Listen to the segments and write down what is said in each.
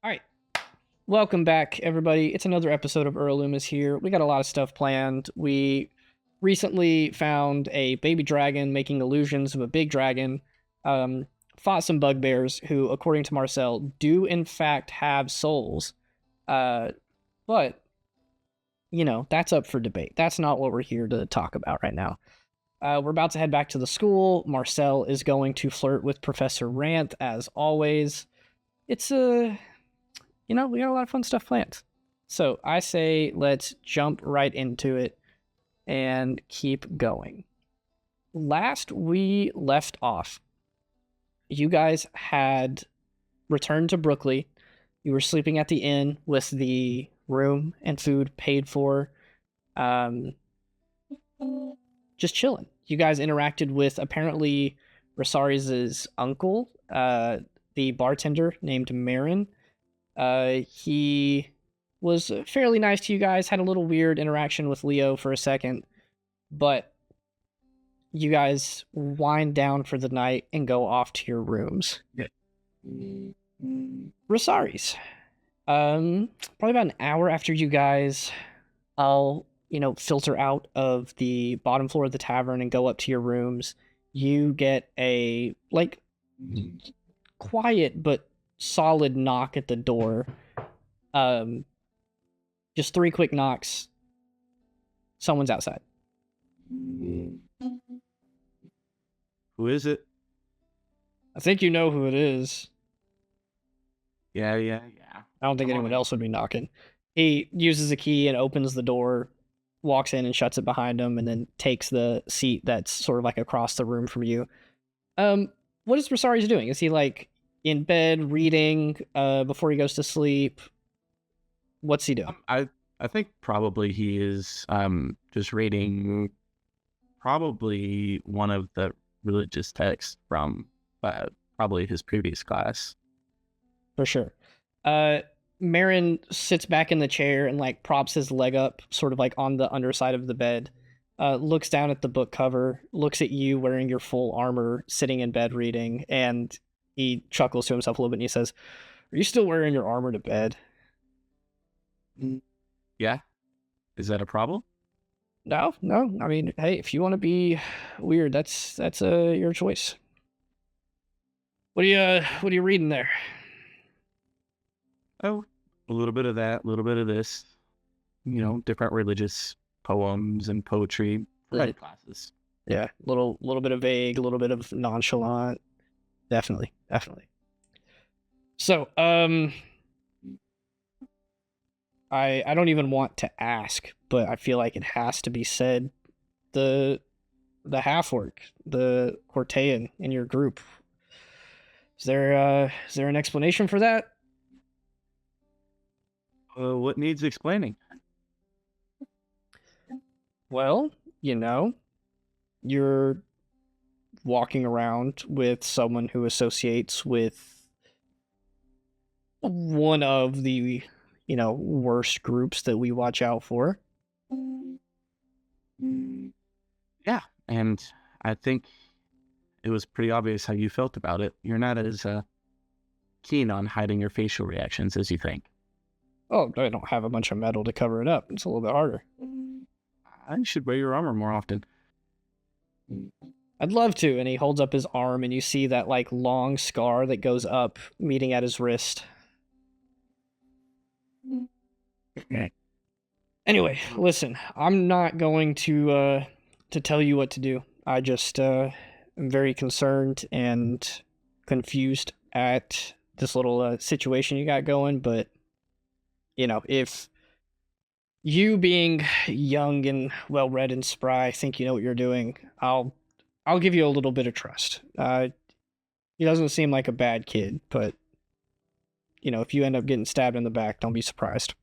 All right. Welcome back, everybody. It's another episode of Earl Lumis here. We got a lot of stuff planned. We recently found a baby dragon making illusions of a big dragon. Fought some bugbears who, according to Marcel, do in fact have souls. But, that's up for debate. That's not what we're here to talk about right now. We're about to head back to the school. Marcel is going to flirt with Professor Ranth, as always. It's we got a lot of fun stuff planned. So I say let's jump right into it and keep going. Last we left off, you guys had returned to Brooklyn. You were sleeping at the inn with the room and food paid for. Just chilling. You guys interacted with apparently Rosari's uncle, the bartender named Marin. He was fairly nice to you guys, had a little weird interaction with Leo for a second, but you guys wind down for the night and go off to your rooms. Yeah. Rosari's. Probably about an hour after you guys, I'll, filter out of the bottom floor of the tavern and go up to your rooms. You get a, quiet but solid knock at the door. Just 3 quick knocks. Someone's outside. Who is it? I think you know who it is. Yeah. I don't think anyone else would be knocking. He uses a key and opens the door, walks in and shuts it behind him, and then takes the seat that's sort of like across the room from you. What is Rosari's doing? Is he in bed reading before he goes to sleep? What's he doing? I think probably he is just reading probably one of the religious texts from probably his previous class. For sure. Marin sits back in the chair and props his leg up sort of on the underside of the bed. Looks down at the book cover, looks at you wearing your full armor, sitting in bed reading, and he chuckles to himself a little bit and he says, "Are you still wearing your armor to bed?" Yeah. Is that a problem? No. I mean, hey, if you want to be weird, that's your choice. What are you reading there? Oh, a little bit of that, a little bit of this. Different religious poems and poetry for classes. Yeah, little bit of vague, a little bit of nonchalant. Definitely. So, I don't even want to ask, but I feel like it has to be said. The half-orc, the Cortean in your group. Is there an explanation for that? What needs explaining? Well, you're walking around with someone who associates with one of the, worst groups that we watch out for. Yeah, and I think it was pretty obvious how you felt about it. You're not as keen on hiding your facial reactions as you think. Oh, I don't have a bunch of metal to cover it up. It's a little bit harder. I should wear your armor more often. I'd love to. And he holds up his arm and you see that long scar that goes up, meeting at his wrist. Anyway, listen, I'm not going to tell you what to do. I just am very concerned and confused at this little situation you got going, but if you being young and well-read and spry think you know what you're doing, I'll give you a little bit of trust. He doesn't seem like a bad kid, but if you end up getting stabbed in the back, don't be surprised.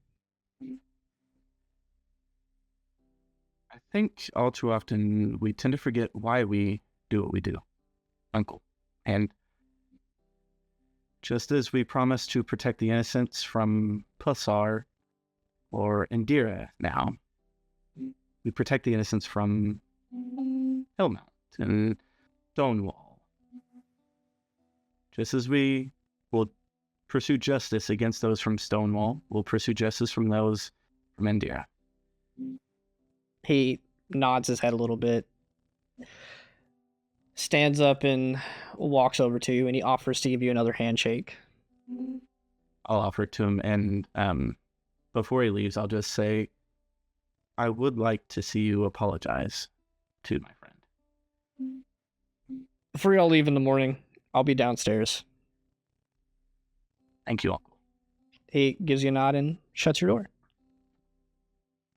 I think all too often we tend to forget why we do what we do, Uncle. And just as we promise to protect the innocents from Pulsar or Indira now, we protect the innocents from Hellmount and Stonewall. Just as we will pursue justice against those from Stonewall. We'll pursue justice from those from India. He nods his head a little bit, stands up and walks over to you, and he offers to give you another handshake. I'll offer it to him, and before he leaves, I'll just say, I would like to see you apologize to my friend. Before y'all leave in the morning, I'll be downstairs. Thank you, Uncle. He gives you a nod and shuts your door.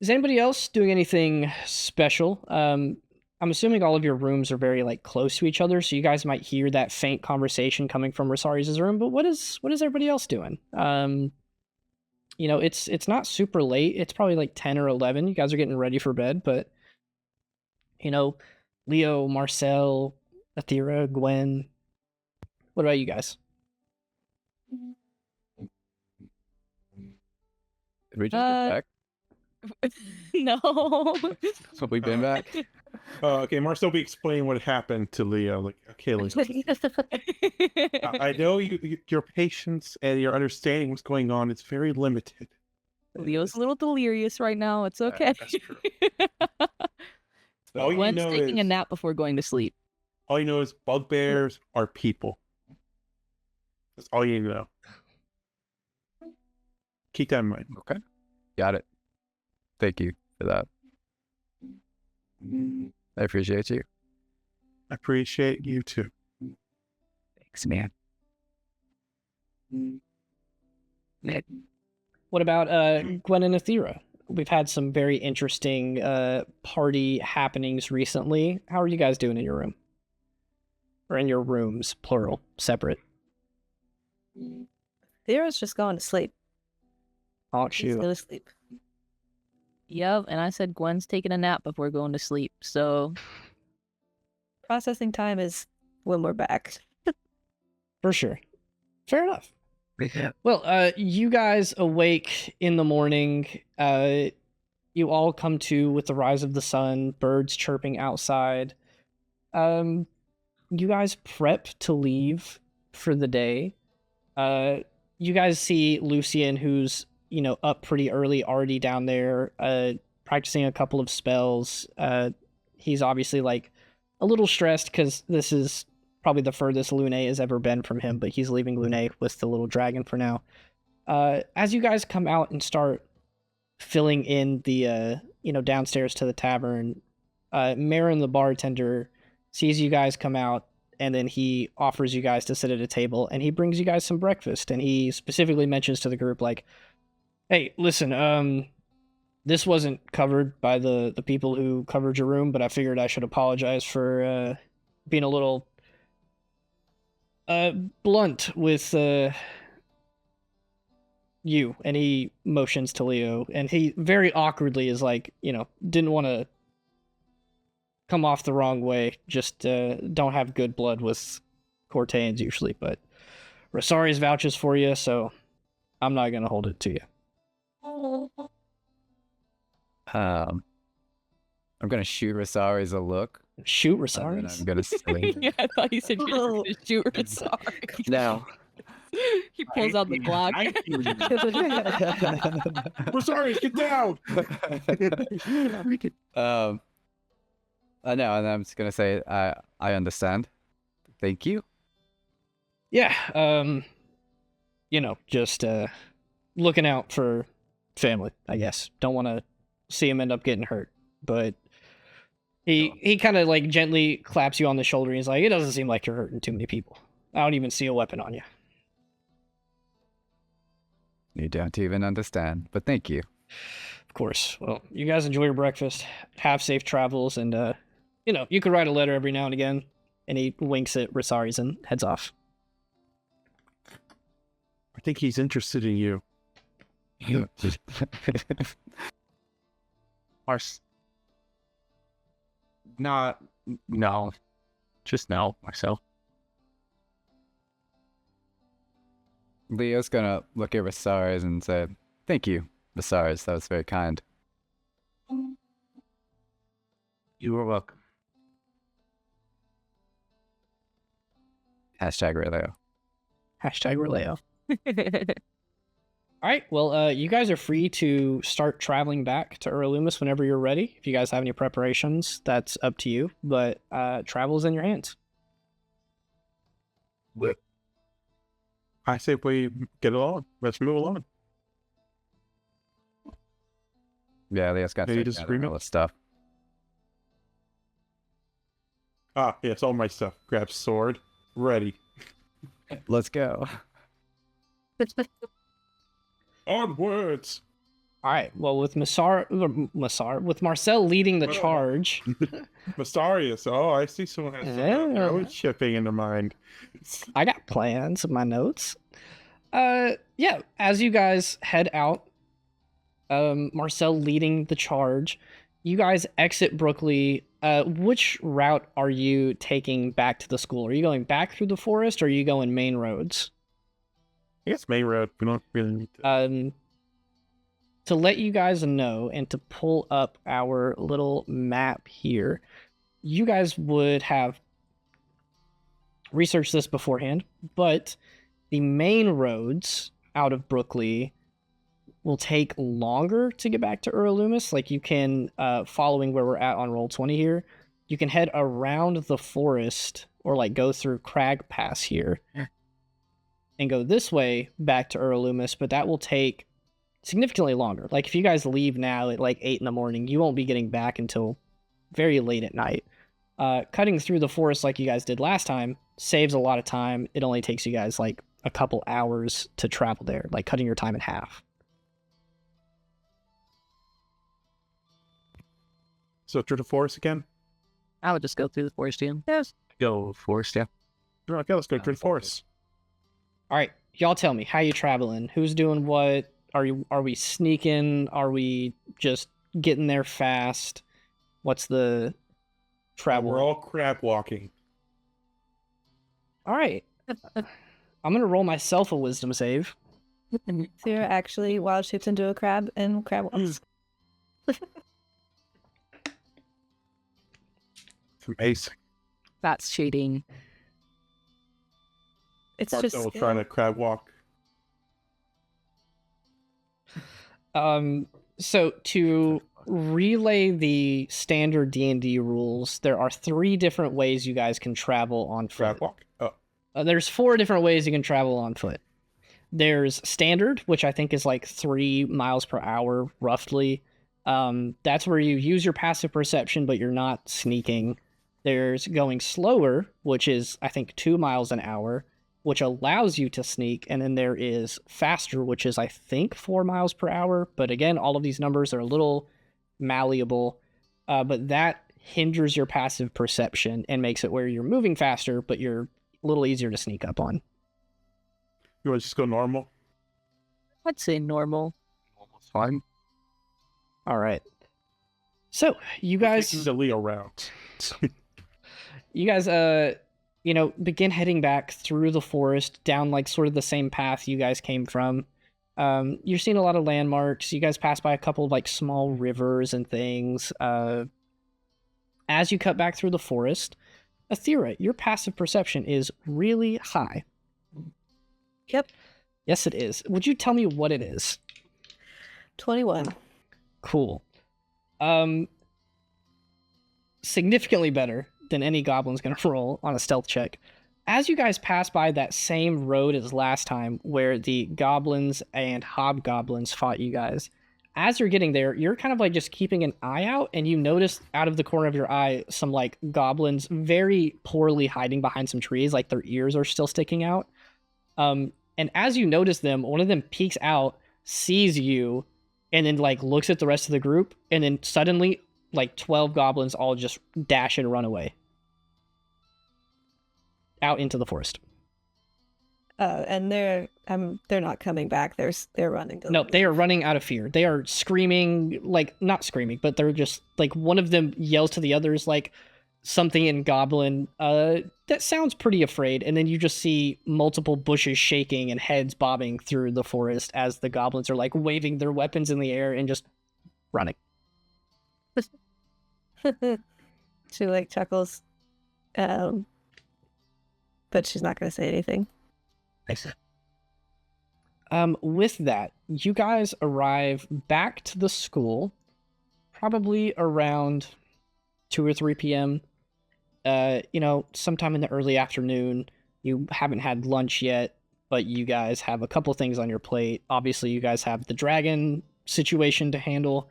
Is anybody else doing anything special? I'm assuming all of your rooms are very like close to each other, so you guys might hear that faint conversation coming from Rosari's room. But what is everybody else doing? You know, it's not super late. It's probably like 10 or 11. You guys are getting ready for bed, but you know, Leo, Marcel, Athera, Gwen. What about you guys? Did we just get back? No. So we've been back? Okay, Marcel will be explaining what happened to Leo. Like, okay, Leo, I know your patience and your understanding what's going on is very limited. Leo's a little delirious right now. It's okay. That's true. All you Gwen's know taking a is- nap before going to sleep. All you know is bugbears are people. That's all you know. Keep that in mind. Okay. Got it. Thank you for that. I appreciate you. I appreciate you too. Thanks, man. What about Gwen and Athera? We've had some very interesting party happenings recently. How are you guys doing in your room? Or in your rooms, plural, separate. Thera's just going to sleep. Oh, She's shoot. still asleep. Yep, and I said Gwen's taking a nap before going to sleep. So Processing time is when we're back. For sure. Fair enough. Well, you guys awake in the morning. You all come to with the rise of the sun, birds chirping outside. You guys prep to leave for the day. You guys see Lucian, who's, you know, up pretty early, already down there, practicing a couple of spells. He's obviously like a little stressed because this is probably the furthest Lune has ever been from him, but he's leaving Lune with the little dragon for now. As you guys come out and start filling in the, you know, downstairs to the tavern, Marin, the bartender, sees you guys come out, and then he offers you guys to sit at a table, and he brings you guys some breakfast, and he specifically mentions to the group, like, hey, listen, this wasn't covered by the people who covered your room, but I figured I should apologize for being a little blunt with you. And he motions to Leo, and he very awkwardly is like, you know, didn't want to come off the wrong way, just don't have good blood with Cortans usually, but Rosari's vouches for you, so I'm not gonna hold it to you. I'm gonna shoot Rosari's a look. Shoot And then Rosari's? I'm gonna sleep. yeah, I thought you said you were going to shoot her. Sorry. No. He pulls out the Glock. Rosario, get down! No, and I'm just gonna say I understand. Thank you. Yeah, you know, just looking out for family, I guess. Don't want to see him end up getting hurt, but he kind of like gently claps you on the shoulder, and he's like, it doesn't seem like you're hurting too many people. I don't even see a weapon on you. You don't even understand, but thank you. Of course. Well, you guys enjoy your breakfast. Have safe travels, and you know, you could write a letter every now and again. And he winks at Rosari's and heads off. I think he's interested in you. No. Just no, Marcel. Leo's gonna look at Rosari's and say, thank you, Rosari's. That was very kind. You are welcome. #Releo. #Releo. All right. Well, you guys are free to start traveling back to Lumis whenever you're ready. If you guys have any preparations, that's up to you. But travel is in your hands. I say we get along. Let's move along. Yeah, Leo's got Any to disagreement? all this stuff. Ah, yes, all my stuff. Grab sword. Ready. Let's go. Onwards. All right. Well, with with Marcel leading the charge. Mastarius. Oh, I see someone has their own shipping in their mind. I got plans in my notes. Yeah, as you guys head out, Marcel leading the charge, you guys exit Brookley. Which route are you taking back to the school? Are you going back through the forest or are you going main roads? I guess main road. We don't really need to. To let you guys know and to pull up our little map here, you guys would have researched this beforehand, but the main roads out of Brookley will take longer to get back to Lumis. Like you can, following where we're at on Roll20 here, you can head around the forest or like go through Crag Pass here and go this way back to Lumis, but that will take significantly longer. Like if you guys leave now at like 8 in the morning, you won't be getting back until very late at night. Cutting through the forest like you guys did last time saves a lot of time. It only takes you guys like a couple hours to travel there, like cutting your time in half. So through the forest again? I would just go through the forest again. Yes. Go forest, yeah. Okay, let's go through the forest. All right, y'all tell me, how you traveling? Who's doing what? Are we sneaking? Are we just getting there fast? What's the travel? We're all crab walking. All right. I'm gonna roll myself a wisdom save. Sarah actually wild shapes into a crab and crab walks. It's amazing. That's cheating. It's Marcel just trying to crab walk. So to relay the standard D&D rules, there are 3 different ways you guys can travel on foot. Crab walk? Oh. There's 4 different ways you can travel on foot. There's standard, which I think is like 3 miles per hour, roughly. That's where you use your passive perception, but you're not sneaking. There's going slower, which is, I think, 2 miles an hour, which allows you to sneak. And then there is faster, which is, I think, 4 miles per hour. But again, all of these numbers are a little malleable. But that hinders your passive perception and makes it where you're moving faster, but you're a little easier to sneak up on. You want to just go normal? I'd say normal. Almost fine. All right. So you guys, Taking the Leo route. you guys, begin heading back through the forest down like sort of the same path you guys came from. You're seeing a lot of landmarks. You guys pass by a couple of like small rivers and things. As you cut back through the forest, Athera, your passive perception is really high. Yep. Yes, it is. Would you tell me what it is? 21. Cool. Significantly better than any goblin's gonna roll on a stealth check. As you guys pass by that same road as last time where the goblins and hobgoblins fought you guys, as you're getting there, you're kind of like just keeping an eye out, and you notice out of the corner of your eye some like goblins very poorly hiding behind some trees, like their ears are still sticking out. And as you notice them, one of them peeks out, sees you, and then like looks at the rest of the group, and then suddenly like 12 goblins all just dash and run away out into the forest. And they're not coming back. They're running. No, they are running out of fear. They are screaming, like not screaming, but they're just like one of them yells to the others like something in goblin that sounds pretty afraid, and then you just see multiple bushes shaking and heads bobbing through the forest as the goblins are like waving their weapons in the air and just running. She like chuckles, but she's not going to say anything. Nice. With that, you guys arrive back to the school probably around 2 or 3 p.m. Sometime in the early afternoon. You haven't had lunch yet, but you guys have a couple things on your plate. Obviously, you guys have the dragon situation to handle.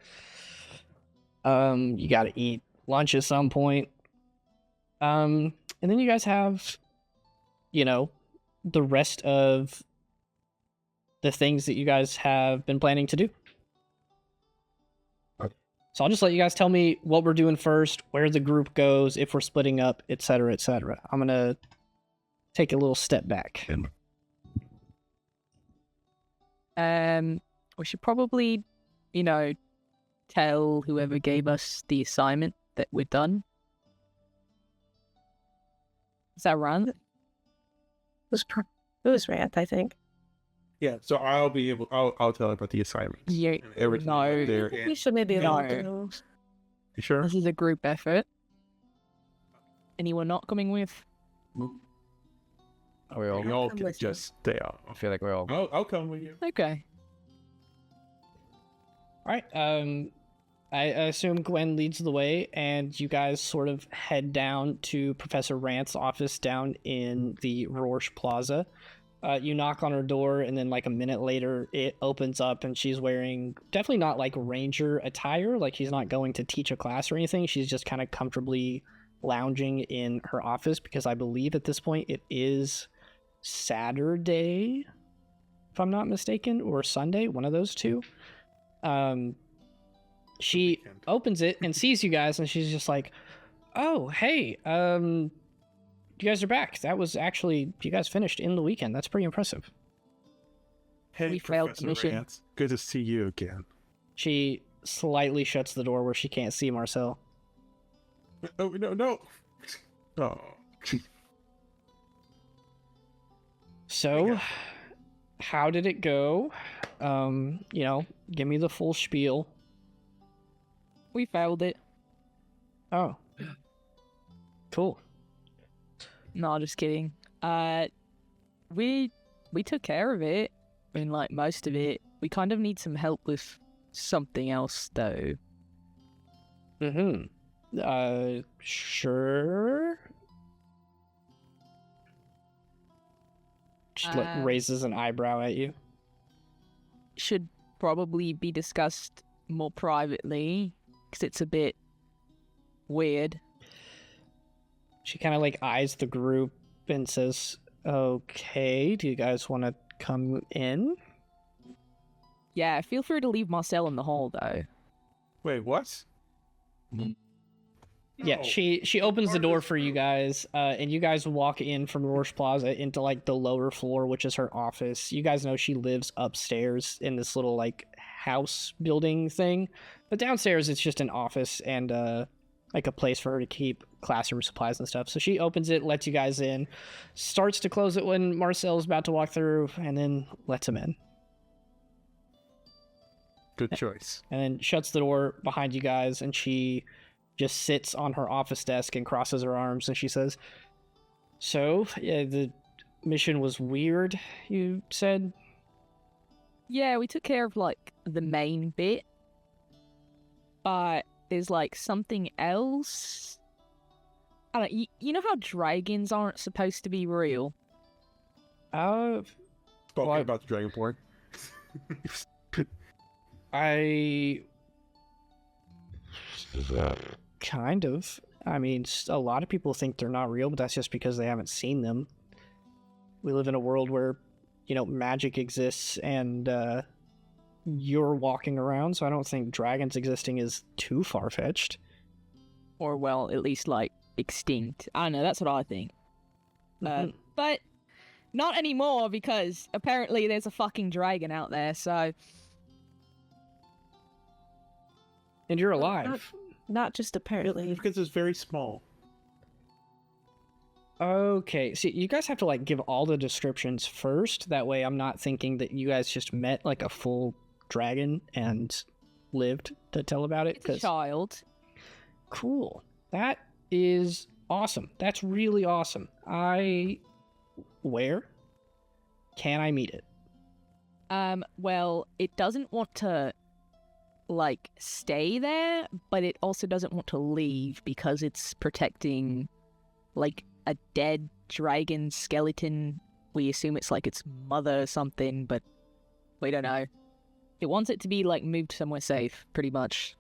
You got to eat lunch at some point. And then you guys have, the rest of the things that you guys have been planning to do. So I'll just let you guys tell me what we're doing first, where the group goes, if we're splitting up, etc., etc. I'm going to take a little step back. We should probably, tell whoever gave us the assignment that we're done. Is that Ranth? It was Ranth, I think. Yeah, so I'll tell her about the assignments. Yeah, and everything no. there. We should maybe No. all go. You sure? This is a group effort. Anyone not coming with? Are we all? We all come can with you. just stay I out. feel like we're all. I'll come with you. Okay. All right. I assume Gwen leads the way, and you guys sort of head down to Professor Ranth's office down in the Rorsch Plaza. You knock on her door, and then like a minute later, it opens up, and she's wearing definitely not like ranger attire. Like she's not going to teach a class or anything. She's just kind of comfortably lounging in her office because I believe at this point it is Saturday, if I'm not mistaken, or Sunday, one of those two. She opens it and sees you guys, and she's just like, "Oh, hey, you guys are back. That was actually, you guys finished in the weekend. That's pretty impressive." Hey, We failed the Professor mission. Ranth. Good to see you again. She slightly shuts the door where she can't see Marcel. Oh, no. Oh. So, how did it go? Give me the full spiel. We failed it. Oh. Cool. No, just kidding. We took care of it. I mean, like most of it. We kind of need some help with something else, though. Sure. She raises an eyebrow at you. Should probably be discussed more privately, because it's a bit weird. She kind of like eyes the group and says, "Okay, do you guys want to come in?" Yeah, feel free to leave Marcel in the hall, though. Wait, what? Yeah, No. she opens the door for you guys, and you guys walk in from Rorsch Plaza into like the lower floor, which is her office. You guys know she lives upstairs in this little like house building thing, but downstairs it's just an office and like a place for her to keep classroom supplies and stuff. So she opens it, lets you guys in, starts to close it when Marcel's about to walk through, and then lets him in, Good choice. and then shuts the door behind you guys, and she just sits on her office desk and crosses her arms, and she says, "So, yeah, the mission was weird, you said?" Yeah, we took care of, like, the main bit. But there's, like, something else. I don't know, you know how dragons aren't supposed to be real? Spoken What? about the Dragonborn. I... Kind of. I mean, a lot of people think they're not real, but that's just because they haven't seen them. We live in a world where, magic exists, and you're walking around, so I don't think dragons existing is too far-fetched. Or, well, at least, like, extinct. I don't know, that's what I think. Mhm. But not anymore, because apparently there's a fucking dragon out there, so... And you're alive. Not just apparently. Because it's very small. Okay, see, you guys have to, like, give all the descriptions first. That way I'm not thinking that you guys just met, like, a full dragon and lived to tell about it. It's a child. Cool. That is awesome. That's really awesome. Where can I meet it? Well, it doesn't want to, like, stay there, but it also doesn't want to leave because it's protecting, like, a dead dragon skeleton. We assume it's, like, its mother or something, but we don't know. It wants it to be, like, moved somewhere safe, pretty much.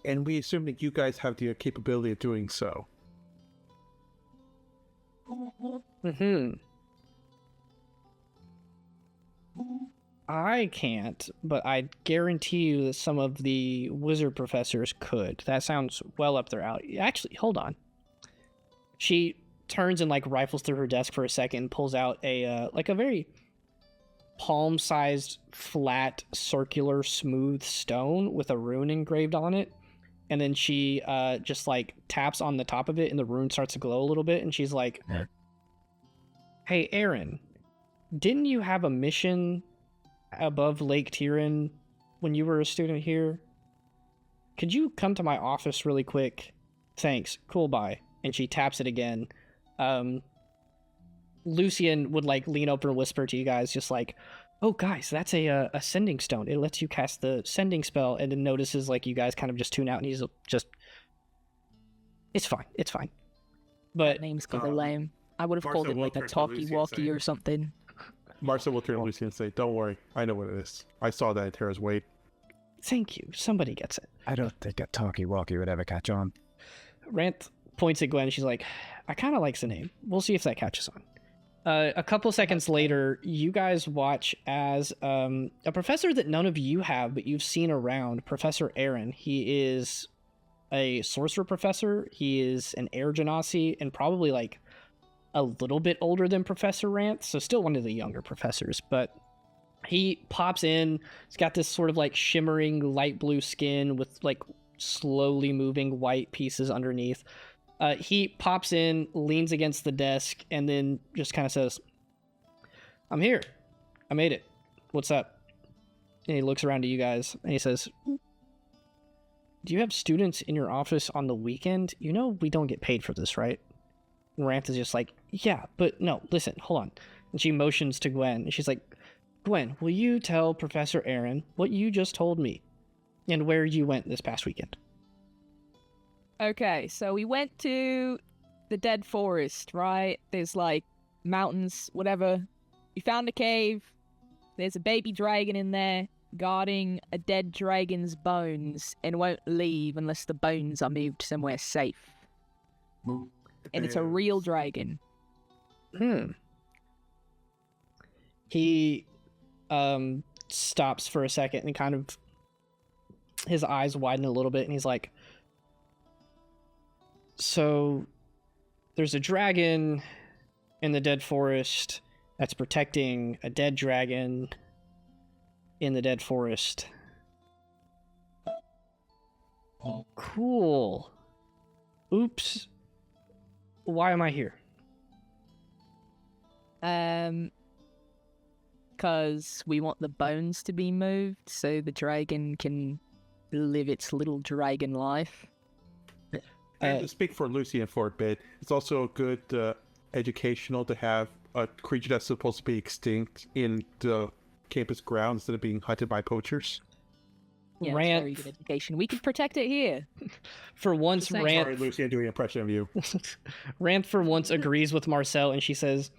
And we assume that you guys have the capability of doing so. I can't, but I guarantee you that some of the wizard professors could. That sounds well up their alley. Actually, hold on. She turns and like rifles through her desk for a second and pulls out a like a very palm-sized, flat, circular, smooth stone with a rune engraved on it. And then she just like taps on the top of it and the rune starts to glow a little bit. And she's like, "Hey, Aeren, didn't you have a mission above Lake Aeren when you were a student here? Could you come to my office really quick? Thanks. Cool, bye." And she taps it again. Lucian would like lean over and whisper to you guys, just like, "Oh, guys, that's a sending stone. It lets you cast the sending spell." And then notices like you guys kind of just tune out, and he's just, "It's fine. It's fine." But Name's kind of lame. I would have called it like a talkie-walkie or something. Marcel will turn to Lucy and say, "Don't worry, I know what it is. I saw that in Terra's weight." thank you. Somebody gets it. I don't think a talkie-walkie would ever catch on. Ranth points at Gwen. She's like, "I kind of likes the name. We'll see if that catches on." A couple seconds later, you guys watch as a professor that none of you have, but you've seen around, Professor Aeren. He is a sorcerer professor. He is an air genasi and probably like a little bit older than Professor Ranth, so still one of the younger professors. But he pops in. He's got this sort of like shimmering light blue skin with like slowly moving white pieces underneath. He pops in, leans against the desk, and then just kind of says, "I'm here. I made it. What's up?" And he looks around to you guys, and he says, "Do you have students in your office on the weekend? You know we don't get paid for this, right?" And Ranth is just like, "Yeah, but no, listen, hold on." And she motions to Gwen, and she's like, "Gwen, will you tell Professor Aeren what you just told me, and where you went this past weekend?" Okay, so we went to the dead forest, right? There's like mountains, whatever. We found a cave. There's a baby dragon in there guarding a dead dragon's bones and won't leave unless the bones are moved somewhere safe. And it's a real dragon. He stops for a second and kind of his eyes widen a little bit, and he's like, "So there's a dragon in the dead forest that's protecting a dead dragon in the dead forest. Cool. Oops. Why am I here?" Because we want the bones to be moved so the dragon can live its little dragon life. And to speak for Lucy and for a bit, it's also good educational to have a creature that's supposed to be extinct in the campus grounds instead of being hunted by poachers. Yeah, it's very good education. We can protect it here. For once, Sorry, Ranth... Lucy, I'm doing an impression of you. Ranth for once agrees with Marcel, and she says,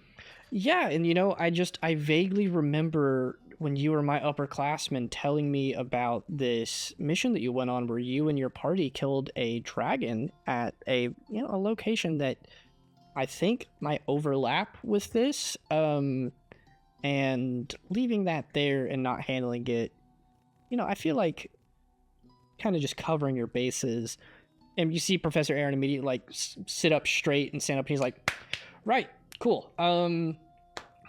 "Yeah, and you know, I vaguely remember when you were my upperclassman telling me about this mission that you went on where you and your party killed a dragon at a location that I think might overlap with this, and leaving that there and not handling it, I feel like kind of just covering your bases." And you see Professor Aeren immediately like sit up straight and stand up, and he's like, "Right, cool.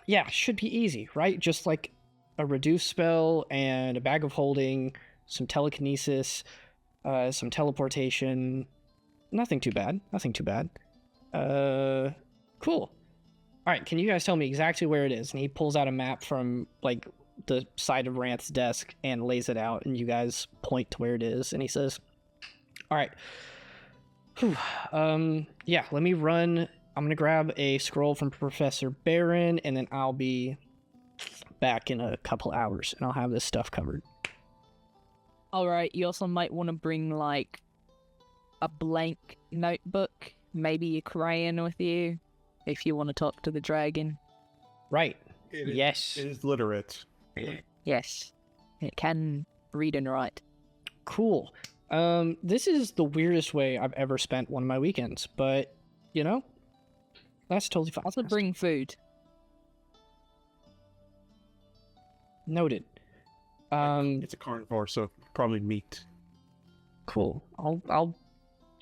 Yeah, should be easy, right? Just like a reduce spell and a bag of holding, some telekinesis, some teleportation. Nothing too bad. Nothing too bad. Cool. All right, can you guys tell me exactly where it is?" And he pulls out a map from like the side of Ranth's desk and lays it out, and you guys point to where it is, and he says, "All right. Whew. Yeah, let me run. I'm gonna grab a scroll from Professor Beren, and then I'll be back in a couple hours, and I'll have this stuff covered. Alright, you also might want to bring, like, a blank notebook, maybe a crayon with you, if you want to talk to the dragon. Right. It is- Yes. It is literate. Yes, it can read and write. Cool. This is the weirdest way I've ever spent one of my weekends, but, you know, that's totally fine. Also bring food. Noted. It's a carnivore, so probably meat. Cool. I'll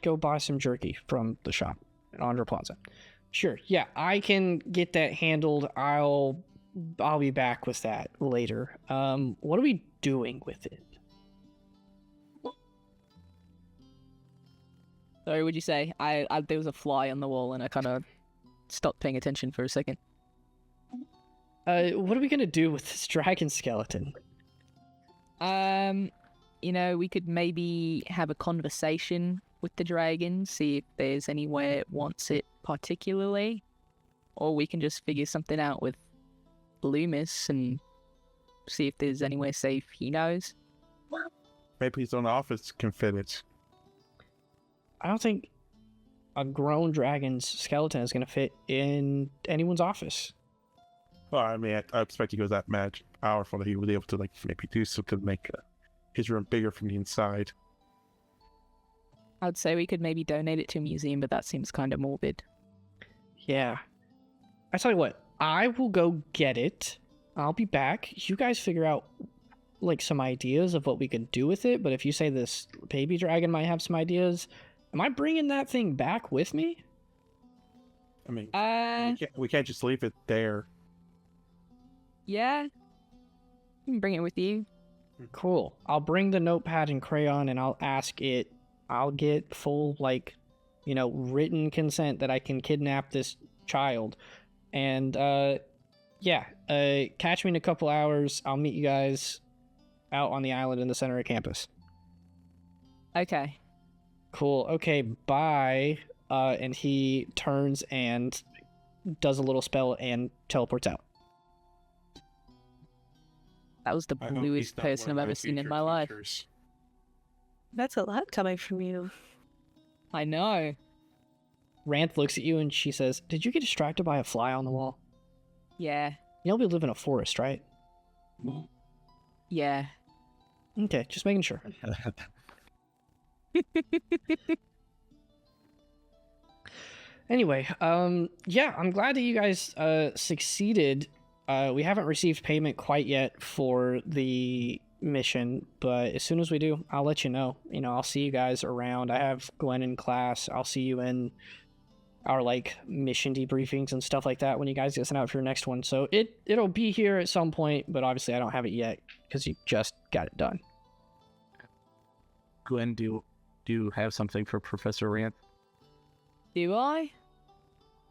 go buy some jerky from the shop at Andhra Plaza. Sure. Yeah, I can get that handled. I'll be back with that later. What are we doing with it? Sorry, what'd you say? There was a fly on the wall and I kind of stopped paying attention for a second. What are we gonna do with this dragon skeleton? You know, we could maybe have a conversation with the dragon, see if there's anywhere it wants it particularly, or we can just figure something out with Lumis and see if there's anywhere safe he knows. Maybe his own office can fit it. I don't think a grown dragon's skeleton is gonna fit in anyone's office. Well, I mean, I expect he was that powerful that he would be able to, like, maybe do something to make his room bigger from the inside. I'd say we could maybe donate it to a museum, but that seems kind of morbid. Yeah. I tell you what, I will go get it. I'll be back. You guys figure out, like, some ideas of what we could do with it, but if you say this baby dragon might have some ideas, am I bringing that thing back with me? I mean, Uh, we can't just leave it there. yeah. You can bring it with you. Cool. I'll bring the notepad and crayon and I'll ask it. I'll get full, like, you know, written consent that I can kidnap this child. And, yeah, catch me in a couple hours. I'll meet you guys out on the island in the center of campus. Okay. Cool. Okay, bye. And he turns and does a little spell and teleports out. That was the I hope he's bluest not person one I've of my ever seen in future my life. teachers. That's a lot coming from you. I know. Ranth looks at you and she says, "Did you get distracted by a fly on the wall? Yeah. You know we live in a forest, right?" Yeah. Okay, just making sure. Anyway, yeah, I'm glad that you guys succeeded. We haven't received payment quite yet for the mission, but as soon as we do, I'll let you know. You know, I'll see you guys around. I have Gwen in class. I'll see you in our, like, mission debriefings and stuff like that when you guys get sent out for your next one. So it'll be here at some point, but obviously I don't have it yet because you just got it done. Gwen, do you have something for Professor Ranth? Do I?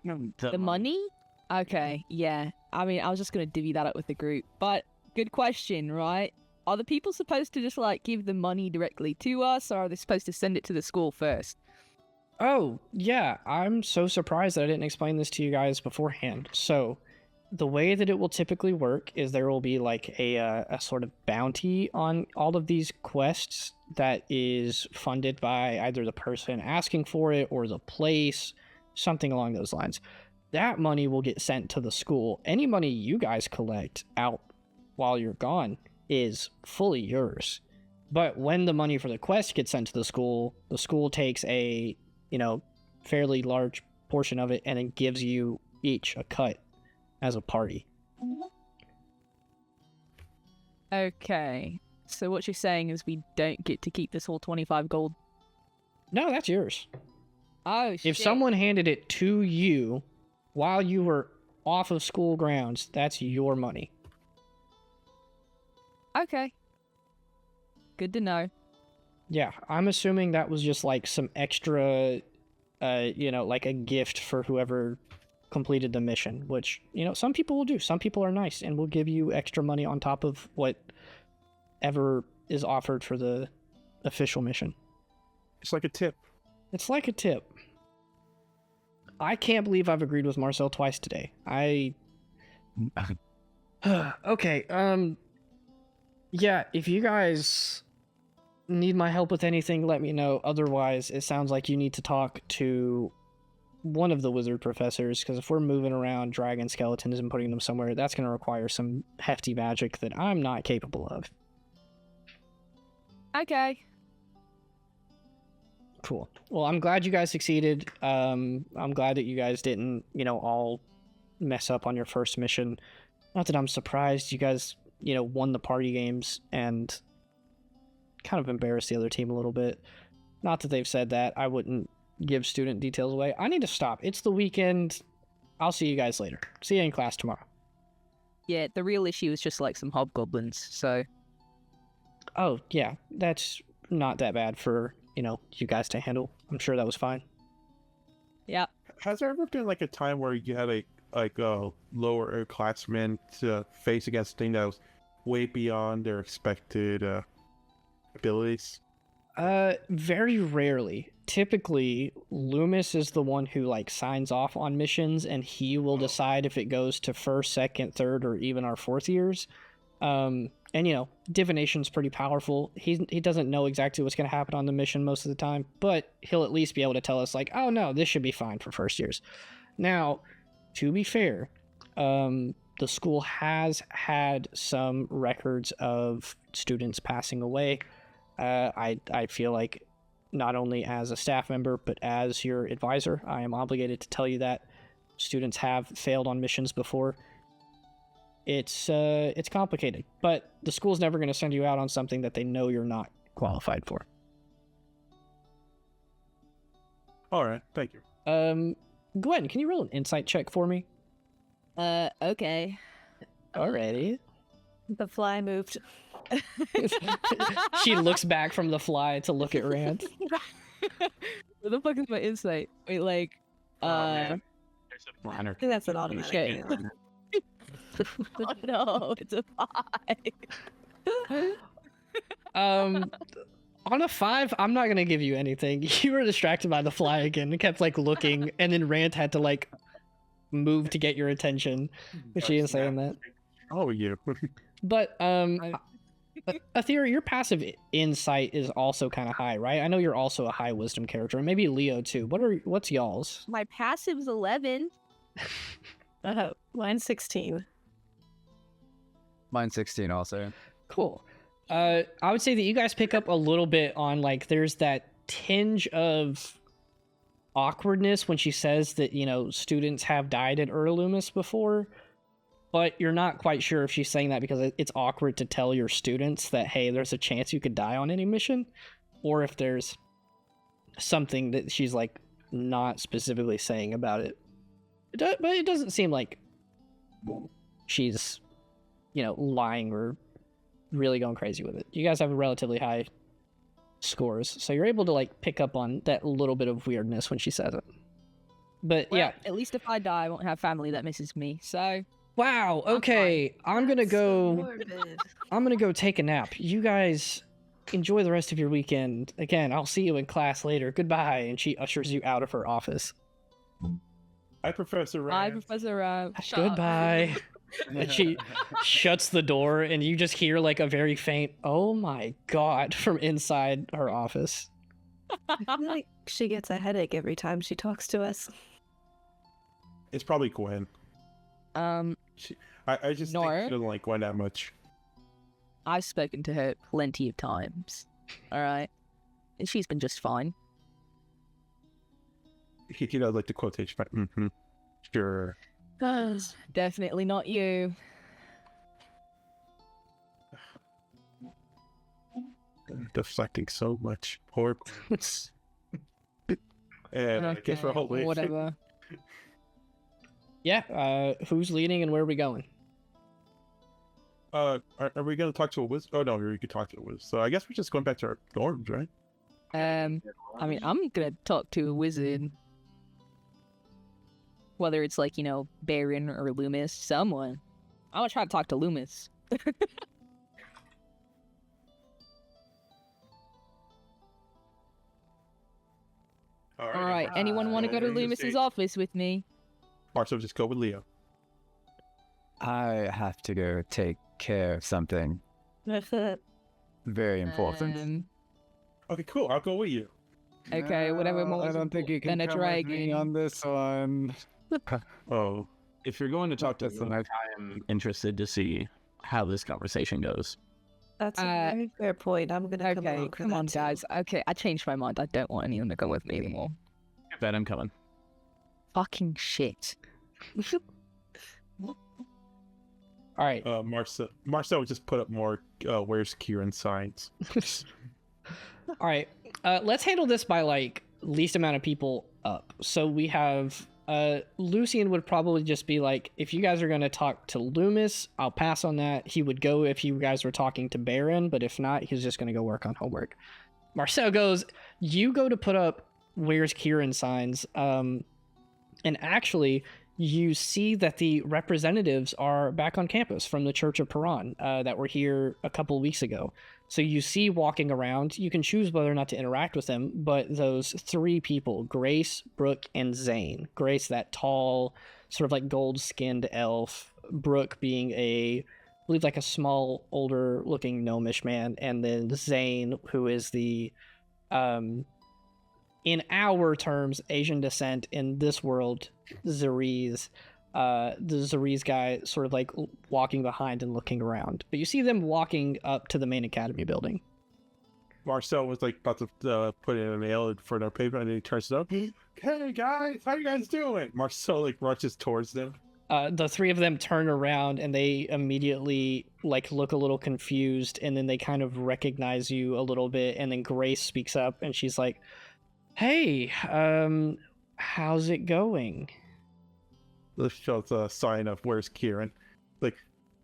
The money? Okay, yeah. I mean, I was just gonna divvy that up with the group. But, good question, right? Are the people supposed to just, like, give the money directly to us, or are they supposed to send it to the school first? Oh, yeah, I'm so surprised that I didn't explain this to you guys beforehand. So, the way that it will typically work is there will be, like, a sort of bounty on all of these quests that is funded by either the person asking for it or the place, something along those lines. That money will get sent to the school. Any money you guys collect out while you're gone is fully yours. But when the money for the quest gets sent to the school takes a, you know, fairly large portion of it and then gives you each a cut as a party. Okay. So what you're saying is we don't get to keep this whole 25 gold? No, that's yours. Oh, shit. If someone handed it to you while you were off of school grounds, that's your money. Okay. Good to know. Yeah, I'm assuming that was just like some extra, you know, like a gift for whoever completed the mission, which, you know, some people will do. Some people are nice and will give you extra money on top of whatever is offered for the official mission. It's like a tip. It's like a tip. I can't believe I've agreed with Marcel twice today. Okay, yeah, if you guys need my help with anything, let me know. Otherwise, it sounds like you need to talk to one of the wizard professors, because if we're moving around dragon skeletons and putting them somewhere, that's going to require some hefty magic that I'm not capable of. Okay. Cool. Well, I'm glad you guys succeeded. I'm glad that you guys didn't, all mess up on your first mission. Not that I'm surprised you guys, won the party games and kind of embarrassed the other team a little bit. Not that they've said that. I wouldn't give student details away. I need to stop. It's the weekend. I'll see you guys later. See you in class tomorrow. Yeah, the real issue is just like some hobgoblins, so... Oh, yeah. That's not that bad for, you guys to handle. I'm sure that was fine. Yeah. Has there ever been like a time where you had a lower classman to face against thing that was way beyond their expected abilities? Very rarely. Typically, Loomis is the one who signs off on missions, and he will decide if it goes to first, second, third, or even our fourth years. And divination's pretty powerful. He doesn't know exactly what's going to happen on the mission most of the time, but he'll at least be able to tell us oh no, this should be fine for first years. Now, to be fair, the school has had some records of students passing away. I feel like not only as a staff member, but as your advisor, I am obligated to tell you that students have failed on missions before. It's complicated, but the school's never going to send you out on something that they know you're not qualified for. All right, thank you. Gwen, can you roll an insight check for me? Okay. Alrighty. The fly moved. She looks back from the fly to look at Ranth. What the fuck is my insight? Wait, There's a I think that's an automatic. Okay. Oh no, it's a 5. On a 5, I'm not gonna give you anything. You were distracted by the fly again and kept looking, and then Ranth had to move to get your attention. But she didn't say that. Oh, you. But Aethera, your passive insight is also kind of high, right? I know you're also a high wisdom character, and maybe Leo too. What's y'all's? My passive's 11. Mine's 16. Mine's 16 also. Cool. I would say that you guys pick up a little bit on there's that tinge of awkwardness when she says that students have died at Lumis before, but you're not quite sure if she's saying that because it's awkward to tell your students that, hey, there's a chance you could die on any mission, or if there's something that she's not specifically saying about it. But it doesn't seem like she's lying or really going crazy with it. You guys have relatively high scores, so you're able to pick up on that little bit of weirdness when she says it. But Well, yeah, at least if I die, I won't have family that misses me. So wow. Okay, I'm gonna That's so go. morbid. I'm gonna go take a nap. You guys enjoy the rest of your weekend. Again, I'll see you in class later. Goodbye. And she ushers you out of her office. Hi, Professor Ranth. Hi, Professor. Shut up. Goodbye. And she shuts the door, and you just hear a very faint "Oh my god" from inside her office. I feel like she gets a headache every time she talks to us. It's probably Gwen. Um, I just think No. she doesn't like Gwen that much. I've spoken to her plenty of times. All right, and she's been just fine. He does like the quotation, but sure. Definitely not you. Deflecting so much. Poor. And I guess we're all leaving. Whatever. Yeah. Who's leading and where are we going? Are we gonna talk to a wizard? Oh no, we could talk to a wizard. So I guess we're just going back to our dorms, right? I mean, I'm gonna talk to a wizard. Whether it's Beren or Lumis, someone. I'm gonna try to talk to Lumis. All right. Anyone want to go to Lumis's office with me? Marcel, just go with Leo. I have to go take care of something very important. Okay, cool. I'll go with you. Okay, whatever No, more I don't think you can than a come with me dragon. on this one. Oh, If you're going to talk to That's them, nice. I'm interested to see how this conversation goes. That's a very fair point. I'm gonna come Okay, along for come that on, too. guys. Okay, I changed my mind. I don't want anyone to go with me anymore. Bet I'm coming. Fucking shit. All right. Marcel would just put up more "Where's Kieran" signs. All right. Let's handle this by like least amount of people up. So we have Lucian would probably just be like, if you guys are going to talk to Lumis, I'll pass on that. He would go if you guys were talking to Beren, but if not, he's just going to go work on homework. Marcel goes, you go to put up "Where's Kieran" signs. And actually, you see that the representatives are back on campus from the Church of Paran that were here a couple weeks ago. So you see walking around, you can choose whether or not to interact with them, but those three people, Grace, Brooke, and Zane. Grace, that tall, sort of like gold-skinned elf. Brooke being I believe like a small, older-looking gnomish man. And then Zane, who is the, in our terms, Asian descent, in this world, Zeriz. The Zeriz guy sort of like walking behind and looking around. But you see them walking up to the main academy building. Marcel was like about to put in a mail for their paper, and then he turns it up. Hey guys, how you guys doing? Marcel like rushes towards them. The three of them turn around and they immediately like look a little confused, and then they kind of recognize you a little bit. And then Grace speaks up and she's like, "Hey, how's it going?" This shows a sign of "Where's Kieran." Like,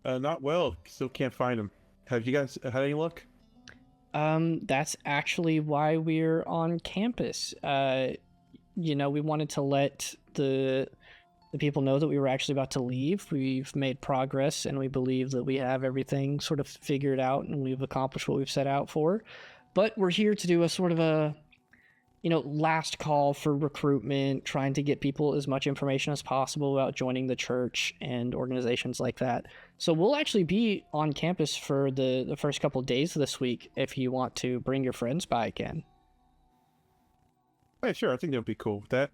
not well. Still can't find him. Have you guys had any luck? That's actually why we're on campus. We wanted to let the people know that we were actually about to leave. We've made progress, and we believe that we have everything sort of figured out, and we've accomplished what we've set out for. But we're here to do a sort of a last call for recruitment, trying to get people as much information as possible about joining the church and organizations like that. So we'll actually be on campus for the first couple of days of this week. If you want to bring your friends by again. Yeah, sure. I think they'll be cool with that.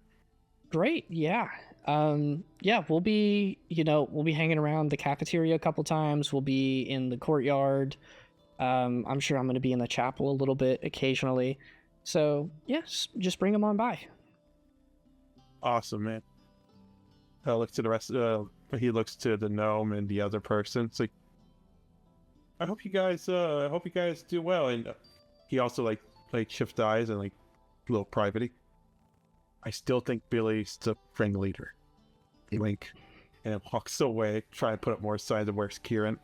Great. Yeah. We'll be hanging around the cafeteria a couple times. We'll be in the courtyard. I'm sure I'm going to be in the chapel a little bit occasionally. So, yes, just bring them on by. Awesome, man. Looks to the rest. He looks to the gnome and the other person. It's like, I hope you guys do well. And he also like shift eyes and like a little privately. I still think Billy's the friend leader. Link, and walks away, trying to put up more signs of "Where's Kieran."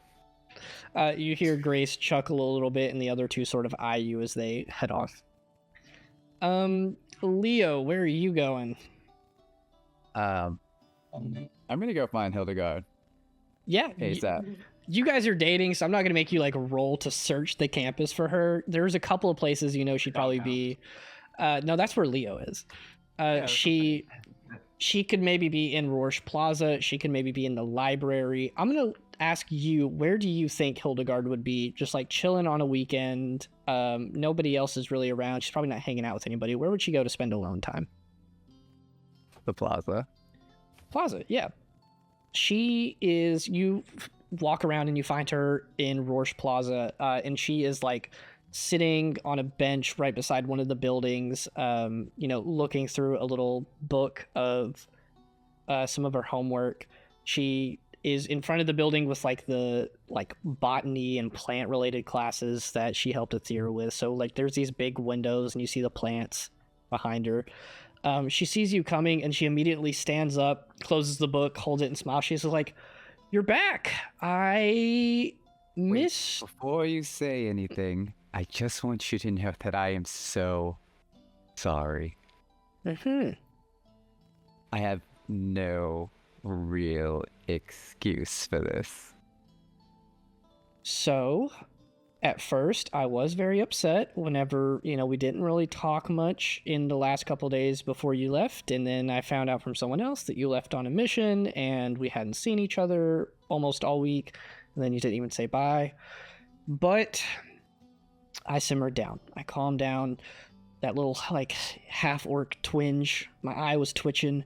You hear Grace chuckle a little bit, and the other two sort of eye you as they head off. Leo, where are you going? I'm gonna go find Hildegard. Yeah, ASAP. you guys are dating, so I'm not gonna make you like roll to search the campus for her. There's a couple of places she'd probably be. No, that's where Leo is. She could maybe be in Rorsch Plaza. She could maybe be in the library. I'm gonna ask you, where do you think Hildegard would be? Just like chilling on a weekend. Nobody else is really around. She's probably not hanging out with anybody. Where would she go to spend alone time? The plaza. Plaza, yeah. She is. You walk around and you find her in Rorsch Plaza, and she is like sitting on a bench right beside one of the buildings, looking through a little book of some of her homework. She is in front of the building with like the botany and plant related classes that she helped Athera with. So like there's these big windows and you see the plants behind her. She sees you coming and she immediately stands up, closes the book, holds it and smiles. She's like, "You're back. I miss..." Before you say anything, I just want you to know that I am so sorry. Mm-hmm. I have no real excuse for this. So, at first, I was very upset whenever, we didn't really talk much in the last couple days before you left, and then I found out from someone else that you left on a mission, and we hadn't seen each other almost all week, and then you didn't even say bye. But I simmered down. I calmed down. That little, like, half-orc twinge. My eye was twitching.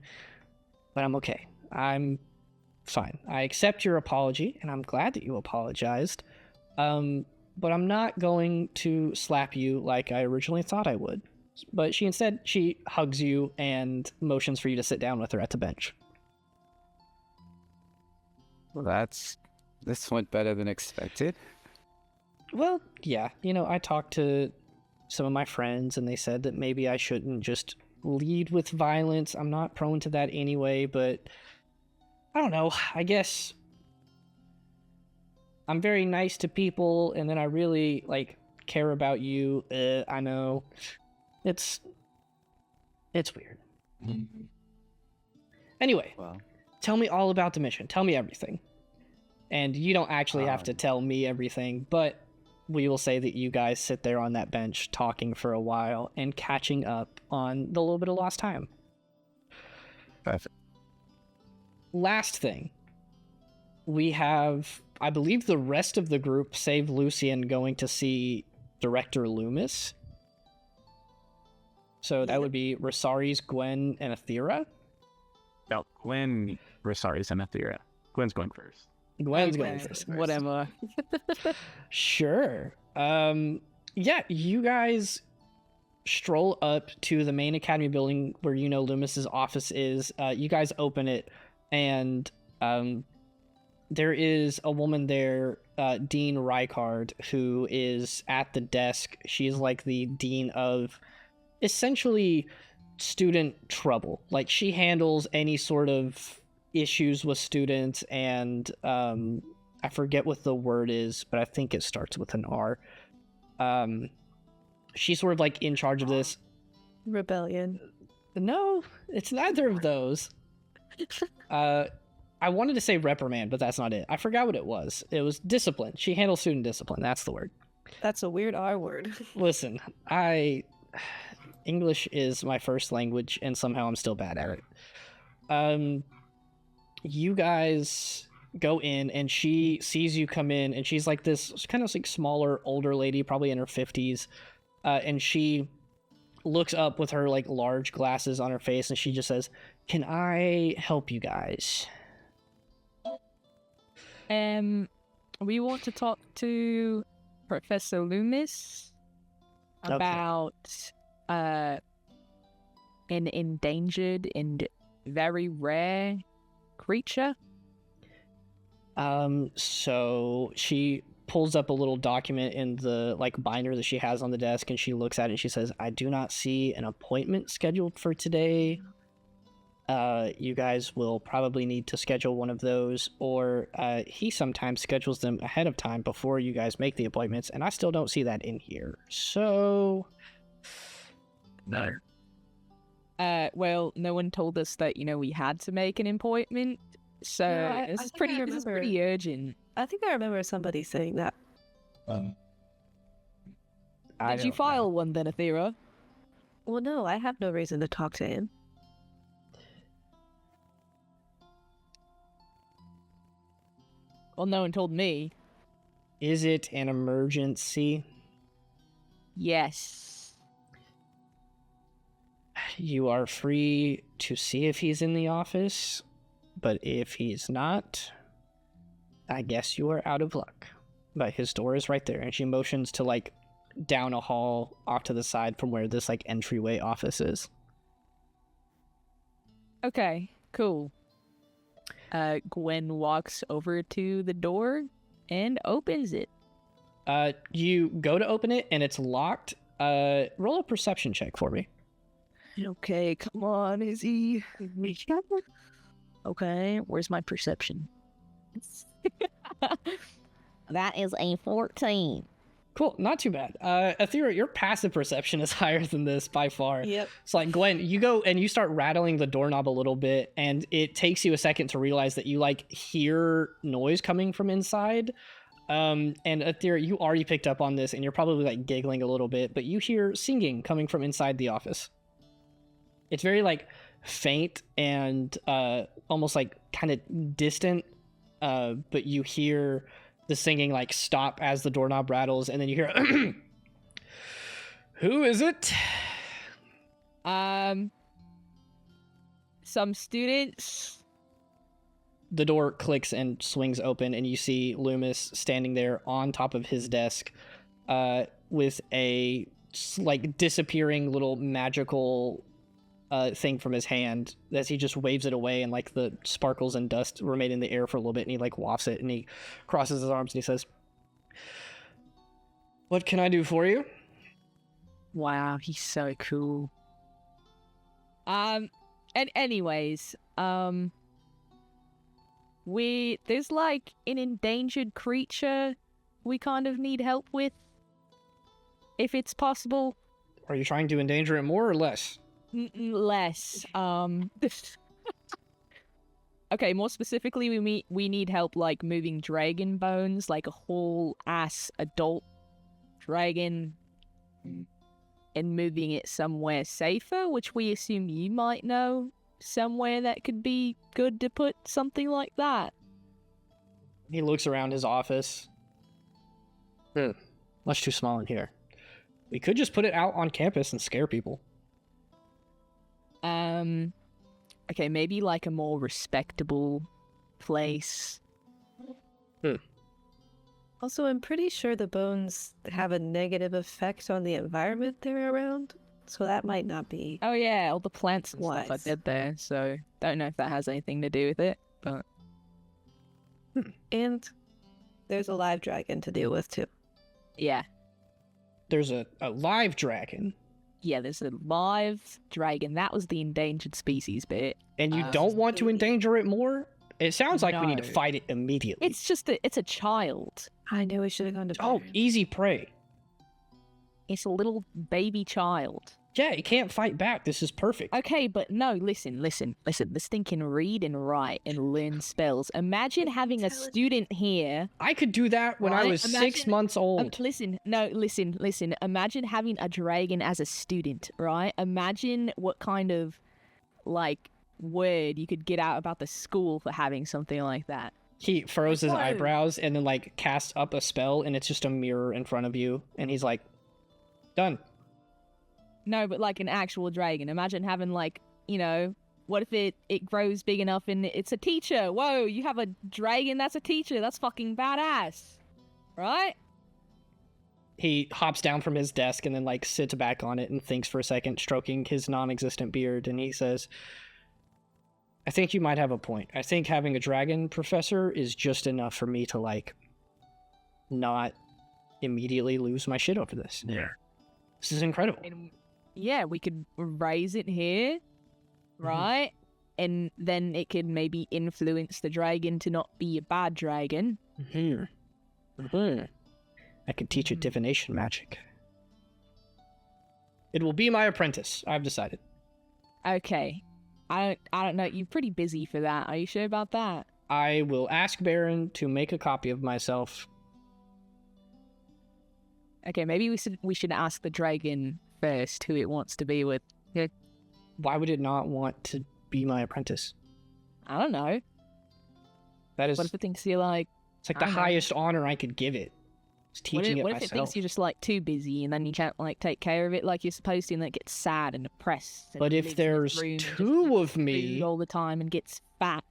But I'm okay. I'm fine. I accept your apology, and I'm glad that you apologized. But I'm not going to slap you like I originally thought I would. But she hugs you and motions for you to sit down with her at the bench. Well, this went better than expected. Well, yeah. I talked to some of my friends, and they said that maybe I shouldn't just lead with violence. I'm not prone to that anyway, but I don't know. I guess I'm very nice to people, and then I really, care about you. I know. It's weird. Anyway, Well, tell me all about the mission. Tell me everything. And you don't actually have to tell me everything, but we will say that you guys sit there on that bench talking for a while and catching up on the little bit of lost time. perfect. Last thing. We have, I believe, the rest of the group, save Lucian, going to see Director Lumis. So that would be Rosaris, Gwen, and Athera. No, Gwen, Rosaris, and Athera. Gwen's going first. Gwen's Okay, going first. Whatever. Sure. Yeah, you guys stroll up to the main academy building where Loomis's office is. You guys open it, and there is a woman there, Dean Rykard, who is at the desk. She's like the dean of essentially student trouble. Like, she handles any sort of issues with students, and I forget what the word is, but I think it starts with an R. She's sort of in charge of this. Rebellion. No, it's neither of those. I wanted to say reprimand, but that's not it. I forgot what it was. It was discipline. She handles student discipline. That's the word. That's a weird R word. Listen, English is my first language, and somehow I'm still bad at it. You guys go in, and she sees you come in, and she's like this kind of smaller, older lady, probably in her 50s, and she looks up with her large glasses on her face, and she just says, "Can I help you guys?" We want to talk to Professor Lumis Okay. about an endangered and very rare creature. So she pulls up a little document in the binder that she has on the desk, and she looks at it and she says, "I do not see an appointment scheduled for today. You guys will probably need to schedule one of those, or he sometimes schedules them ahead of time before you guys make the appointments, and I still don't see that in here. So No. Well, no one told us that we had to make an appointment, so Yeah, I it's think pretty I it's remember. pretty urgent. I think I remember somebody saying that. I Did you don't file know. one then, Athera? Well, no, I have no reason to talk to him. Well, no one told me. Is it an emergency? Yes. You are free to see if he's in the office, but if he's not, I guess you are out of luck. But his door is right there, and she motions to down a hall off to the side from where this entryway office is. Okay, cool. Gwen walks over to the door and opens it. You go to open it, and it's locked. Roll a perception check for me. Okay, come on, Izzy. Okay, where's my perception? That is a 14. Cool, not too bad. Athera, your passive perception is higher than this by far. Yep. It's Gwen, you go and you start rattling the doorknob a little bit, and it takes you a second to realize that you hear noise coming from inside. And Athera, you already picked up on this, and you're probably giggling a little bit, but you hear singing coming from inside the office. It's very faint and almost kind of distant. but you hear the singing like stop as the doorknob rattles, and then you hear, "Who is it?" Some students. The door clicks and swings open, and you see Loomis standing there on top of his desk, with a like disappearing little magical thing from his hand as he just waves it away, and like the sparkles and dust remain in the air for a little bit, and he like wafts it, and he crosses his arms and he says, "What can I do for you?" Wow, he's so cool. And anyways, there's like an endangered creature we kind of need help with, if it's possible. Are you trying to endanger it more or less? Less. Okay, more specifically, we need help like moving dragon bones, like a whole ass adult dragon, and moving it somewhere safer, which we assume you might know somewhere that could be good to put something like that. He looks around his office. Much too small in here. We could just put it out on campus and scare people. Okay, maybe like a more respectable place. Also, I'm pretty sure the bones have a negative effect on the environment they're around, so that might not be. Oh yeah, all the plants and stuff I Wise. did there, so don't know if that has anything to do with it, but... And there's a live dragon to deal with, too. Yeah. There's a live dragon. Yeah, there's a live dragon. That was the endangered species bit. And you don't want to endanger it more? It sounds like we need to No. fight it immediately. It's just it's a child. I know we should have gone to Oh, Beren. easy prey. It's a little baby child. Yeah, it can't fight back. This is perfect. Okay, but no, listen. This thing can read and write and learn spells. Imagine having a Intelligent. student here. I could do that when I Right, was 6 imagine- months old. Listen. Imagine having a dragon as a student, right? Imagine what kind of, like, word you could get out about the school for having something like that. He furrows his Whoa. eyebrows and then like casts up a spell, and it's just a mirror in front of you, and he's like, done. No, but like an actual dragon. Imagine having like, what if it grows big enough and it's a teacher? Whoa, you have a dragon that's a teacher. That's fucking badass. Right? He hops down from his desk and then like sits back on it and thinks for a second, stroking his non-existent beard, and he says, I think you might have a point. I think having a dragon professor is just enough for me to like not immediately lose my shit over this. Yeah. This is incredible. And yeah, we could raise it here, right? And then it could maybe influence the dragon to not be a bad dragon. I could teach it divination magic. It will be my apprentice. I've decided. Okay. I don't know. You're pretty busy for that. Are you sure about that? I will ask Beren to make a copy of myself. Okay, maybe we should ask the dragon first who it wants to be with. Why would it not want to be my apprentice? I don't know. That is, What if it thinks you're like? it's like the I don't know. highest honor I could give it. It's teaching What it if it myself. thinks you're just like too busy and then you can't like take care of it like you're supposed to, and then it gets sad and depressed? And But lives if in its there's room and just two eats of me, food all the time and gets fat.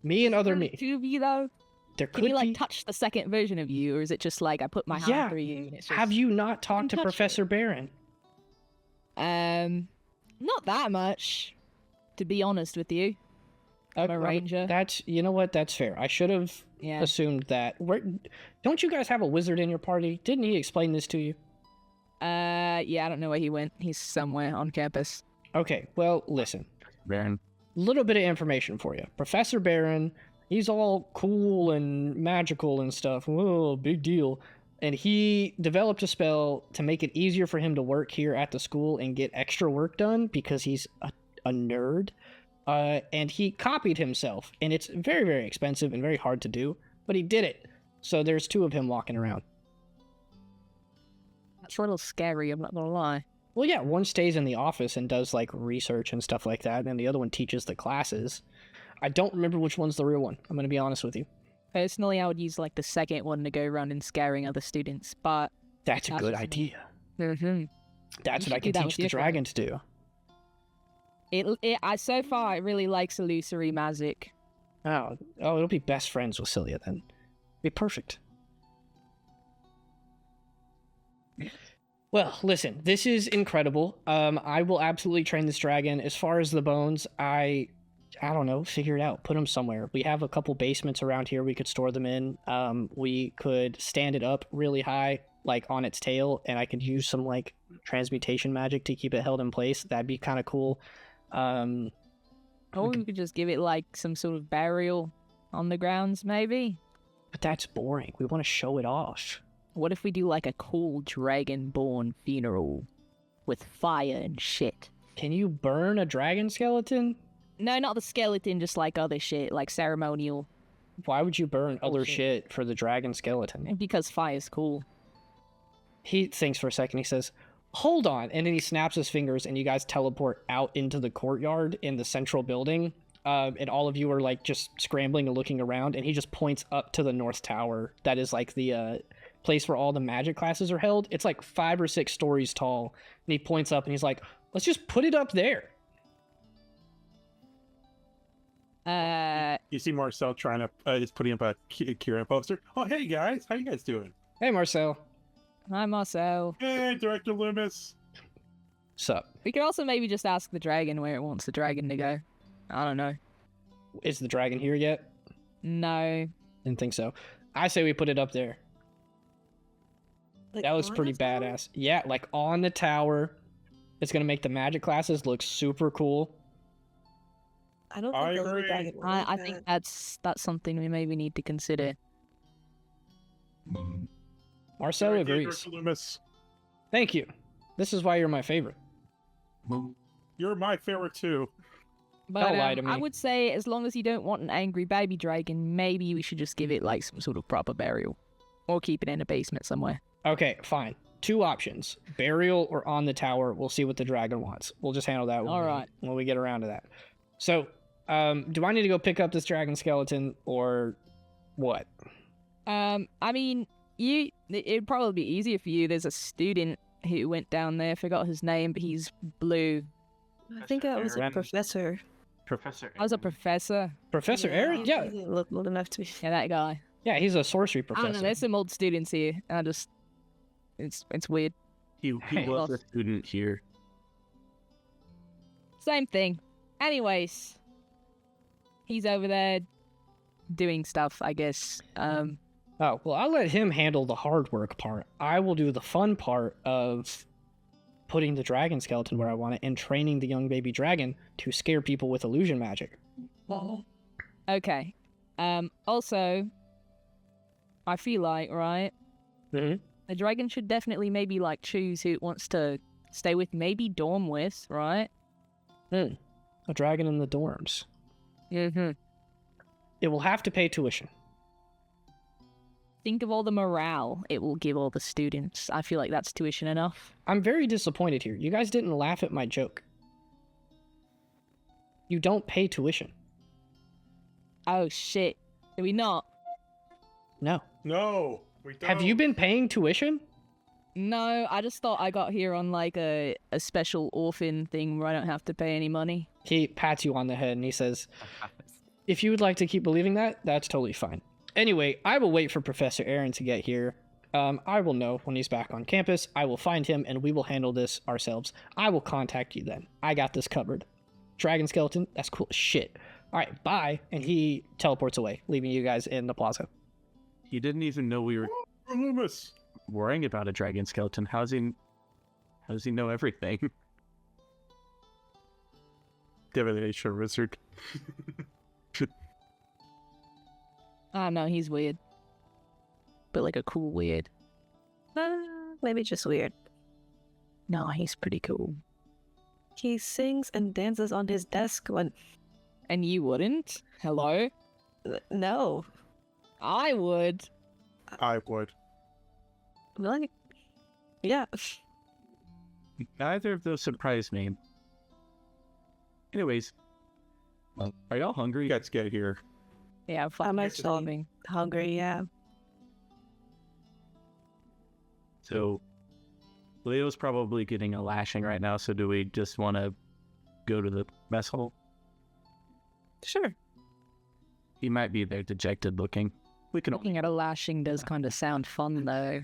Me and other Only me. Two of you though. There Can could you like be. touch the second version of you, or is it just like I put my hand Yeah. through you? And it's just... Have you not talked to touch Professor Beren? Not that much, to be honest with you. I'm a ranger. That's, you know what? That's fair. I should have Yeah. assumed that. Don't you guys have a wizard in your party? Didn't he explain this to you? Yeah, I don't know where he went. He's somewhere on campus. Okay, well, listen. Beren. Little bit of information for you. Professor Beren, he's all cool and magical and stuff. Whoa, big deal. And he developed a spell to make it easier for him to work here at the school and get extra work done because he's a nerd. And he copied himself, and it's very, very expensive and very hard to do, but he did it. So there's two of him walking around. That's a little scary, I'm not gonna lie. Well, yeah, one stays in the office and does like research and stuff like that, and the other one teaches the classes. I don't remember which one's the real one. I'm going to be honest with you. Personally, I would use like the second one to go around and scaring other students, but That's a That's good just me. idea. mm-hmm. That's You what I should can do that teach with the your class. dragon to do. So far it really likes illusory magic. Oh, it'll be best friends with Cilia then. Be perfect. Well, listen, this is incredible. I will absolutely train this dragon. As far as the bones, I don't know, figure it out. Put them somewhere. We have a couple basements around here we could store them in. We could stand it up really high, like on its tail, and I could use some like transmutation magic to keep it held in place. That'd be kind of cool. Or we could just give it like some sort of burial on the grounds, maybe. But that's boring. We want to show it off. What if we do like a cool dragon-born funeral with fire and shit? Can you burn a dragon skeleton? No, not the skeleton, just like other shit, like ceremonial. Why would you burn other Bullshit. shit for the dragon skeleton? Because fire's cool. He thinks for a second. He says, hold on. And then he snaps his fingers and you guys teleport out into the courtyard in the central building. And all of you are like just scrambling and looking around. And he just points up to the North Tower. That is like the place where all the magic classes are held. It's like 5 or 6 stories tall. And he points up and he's like, let's just put it up there. You see Marcel trying to is putting up a Kieran poster. Oh, hey guys, how you guys doing? Hey, Marcel. Hi, Marcel. Hey, Director Lumis. Sup? We could also maybe just ask the dragon where it wants the dragon to go. I don't know. Is the dragon here yet? No. Didn't think so. I say we put it up there. Like, That looks on pretty the tower? badass. Yeah, like on the tower. It's gonna make the magic classes look super cool. I don't I think the agree. dragon will I like think that. that's something we maybe need to consider. Marcel Good idea, agrees. Director Lumis. Thank you. This is why you're my favorite. You're my favorite too. But Don't lie to I me. would say as long as you don't want an angry baby dragon, maybe we should just give it like some sort of proper burial. Or keep it in a basement somewhere. Okay, fine. 2 options. Burial or on the tower. We'll see what the dragon wants. We'll just handle that All right. when we get around to that. So, do I need to go pick up this dragon skeleton or what? I mean, it'd probably be easier for you. There's a student who went down there, forgot his name, but he's blue. I think that was a Aeren. professor. Professor. I was a Aeren. professor. Professor Aeren? He Yeah. doesn't look old enough to be. Yeah, that guy. Yeah, he's a sorcery I don't professor. know. There's some old students here. It's weird. He Hey. was a student here. Same thing. Anyways, he's over there doing stuff, I guess. Oh, well, I'll let him handle the hard work part. I will do the fun part of putting the dragon skeleton where I want it and training the young baby dragon to scare people with illusion magic. Okay. Also, I feel like, right? Mhm. The dragon should definitely maybe like choose who it wants to stay with, maybe dorm with, right? A dragon in the dorms. Mm-hmm. It will have to pay tuition. Think of all the morale it will give all the students. I feel like that's tuition enough. I'm very disappointed here. You guys didn't laugh at my joke. You don't pay tuition. Oh shit. Did we not? No. No, we don't. Have you been paying tuition? No, I just thought I got here on like a special orphan thing where I don't have to pay any money. He pats you on the head and he says, if you would like to keep believing that, that's totally fine. Anyway, I will wait for Professor Aeren to get here. I will know when he's back on campus. I will find him and we will handle this ourselves. I will contact you then. I got this covered. Dragon skeleton, that's cool as shit. All right, bye. And he teleports away, leaving you guys in the plaza. He didn't even know we were Lumis? worrying about a dragon skeleton. How does he know everything? Divination wizard. I don't know, he's weird. But like a cool weird. Maybe just weird. No, he's pretty cool. He sings and dances on his desk when. And you wouldn't? Hello? No. I would. I would. Like. Yeah. Neither of those surprise me. Anyways, are y'all hungry? You guys get here. Yeah, I'm I'm fucking actually starving. hungry, yeah. So, Leo's probably getting a lashing right now, so do we just want to go to the mess hall? Sure. He might be there dejected looking. We can Looking at a lashing does kind of sound fun, though.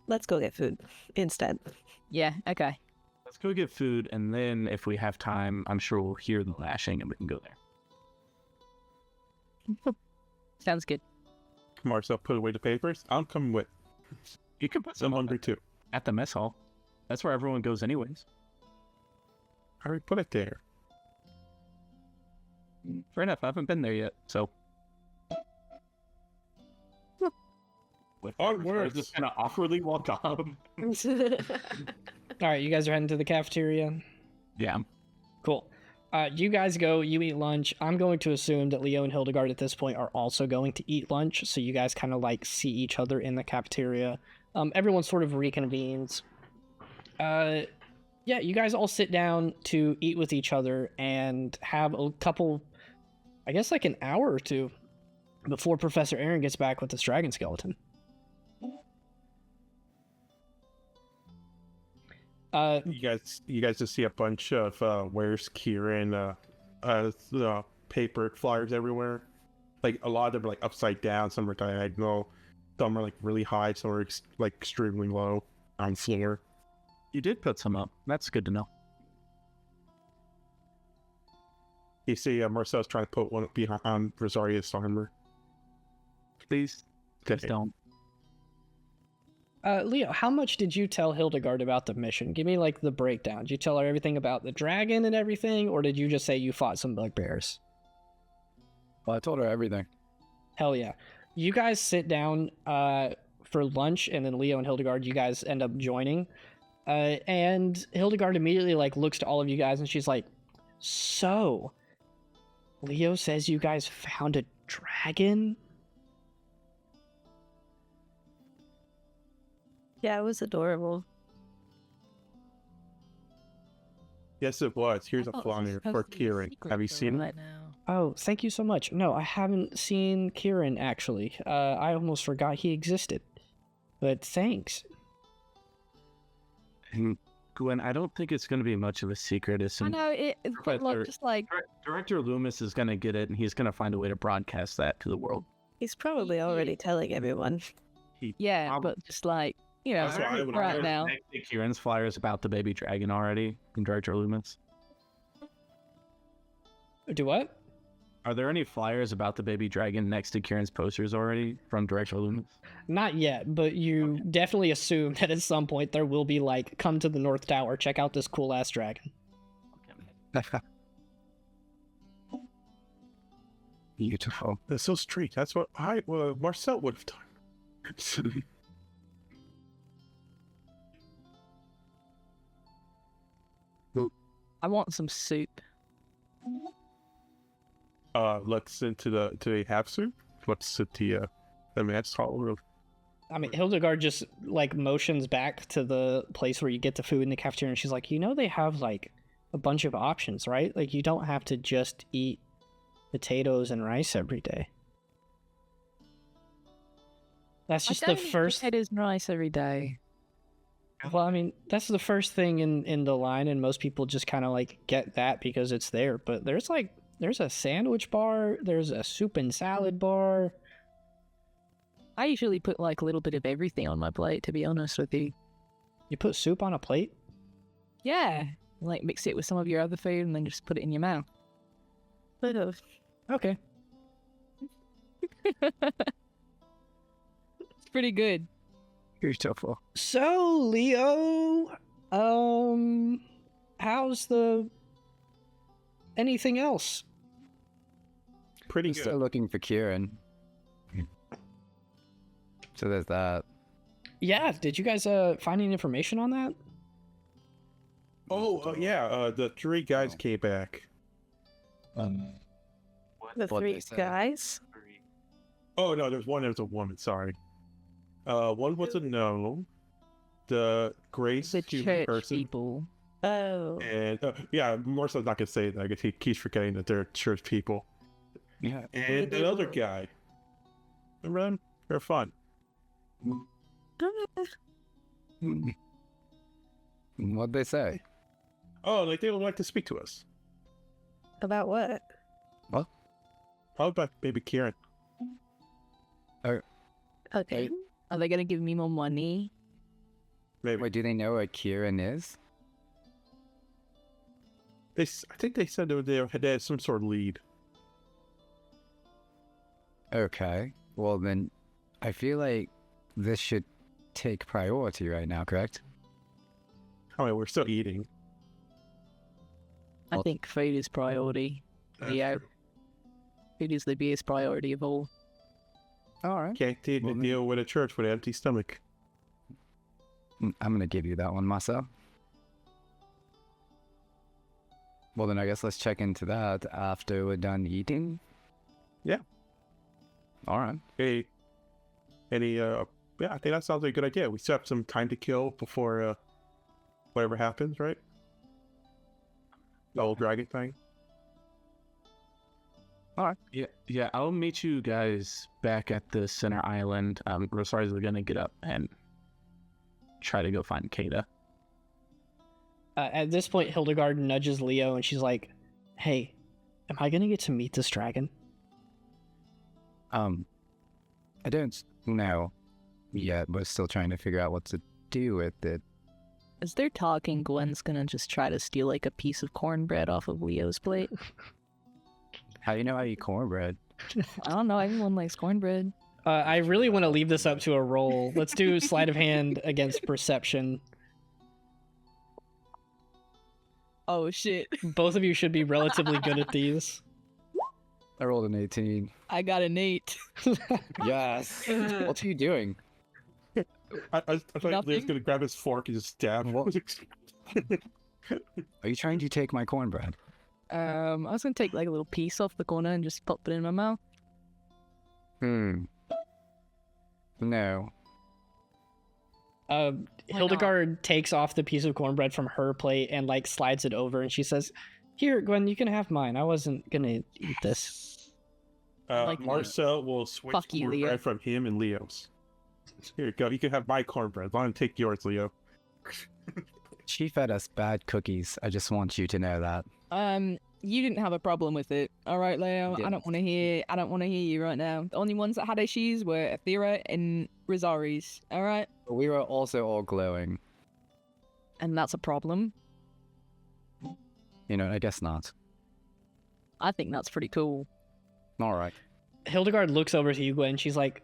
Let's go get food instead. Yeah, okay. let's go get food, and then if we have time, I'm sure we'll hear the lashing and we can go there. Sounds good. Marcel, put away the papers. I'm coming with. You can put I'm some hungry too. at the mess hall. That's where everyone goes anyways. I already put it there. Fair enough, I haven't been there yet, so... Onwards. Just kind of awkwardly walk up. All right, you guys are heading to the cafeteria. Yeah. Cool. You guys go, you eat lunch. I'm going to assume that Leo and Hildegard at this point are also going to eat lunch, so you guys kind of like see each other in the cafeteria. Everyone sort of reconvenes. Yeah, you guys all sit down to eat with each other and have a couple, I guess like an hour or two before Professor Aeren gets back with this dragon skeleton. You guys just see a bunch of where's Kieran paper flyers everywhere. Like a lot of them are like upside down, some are diagonal, some are like really high, some are like extremely low on floor. You did put some up. That's good to know. You see Marcel's trying to put one behind Rosaria's armor. Please don't. Leo, how much did you tell Hildegard about the mission? Give me like the breakdown. Did you tell her everything about the dragon and everything, or did you just say you fought some bugbears? Well, I told her everything. Hell yeah. You guys sit down for lunch, and then Leo and Hildegard, you guys end up joining. And Hildegard immediately like looks to all of you guys, and she's like, "So, Leo says you guys found a dragon?" Yeah, it was adorable. Yes, it was. Here's a I thought it was flyer supposed for to be a Kieran. secret Have you for seen it? right now. Oh, thank you so much. No, I haven't seen Kieran actually. I almost forgot he existed. But thanks. And Gwen, I don't think it's going to be much of a secret. It's I know it's But like there- just like Director Lumis is going to get it, and he's going to find a way to broadcast that to the world. He's probably already telling everyone. yeah, Prob- but just like you know, That's what I would right have now. Kieran's flyers about the baby dragon already from Director Lumis. Do what? Are there any flyers about the baby dragon next to Kieran's posters already from Director Lumis? Not yet, but you definitely assume that at some point there will be like, come to the North Tower, check out this cool ass dragon. Beautiful. That's so street. That's what Marcel would have done. I want some soup. Let's into the half soup. Let's into the match hall. I mean, Hildegard just like motions back to the place where you get the food in the cafeteria, and she's like, you know, they have like a bunch of options, right? Like, you don't have to just eat potatoes and rice every day. That's just I the don't eat first. potatoes and rice every day. Well, I mean, that's the first thing in the line, and most people just kind of like get that because it's there. But there's a sandwich bar, there's a soup and salad bar. I usually put like a little bit of everything on my plate, to be honest with you. You put soup on a plate? Yeah, like mix it with some of your other food and then just put it in your mouth. Okay. It's pretty good. Beautiful. So, Leo, how's the anything else? Pretty I'm good. still looking for Kieran. So there's that. Yeah, did you guys find any information on that? Yeah. The three guys came back. The What three they said. guys? Oh no, there's one. There's a woman. Sorry. One was a gnome. The Grace The human church person. people. Oh. And yeah, Marcel's not gonna say that. I guess he keeps forgetting that they're church people. Yeah. And another guy. Remember them? They're fun. What'd they say? Oh, like they would like to speak to us. About what? Probably about baby Kieran. Okay. Are they gonna give me more money? Maybe. Wait, do they know what Kieran is? I think they said they had some sort of lead. Okay. Well, then I feel like this should take priority right now, correct? Oh, yeah, we're still eating. I Well- think food is priority. Yeah. Food is the biggest priority of all. All right. Can't Well, then- deal with a church with an empty stomach. I'm going to give you that one, myself. Well, then I guess let's check into that after we're done eating. Yeah. All right. Hey, yeah, I think that sounds like a good idea. We still have some time to kill before whatever happens, right? The old dragon thing. Yeah, I'll meet you guys back at the center island. Rosari's gonna get up and try to go find Kata. At this point, Hildegard nudges Leo and she's like, "Hey, am I gonna get to meet this dragon?" I don't know yet. We're still trying to figure out what to do with it. As they're talking, Gwen's gonna just try to steal like a piece of cornbread off of Leo's plate. How do you know I eat cornbread? I don't know, everyone likes cornbread. I really want to leave this up to a roll. Let's do sleight of hand against perception. Oh shit. Both of you should be relatively good at these. I rolled an 18. I got an 8. Yes. What are you doing? I thought Leo's Nothing? gonna grab his fork and just stab. What? Are you trying to take my cornbread? I was gonna take like a little piece off the corner and just pop it in my mouth. No. Hildegard takes off the piece of cornbread from her plate and like slides it over, and she says, "Here, Gwen, you can have mine. I wasn't gonna eat this." Like, Marcel will switch fuck you, Leo. cornbread from him and Leo's. Here you go. You can have my cornbread. I'm gonna take yours, Leo. She fed us bad cookies. I just want you to know that. You didn't have a problem with it, all right, Leo. I Didn't. don't want to hear you right now. The only ones that had issues were Athera and Rosaris, all right, But we were also all glowing. and that's a problem. You know, I guess not. I think that's pretty cool. All right. Hildegard looks over to you, Gwen. She's like,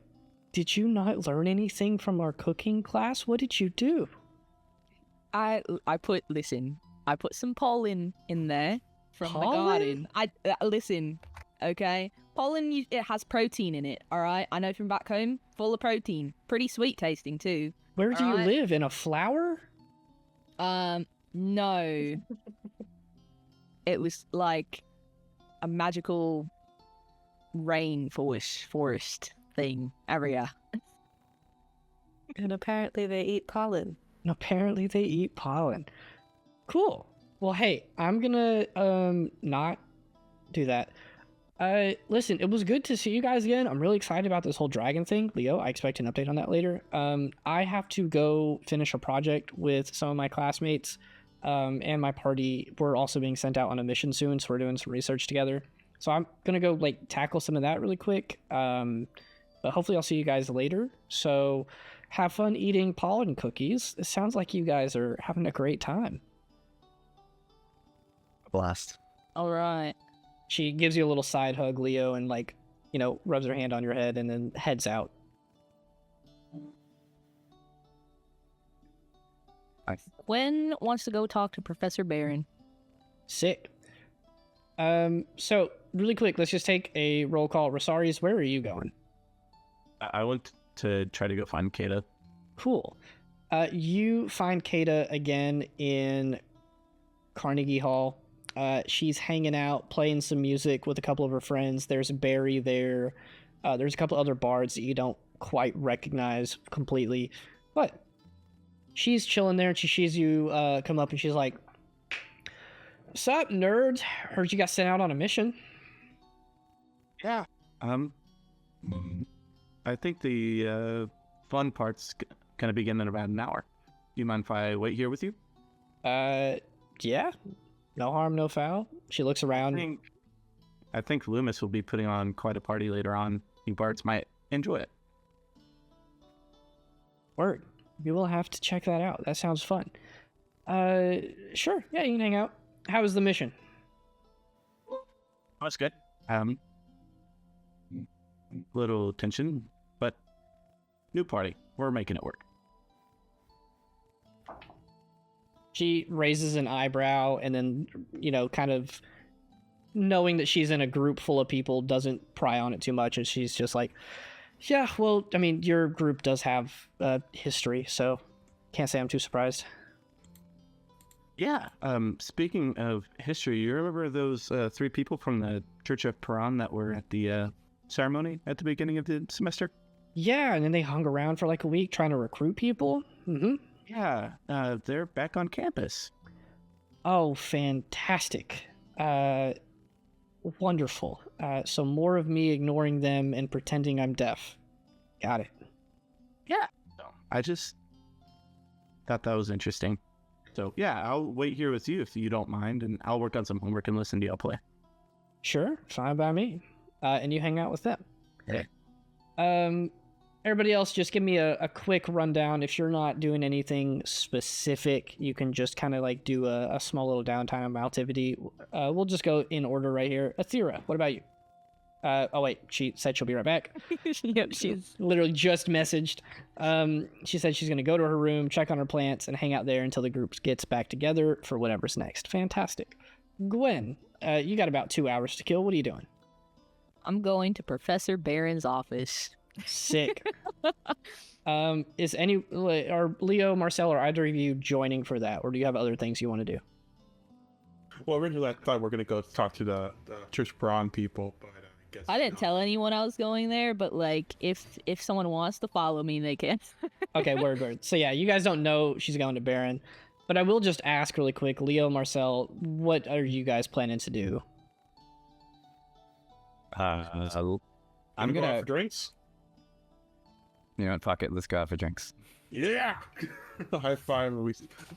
"Did you not learn anything from our cooking class? What did you do?" I put some pollen in there from the Pollen? garden. Listen, okay. Pollen, it has protein in it. All right. I know from back home, full of protein, pretty sweet tasting too. Where do you Alright. live? In a flower? No. It was like a magical forest thing area. And apparently they eat pollen. And apparently they eat pollen. Cool. Well, hey, I'm gonna not do that. Listen, it was good to see you guys again. I'm really excited about this whole dragon thing. Leo, I expect an update on that later. I have to go finish a project with some of my classmates, and my party. We're also being sent out on a mission soon, so we're doing some research together. So I'm gonna go like tackle some of that really quick. But hopefully I'll see you guys later. So have fun eating pollen cookies. It sounds like you guys are having a great time. Blast. All right. She gives you a little side hug, Leo, and like, you know, rubs her hand on your head and then heads out. Gwen wants to go talk to Professor Beren. Sick. So really quick, let's just take a roll call. Rosaris, where are you going? I went to try to go find Kata. Cool. You find Kata again in Carnegie Hall. She's hanging out, playing some music with a couple of her friends. There's Barry there. There's a couple other bards that you don't quite recognize completely, but she's chilling there and she sees you come up and she's like, "Sup, nerds? Heard you got sent out on a mission." Yeah. I think the fun part's gonna begin in about an hour. Do you mind if I wait here with you? Yeah. No harm, no foul. She looks around. I think Lumis will be putting on quite a party later on. You bards might enjoy it. Word. We will have to check that out. That sounds fun. Sure. Yeah, you can hang out. How was the mission? That's good. Little tension, but new party. We're making it work. She raises an eyebrow and then, kind of knowing that she's in a group full of people, doesn't pry on it too much. And she's just like, yeah, well, I mean, your group does have history, so can't say I'm too surprised. Yeah. Speaking of history, you remember those 3 people from the Church of Paran that were at the ceremony at the beginning of the semester? Yeah, and then they hung around for like a week trying to recruit people. Mm-hmm. Yeah, they're back on campus. Oh, fantastic. Wonderful. So more of me ignoring them and pretending I'm deaf. Got it. Yeah. I just thought that was interesting. So, yeah, I'll wait here with you if you don't mind, and I'll work on some homework and listen to y'all play. Sure, fine by me. And you hang out with them. Okay. Everybody else, just give me a quick rundown. If you're not doing anything specific, you can just kind of like do a small little downtime activity. We'll just go in order right here. Athera, what about you? Oh wait, she said she'll be right back. Yep, she's literally just messaged. She said she's going to go to her room, check on her plants, and hang out there until the group gets back together for whatever's next. Fantastic. Gwen, you got about 2 hours to kill. What are you doing? I'm going to Professor Beren's office. Sick. Are Leo, Marcel, or either of you joining for that, or do you have other things you want to do? Well, originally I thought we were going to go talk to the Church Braun people, but I guess... I didn't tell anyone I was going there, but like, if someone wants to follow me, they can. Okay, word. So yeah, you guys don't know she's going to Beren, but I will just ask really quick, Leo, Marcel, what are you guys planning to do? I'm Go out gonna, for drinks? fuck it, let's go out for drinks. Yeah! High five.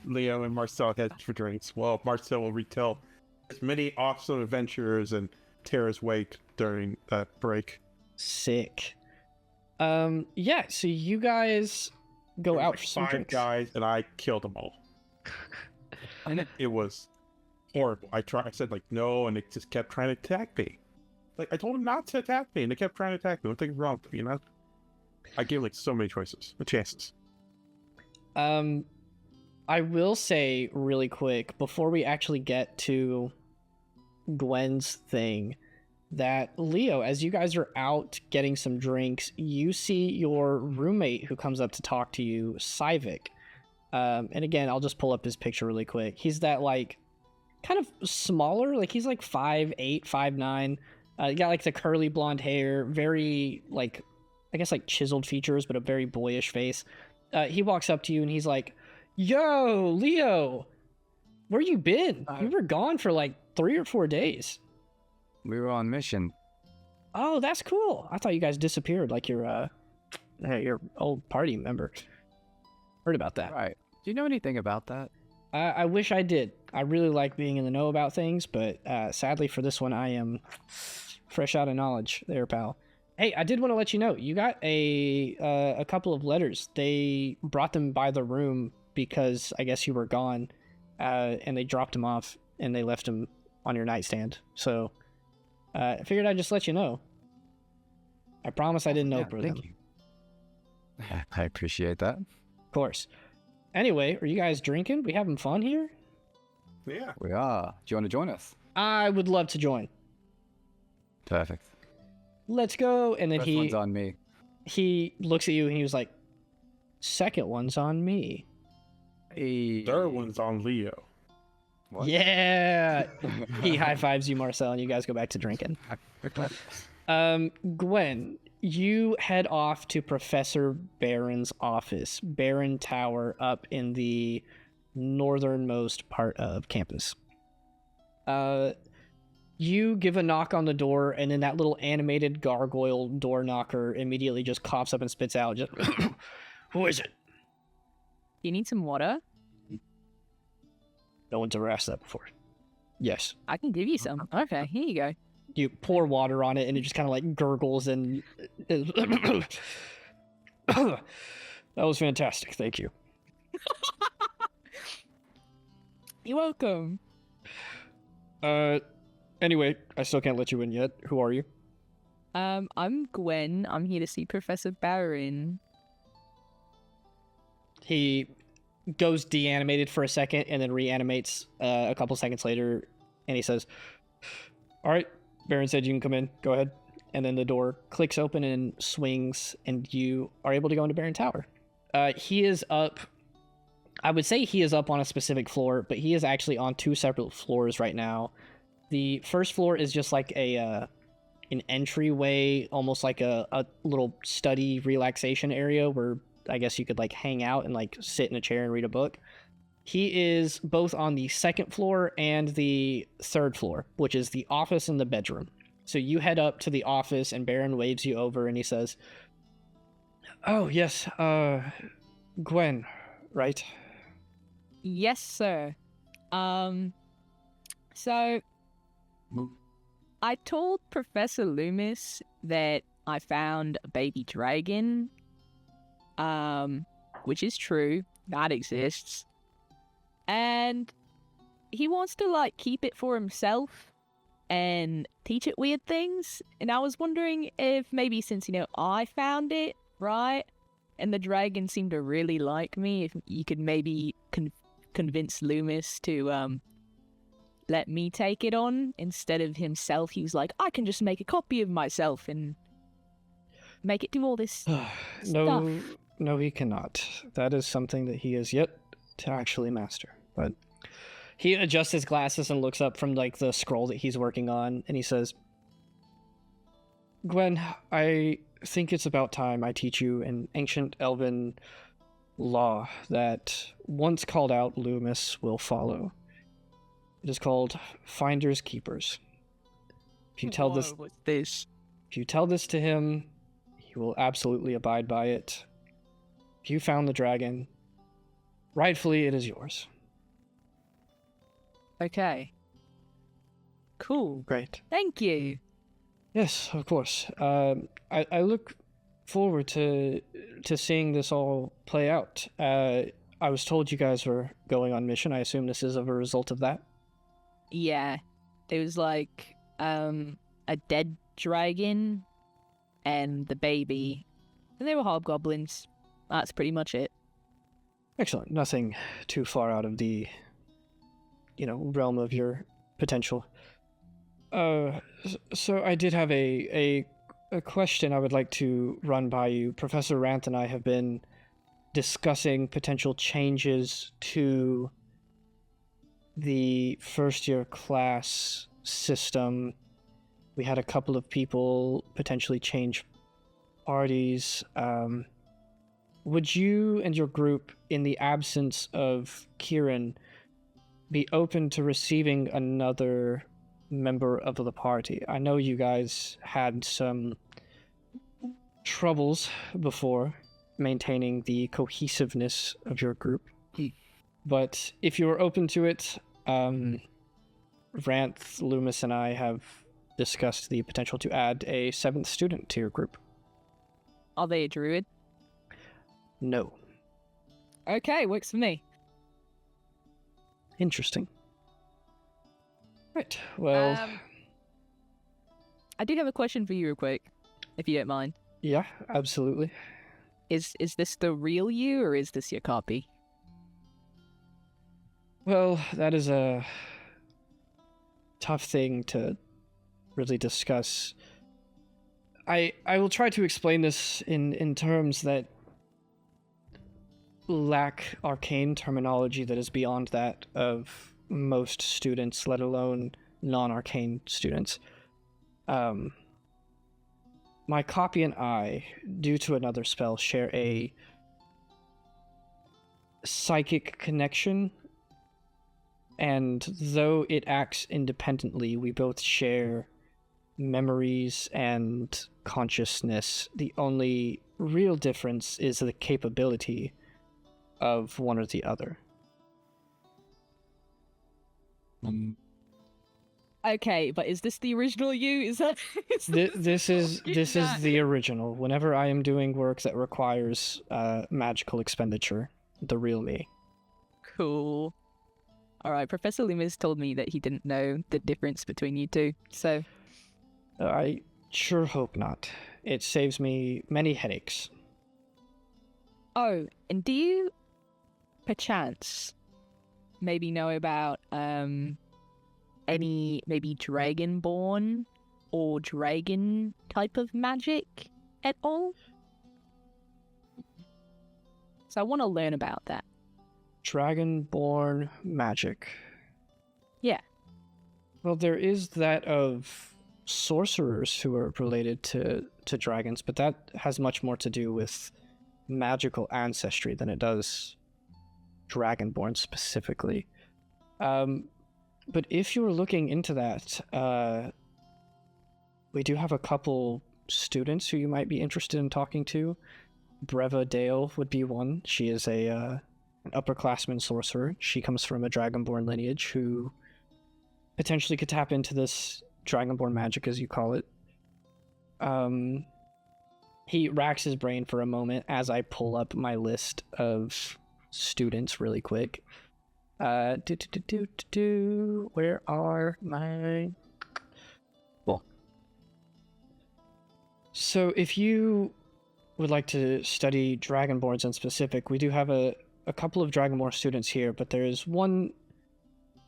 Leo and Marcel head for drinks. Well, Marcel will retell as many awesome adventures and Terra's wake during that break. Sick. Yeah, so you guys go There out was for some like 5 drinks. guys, and I killed them all. And it was horrible. I said, like, no, and they just kept trying to attack me. Like, I told them not to attack me, and they kept trying to attack me. Nothing wrong with me, I gave, like, so many chances. I will say really quick, before we actually get to Gwen's thing, that Leo, as you guys are out getting some drinks, you see your roommate who comes up to talk to you, Sivik. And again, I'll just pull up his picture really quick. He's that, like, kind of smaller, like, he's like 5'8", 5'9". He got, like, the curly blonde hair, very, like, I guess, like, chiseled features, but a very boyish face. He walks up to you and he's like, "Yo, Leo, where you been? You were gone for, like, 3 or 4 days." We were on mission. Oh, that's cool. I thought you guys disappeared like your old party member. Heard about that. Right. Do you know anything about that? I wish I did. I really like being in the know about things, but sadly for this one, I am fresh out of knowledge there, pal. Hey, I did want to let you know, you got a couple of letters. They brought them by the room because I guess you were gone, and they dropped them off and they left them on your nightstand. So I figured I'd just let you know. I promise I didn't open them. Thank you. I appreciate that. Of course. Anyway, are you guys drinking? We having fun here? Yeah. We are. Do you want to join us? I would love to join. Perfect. Let's go. And then First one's on me. he looks at you and he was like, "Second one's on me." Hey. Third one's on Leo. What? Yeah. He high fives you, Marcel, and you guys go back to drinking. Gwen, you head off to Professor Beren's office, Beren Tower, up in the northernmost part of campus. You give a knock on the door, and then that little animated gargoyle door knocker immediately just coughs up and spits out. Just, who is it? You need some water? No one's ever asked that before. Yes. I can give you some. Okay, here you go. You pour water on it, and it just kind of like gurgles and. That was fantastic. Thank you. You're welcome. Anyway, I still can't let you in yet. Who are you? I'm Gwen. I'm here to see Professor Beren. He goes de-animated for a second and then reanimates a couple seconds later, and he says, "All right, Beren said you can come in. Go ahead." And then the door clicks open and swings, and you are able to go into Beren Tower. He is up. I would say he is up on a specific floor, but he is actually on two separate floors right now. The first floor is just like an entryway, almost like a little study relaxation area where I guess you could like hang out and like sit in a chair and read a book. He is both on the second floor and the third floor, which is the office and the bedroom. So you head up to the office, and Beren waves you over, and he says, "Oh, yes, Gwen, right?" Yes, sir. So I told Professor Lumis that I found a baby dragon, which is true, that exists, and he wants to like keep it for himself and teach it weird things. And I was wondering if maybe since I found it, right, and the dragon seemed to really like me, if you could maybe convince Lumis to let me take it on instead of himself. He was like, I can just make a copy of myself and make it do all this stuff. No, he cannot. That is something that he has yet to actually master. But he adjusts his glasses and looks up from like the scroll that he's working on, and he says, "Gwen, I think it's about time I teach you an ancient elven law that once called out, Lumis will follow. It is called Finders Keepers. If you tell this to him, he will absolutely abide by it. If you found the dragon, rightfully it is yours." Okay. Cool. Great. Thank you. Yes, of course. I look forward to seeing this all play out. I was told you guys were going on mission. I assume this is a result of that. Yeah. There was like a dead dragon and the baby. And they were hobgoblins. That's pretty much it. Excellent. Nothing too far out of the, realm of your potential. So I did have a question I would like to run by you. Professor Ranth and I have been discussing potential changes to the first-year class system. We had a couple of people potentially change parties. Would you and your group, in the absence of Kieran, be open to receiving another member of the party? I know you guys had some troubles before maintaining the cohesiveness of your group. But if you're open to it, Ranth, Lumis, and I have discussed the potential to add a 7th student to your group. Are they a druid? No. Okay, works for me. Interesting. Right, well... I do have a question for you real quick, if you don't mind. Yeah, absolutely. Is this the real you, or is this your copy? Well, that is a tough thing to really discuss. I will try to explain this in terms that lack arcane terminology that is beyond that of most students, let alone non-arcane students. my copy and I, due to another spell, share a psychic connection. And though it acts independently, we both share memories and consciousness. The only real difference is the capability of one or the other. Okay, but is this the original you? Is that This is the original. Whenever I am doing work that requires magical expenditure, the real me. Cool. All right, Professor Lumis told me that he didn't know the difference between you two, so I sure hope not. It saves me many headaches. Oh, and do you, perchance, maybe know about any maybe dragonborn or dragon type of magic at all? So I want to learn about that. Dragonborn magic. Yeah. Well, there is that of sorcerers who are related to dragons, but that has much more to do with magical ancestry than it does dragonborn specifically. But if you were looking into that, we do have a couple students who you might be interested in talking to. Breva Dale would be one. She is an upperclassman sorcerer. She comes from a dragonborn lineage who potentially could tap into this dragonborn magic, as you call it. He racks his brain for a moment as I pull up my list of students really quick. Where are my... Well. So if you would like to study dragonborns in specific, we do have a couple of dragonborn students here, but there is one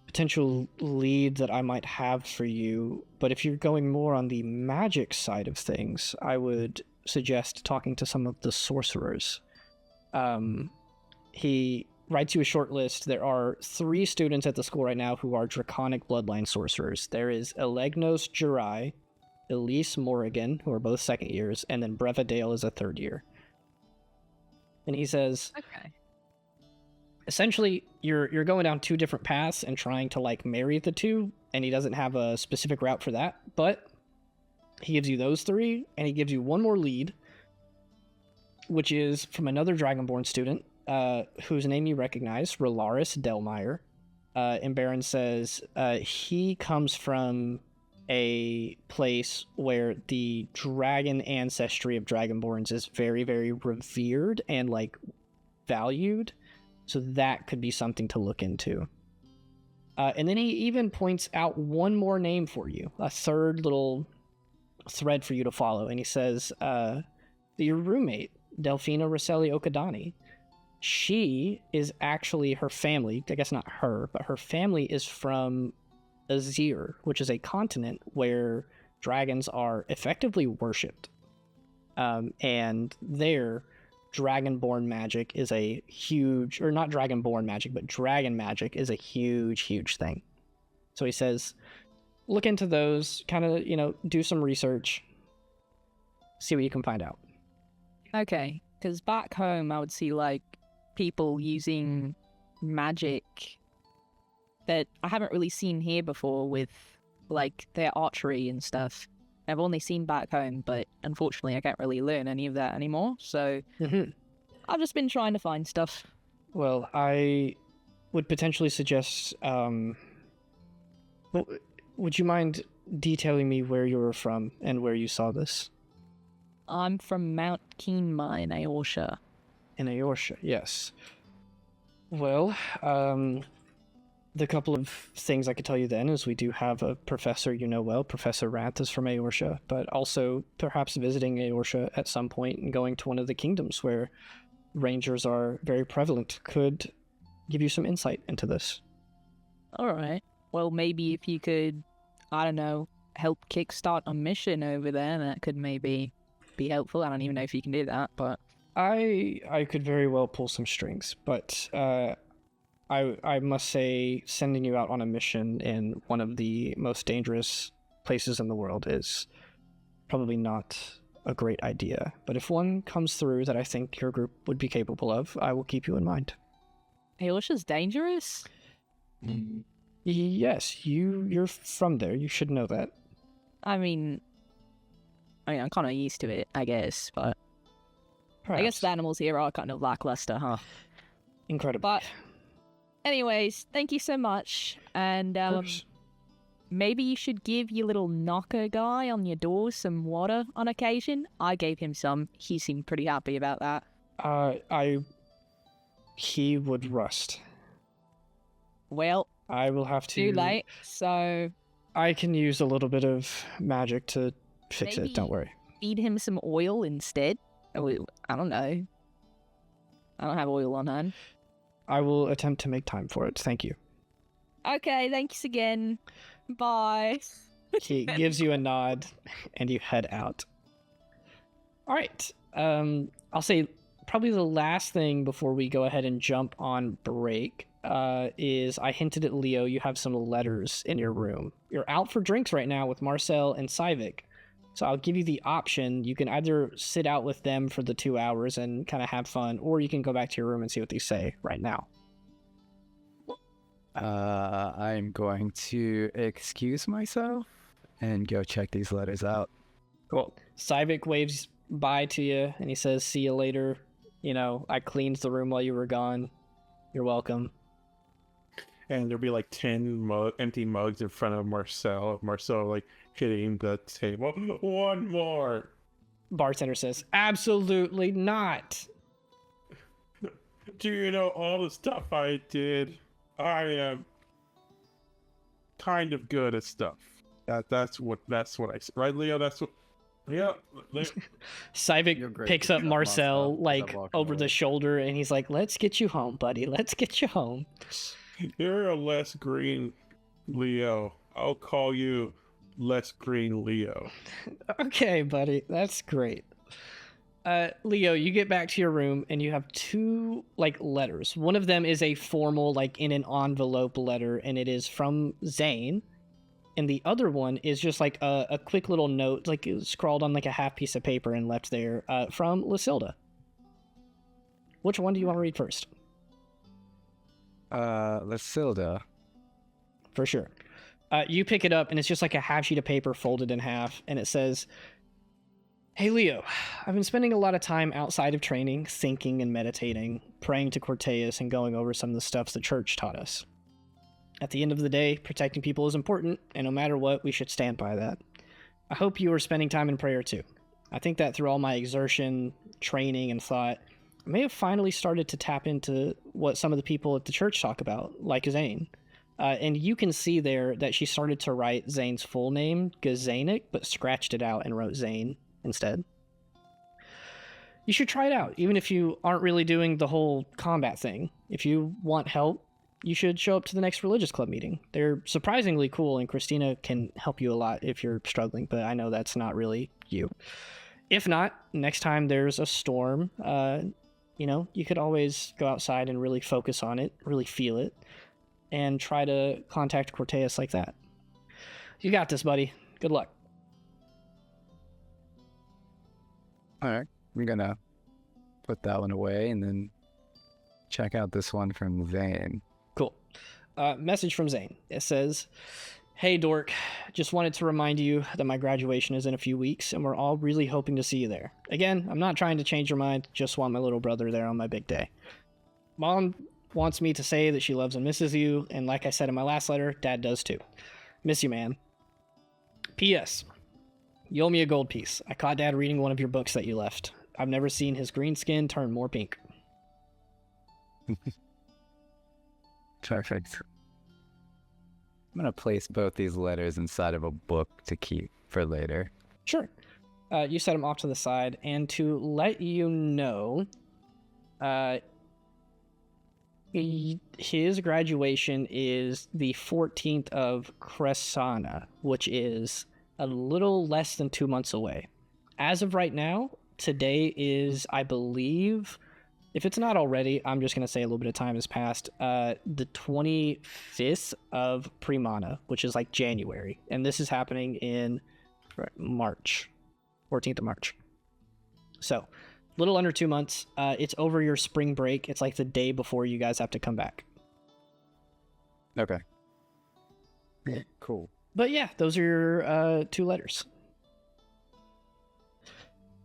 potential lead that I might have for you. But if you're going more on the magic side of things, I would suggest talking to some of the sorcerers. He writes you a short list. There are 3 students at the school right now who are draconic bloodline sorcerers. There is Elegnos Jurai, Elise Morrigan, who are both second years, and then Breva Dale is a third year. And he says, Okay. essentially, you're going down 2 different paths and trying to like marry the 2, and he doesn't have a specific route for that, but he gives you those 3, and he gives you one more lead, which is from another Dragonborn student, whose name you recognize, Rolaris Delmeyer. And Beren says he comes from a place where the dragon ancestry of Dragonborns is very, very revered and like valued. So that could be something to look into. And then he even points out one more name for you, a third little thread for you to follow. And he says, your roommate, Delphina Rosselli Okadani, she is actually, her family, I guess not her, but her family is from Azir, which is a continent where dragons are effectively worshipped. And there, dragonborn magic is a huge, or not dragonborn magic, but dragon magic is a huge, huge thing. So he says, look into those, kind of, do some research, see what you can find out. Okay, because back home I would see like people using magic that I haven't really seen here before with like their archery and stuff. I've only seen back home, but unfortunately I can't really learn any of that anymore, so I've just been trying to find stuff. Well, I would potentially suggest, would you mind detailing me where you were from and where you saw this? I'm from Mount Keenma in Aorsha. In Aorsha, yes. Well, the couple of things I could tell you then is we do have a professor you know well. Professor Ranth is from Aorsha, but also perhaps visiting Aorsha at some point and going to one of the kingdoms where rangers are very prevalent could give you some insight into this. Alright. Well, maybe if you could, I don't know, help kickstart a mission over there, that could maybe be helpful. I don't even know if you can do that, but... I could very well pull some strings, but I must say sending you out on a mission in one of the most dangerous places in the world is probably not a great idea, but if one comes through that I think your group would be capable of, I will keep you in mind. Helish's dangerous? Yes, you're from there. You should know that. I mean, I'm kind of used to it, I guess, but I guess Perhaps. the animals here are kind of lackluster, huh? Incredible. But anyways, thank you so much, and Of course. maybe you should give your little knocker guy on your door some water on occasion. I gave him some. He seemed pretty happy about that. He would rust. Well, I will have to. too late, so I can use a little bit of magic to fix Maybe- it. Don't worry. feed him some oil instead. Oh, I don't know. I don't have oil on hand. I will attempt to make time for it. Thank you. Okay, thanks again. Bye. He gives you a nod, and you head out. All right. I'll say probably the last thing before we go ahead and jump on break is I hinted at Leo. You have some letters in your room. You're out for drinks right now with Marcel and Sivik. So I'll give you the option. You can either sit out with them for the 2 hours and kind of have fun, or you can go back to your room and see what they say right now. I'm going to excuse myself and go check these letters out. Cool. Sivik waves bye to you, and he says, "See you later. You know, I cleaned the room while you were gone. You're welcome." And there'll be like 10 empty mugs in front of Marcel. Marcel, like, hitting the table. One more. Bartender says, "Absolutely not." Do you know all the stuff I did? I am kind of good at stuff. That's what I said. Right, Leo? That's what... Yeah. You're Sivik great. picks up Marcel, Marcel, like, walking over the away. shoulder, and he's like, "Let's get you home, buddy. Let's get you home." You're a less green Leo. I'll call you less green Leo. Okay, buddy. That's great. Leo, you get back to your room, and you have two, like, letters. One of them is a formal, like, in an envelope letter, and it is from Zane. And the other one is just, like, a quick little note, like, it was scrawled on, like, a half piece of paper and left there, from Lucilda. Which one do you want to read first? Lucilda. For sure. You pick it up, and it's just like a half sheet of paper folded in half, and it says, "Hey, Leo, I've been spending a lot of time outside of training, thinking and meditating, praying to Corteus, and going over some of the stuff the church taught us. At the end of the day, protecting people is important, and no matter what, we should stand by that. I hope you are spending time in prayer, too. I think that through all my exertion, training, and thought, I may have finally started to tap into what some of the people at the church talk about, like Zane. And you can see there that she started to write Zane's full name, Gazanik, but scratched it out and wrote Zane instead. You should try it out, even if you aren't really doing the whole combat thing. If you want help, you should show up to the next religious club meeting. They're surprisingly cool, and Christina can help you a lot if you're struggling, but I know that's not really you. If not, next time there's a storm, you could always go outside and really focus on it, really feel it, and try to contact Corteus like that. You got this, buddy. Good luck." All right, I'm gonna put that one away and then check out this one from Zane. Cool. Message from Zane. It says, "Hey, Dork. Just wanted to remind you that my graduation is in a few weeks, and we're all really hoping to see you there. Again, I'm not trying to change your mind. Just want my little brother there on my big day. Mom wants me to say that she loves and misses you, and like I said in my last letter, Dad does too. Miss you, man. P.S. You owe me a gold piece. I caught Dad reading one of your books that you left. I've never seen his green skin turn more pink." Perfect. I'm gonna place both these letters inside of a book to keep for later. Sure. You set him off to the side, and to let you know, his graduation is the 14th of Cresana, which is a little less than 2 months away. As of right now, today is, I believe, if it's not already, I'm just going to say a little bit of time has passed, the 25th of Primana, which is like January. And this is happening in March, 14th of March. So, a little under 2 months. It's over your spring break. It's like the day before you guys have to come back. Okay. Cool. But yeah, those are your 2 letters.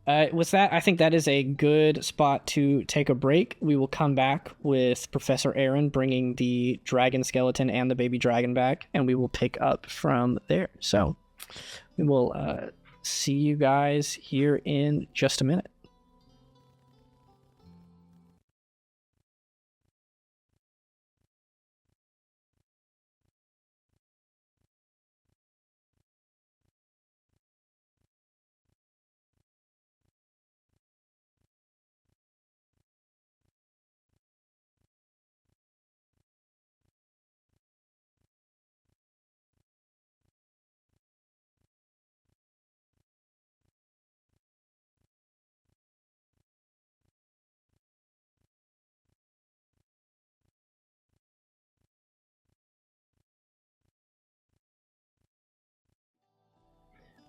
With that, I think that is a good spot to take a break. We will come back with Professor Aeren bringing the dragon skeleton and the baby dragon back, and we will pick up from there. So we will see you guys here in just a minute.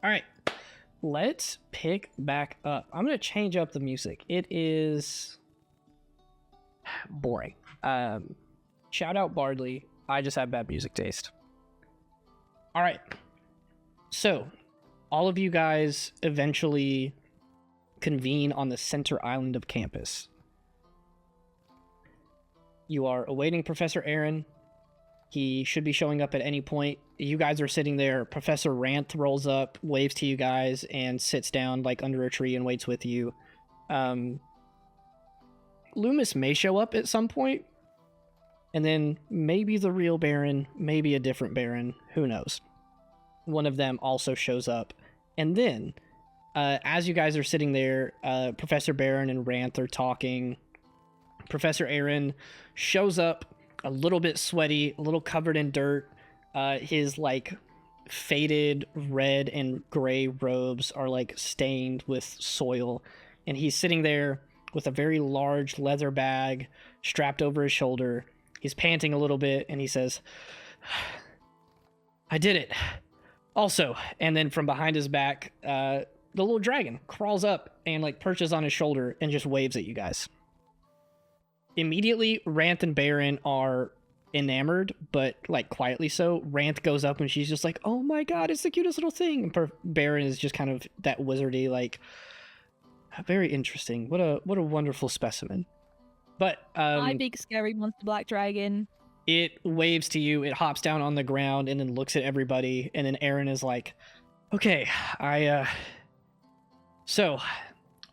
All right, let's pick back up. I'm going to change up the music. It is boring. Shout out Bardley. I just have bad music taste. All right. So, all of you guys eventually convene on the center island of campus. You are awaiting Professor Aeren. He should be showing up at any point. You guys are sitting there. Professor Ranth rolls up, waves to you guys, and sits down like under a tree and waits with you. Lumis may show up at some point, and then maybe the real Beren, maybe a different Beren, who knows. One of them also shows up. And then, as you guys are sitting there, Professor Beren and Ranth are talking. Professor Aeren shows up, a little bit sweaty, a little covered in dirt. His like faded red and gray robes are like stained with soil, and he's sitting there with a very large leather bag strapped over his shoulder. He's panting a little bit, and he says, "I did it." Also, and then from behind his back, the little dragon crawls up and like perches on his shoulder and just waves at you guys. Immediately, Ranth and Beren are enamored, but like quietly so. Ranth goes up and she's just like, "Oh my god, it's the cutest little thing." And Beren is just kind of that wizardy, like, very interesting. What a wonderful specimen. But Hi, big scary monster black dragon. it waves to you. It hops down on the ground and then looks at everybody. And then Aeren is like, "Okay, so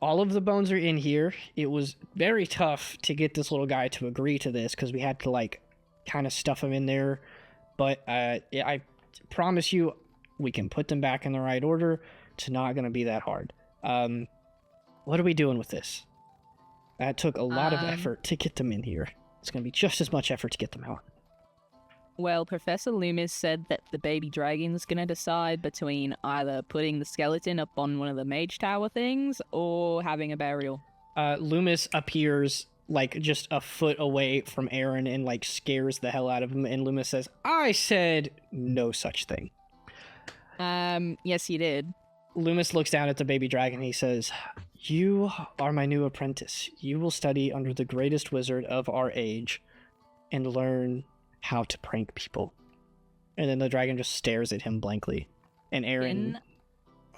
all of the bones are in here. It was very tough to get this little guy to agree to this because we had to like kind of stuff him in there. But I promise you, we can put them back in the right order. It's not going to be that hard. What are we doing with this? That took a lot of effort to get them in here. It's going to be just as much effort to get them out." Well, Professor Lumis said that the baby dragon's gonna decide between either putting the skeleton up on one of the mage tower things or having a burial. Lumis appears like just a foot away from Aeren and like scares the hell out of him. And Lumis says, "I said no such thing." Yes, you did. Lumis looks down at the baby dragon. He says, "You are my new apprentice. You will study under the greatest wizard of our age and learn how to prank people." And then the dragon just stares at him blankly. And Aeren...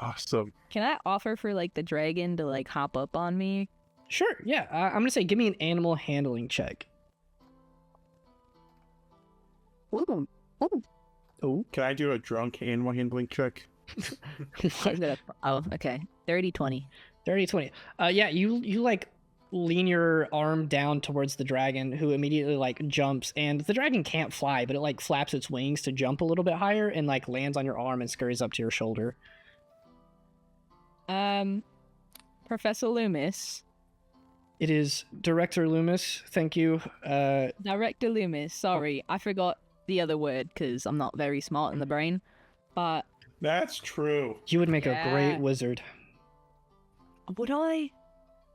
Awesome. Can I offer for like the dragon to like hop up on me? Sure, yeah. I'm going to say give me an animal handling check. Oh. Can I do a drunk animal handling check? Oh, okay. 30-20. 30-20. Yeah, you like lean your arm down towards the dragon, who immediately like jumps, and the dragon can't fly, but it like flaps its wings to jump a little bit higher and like lands on your arm and scurries up to your shoulder. Professor Lumis. It is Director Lumis. Thank you. Director Lumis. Sorry, I forgot the other word because I'm not very smart in the brain. But That's true. you would make a Yeah. great wizard. would I?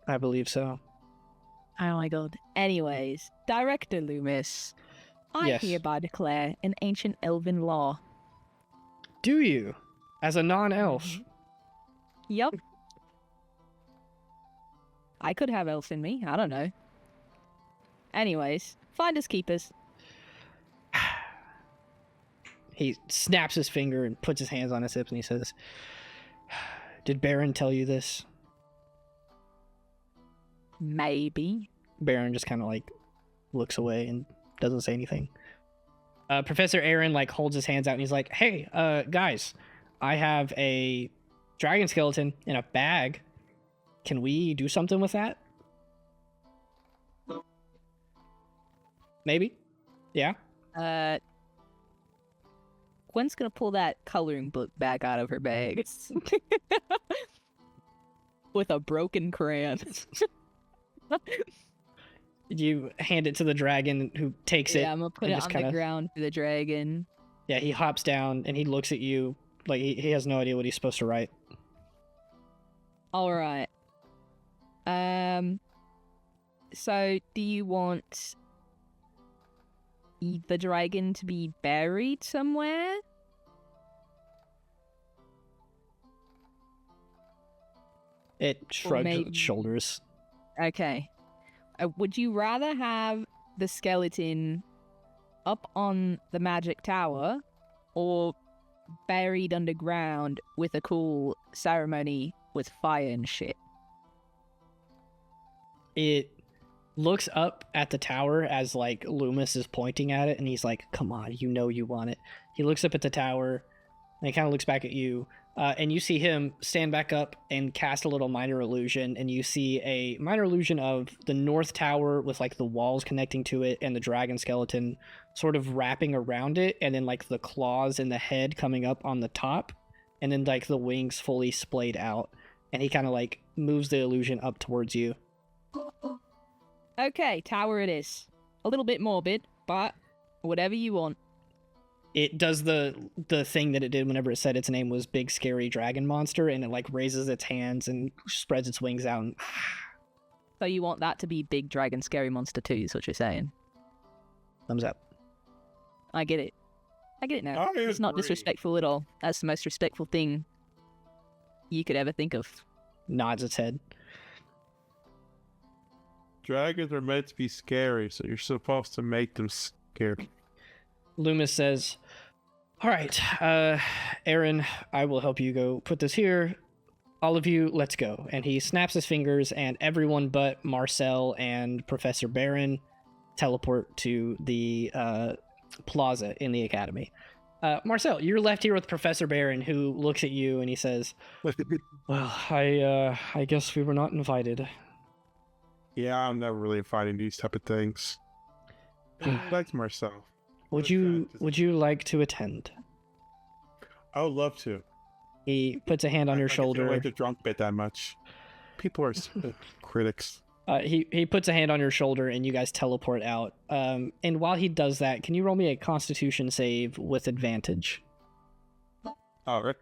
I believe so. Oh my god. Anyways, Director Lumis. I Yes. hereby declare an ancient elven law. Do you? As a non-elf? Yup. I could have elf in me. I don't know. Anyways, finders keepers. He snaps his finger and puts his hands on his hips and he says, "Did Beren tell you this?" Maybe. Beren just kind of like looks away and doesn't say anything. Professor Aeren like holds his hands out and he's like, "Hey, guys, I have a dragon skeleton in a bag. Can we do something with that?" Maybe. Yeah. Gwen's gonna pull that coloring book back out of her bag. With a broken crayon. You hand it to the dragon who takes it. Yeah, I'm gonna put and it just on the ground for the dragon. Yeah, he hops down and he looks at you like he has no idea what he's supposed to write. Alright. So do you want the dragon to be buried somewhere? It shrugs maybe- its shoulders. Okay. Would you rather have the skeleton up on the magic tower or buried underground with a cool ceremony with fire and shit? It looks up at the tower as like Lumis is pointing at it and he's like, "Come on, you know you want it." He looks up at the tower and he kind of looks back at you. And you see him stand back up and cast a little minor illusion, and you see a minor illusion of the north tower with like the walls connecting to it and the dragon skeleton sort of wrapping around it, and then like the claws and the head coming up on the top, and then like the wings fully splayed out, and he kind of like moves the illusion up towards you. Okay, tower it is. A little bit morbid, but whatever you want. It does the thing that it did whenever it said its name was Big Scary Dragon Monster, and it like raises its hands and spreads its wings out. And... So you want that to be Big Dragon Scary Monster 2, is what you're saying? Thumbs up. I get it. I get it now. I It's not agree. disrespectful at all. That's the most respectful thing you could ever think of. Nods its head. Dragons are meant to be scary, so you're supposed to make them scared. Lumis says, "All right, Aeren, I will help you go put this here. All of you, let's go." And he snaps his fingers, and everyone but Marcel and Professor Beren teleport to the plaza in the academy. Marcel, you're left here with Professor Beren, who looks at you and he says, "Well, I guess we were not invited." Yeah, I'm never really fighting these type of things. Thanks, Marcel. Would you like to attend? I would love to. He puts a hand on your I shoulder. don't like the drunk bit that much. People are critics. He puts a hand on your shoulder and you guys teleport out. And while he does that, can you roll me a Constitution save with advantage? All right.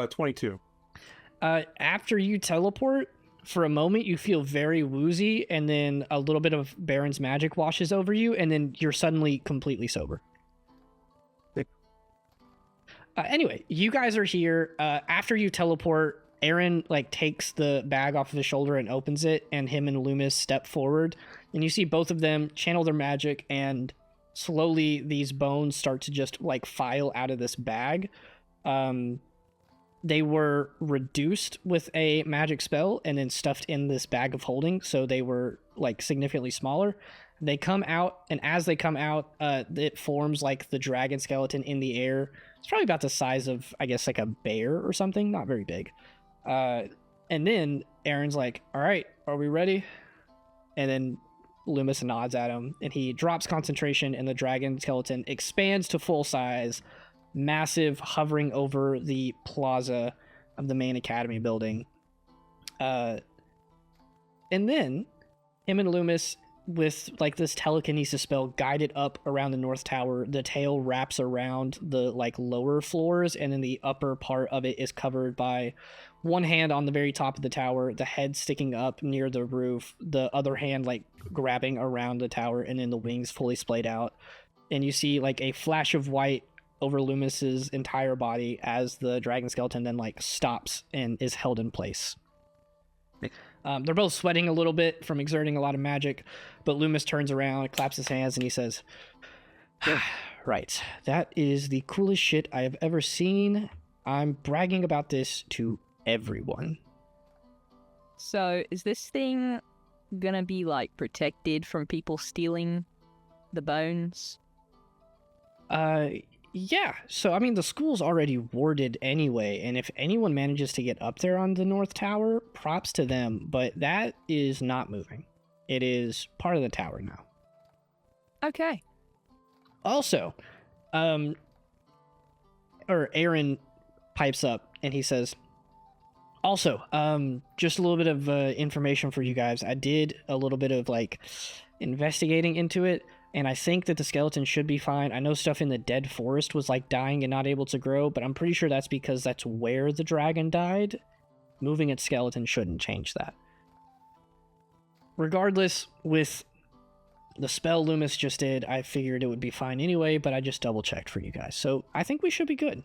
22. After you teleport, for a moment you feel very woozy, and then a little bit of Baron's magic washes over you, and then you're suddenly completely sober. Anyway, you guys are here. After you teleport, Aeren like takes the bag off of his shoulder and opens it, and him and Lumis step forward, and you see both of them channel their magic, and slowly these bones start to just like file out of this bag. They were reduced with a magic spell and then stuffed in this bag of holding, so they were like significantly smaller. They come out, and as they come out, it forms like the dragon skeleton in the air. It's probably about the size of, I guess, like a bear or something, not very big. And then Aaron's like, "All right, are we ready?" And then Lumis nods at him, and he drops concentration, and the dragon skeleton expands to full size, massive, hovering over the plaza of the main academy building. And then him and Lumis, with like this telekinesis spell, guided up around the north tower. The tail wraps around the like lower floors, and then the upper part of it is covered by one hand on the very top of the tower, the head sticking up near the roof, the other hand like grabbing around the tower, and then the wings fully splayed out. And you see like a flash of white over Loomis's entire body as the dragon skeleton then like stops and is held in place. They're both sweating a little bit from exerting a lot of magic, but Loomis turns around, claps his hands, and he says, right, that is the coolest shit I have ever seen. I'm bragging about this to everyone. So, is this thing gonna be, like, protected from people stealing the bones? Yeah. So, I mean, the school's already warded anyway, and if anyone manages to get up there on the North Tower, props to them, but that is not moving. It is part of the tower now. Okay. Also, Aeren pipes up, and he says, also, just a little bit of information for you guys. I did a little bit of, like, investigating into it, and I think that the skeleton should be fine. I know stuff in the dead forest was, like, dying and not able to grow, but I'm pretty sure that's because that's where the dragon died. Moving its skeleton shouldn't change that. Regardless, with the spell Loomis just did, I figured it would be fine anyway, but I just double-checked for you guys. So I think we should be good.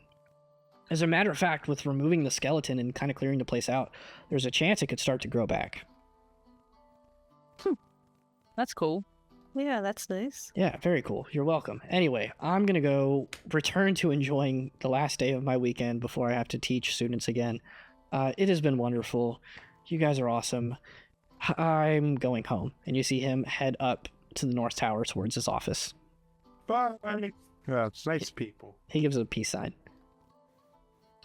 As a matter of fact, with removing the skeleton and kind of clearing the place out, there's a chance it could start to grow back. That's cool. Yeah, that's nice. Yeah, very cool. You're welcome. Anyway, I'm going to go return to enjoying the last day of my weekend before I have to teach students again. It has been wonderful. You guys are awesome. I'm going home. And you see him head up to the North Tower towards his office. Bye. Yeah, it's nice people. He gives a peace sign.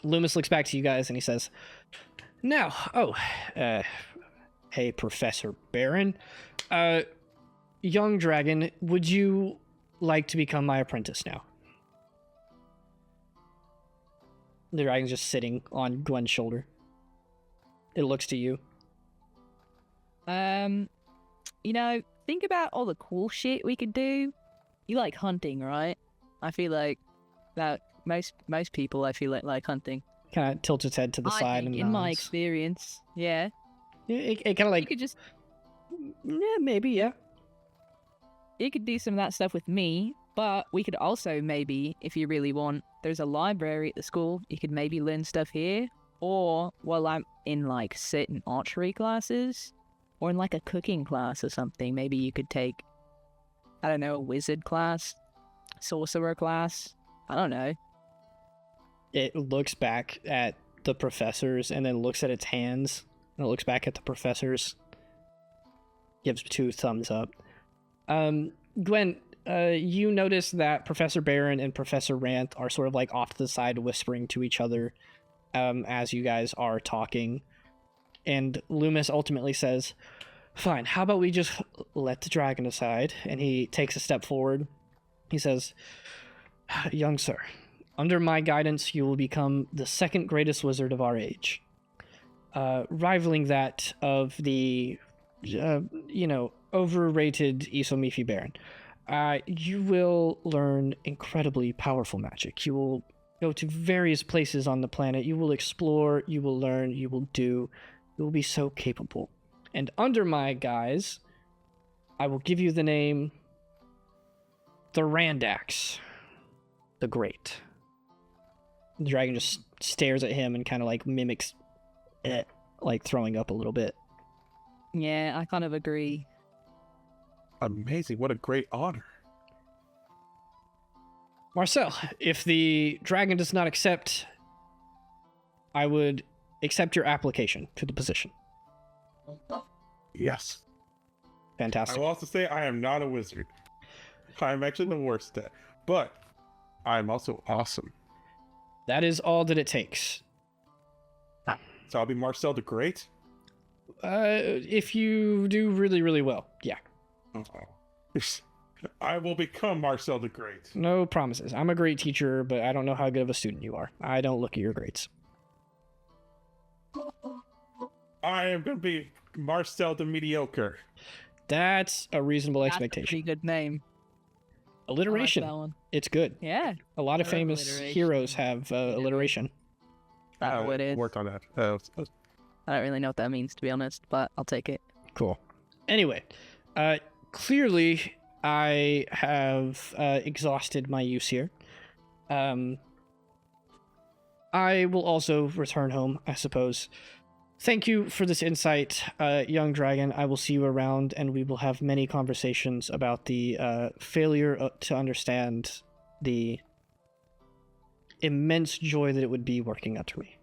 Loomis looks back to you guys and he says, now, hey, Professor Beren. Young dragon, would you like to become my apprentice now? The dragon's just sitting on Gwen's shoulder. It looks to you. You know, think about all the cool shit we could do. You like hunting, right? I feel like that most people I feel like hunting. Kind of tilts its head to the I side think, and in my nods. experience, yeah. Yeah, it kind of like, You could just maybe, yeah. you could do some of that stuff with me, but we could also maybe, if you really want, there's a library at the school. You could maybe learn stuff here, or while I'm in like certain archery classes, or in like a cooking class or something. Maybe you could take, I don't know, a wizard class, sorcerer class. I don't know. It looks back at the professors and then looks at its hands, and it looks back at the professors. Gives 2 thumbs up. Gwen, you notice that Professor Beren and Professor Ranth are sort of like off to the side whispering to each other as you guys are talking. And Loomis ultimately says, fine, how about we just let the dragon aside? And he takes a step forward. He says, young sir, under my guidance, you will become the 2nd greatest wizard of our age, rivaling that of the, overrated Isomifi Beren. You will learn incredibly powerful magic. You will go to various places on the planet. You will explore, you will learn, you will do. You will be so capable. And under my guise, I will give you the name the Randax the Great. The dragon just stares at him and kind of like mimics it, like throwing up a little bit. Yeah, I kind of agree. Amazing. What a great honor. Marcel, if the dragon does not accept, I would accept your application to the position. Yes. I Fantastic. will also say I am not a wizard. I'm actually the worst at, but I'm also awesome. That is all that it takes. So I'll be Marcel the Great. If you do really, really well, yeah. I will become Marcel the Great. No promises. I'm a great teacher, but I don't know how good of a student you are. I don't look at your grades. I am going to be Marcel the Mediocre. That's a reasonable That's a expectation. pretty good name. Alliteration. I like that one. It's good. Yeah. A lot of I love famous alliteration. heroes have alliteration. That's what it is. Worked on that. I don't really know what that means, to be honest, but I'll take it. Cool. Anyway, clearly I have exhausted my use here. I will also return home, I suppose. Thank you for this insight, young dragon. I will see you around, and we will have many conversations about the failure to understand the immense joy that it would be working under me.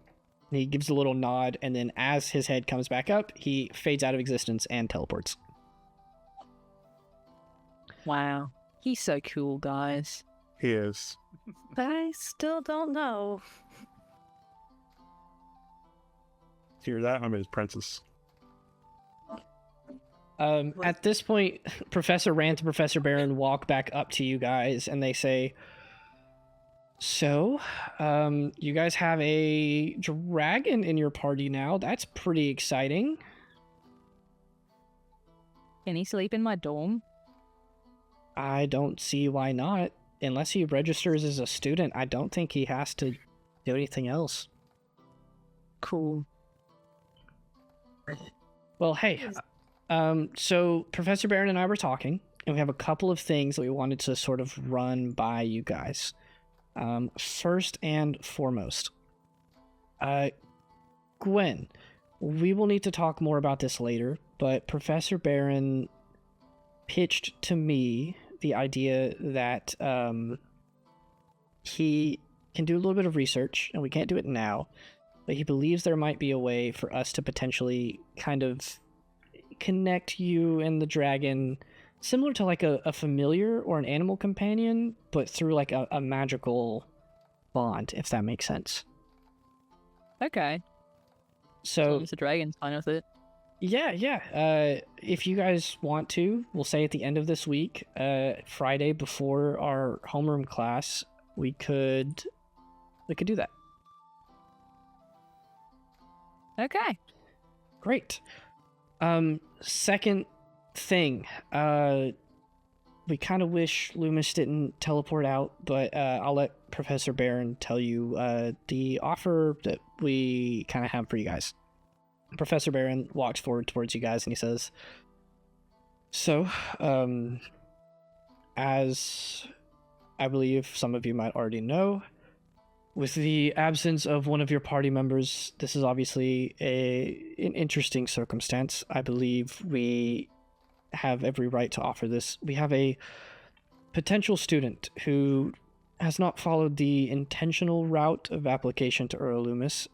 And he gives a little nod, and then as his head comes back up, he fades out of existence and teleports. Wow. He's so cool, guys. He is. I still don't know. Hear that? I'm his princess. At this point, Professor Ranth and Professor Beren walk back up to you guys, and they say, "So, you guys have a dragon in your party now. That's pretty exciting." Can he sleep in my dorm? I don't see why not. Unless he registers as a student, I don't think he has to do anything else. Cool. Well, hey, so Professor Beren and I were talking, and we have a couple of things that we wanted to sort of run by you guys. First and foremost, Gwen, we will need to talk more about this later, but Professor Beren pitched to me the idea that he can do a little bit of research, and we can't do it now, but he believes there might be a way for us to potentially kind of connect you and the dragon, similar to like a familiar or an animal companion, but through like a magical bond, if that makes sense. Okay. So Mr. Dragon's fine with it. yeah. If you guys want to, we'll say at the end of this week, Friday before our homeroom class, we could do that. Okay. Great. Second thing, we kind of wish Lumis didn't teleport out, but I'll let Professor Beren tell you the offer that we kind of have for you guys. Professor Beren walks forward towards you guys and he says, "So, as I believe some of you might already know, with the absence of one of your party members, this is obviously an interesting circumstance. I believe we have every right to offer this. We have a potential student who has not followed the intentional route of application to Earl Lumis,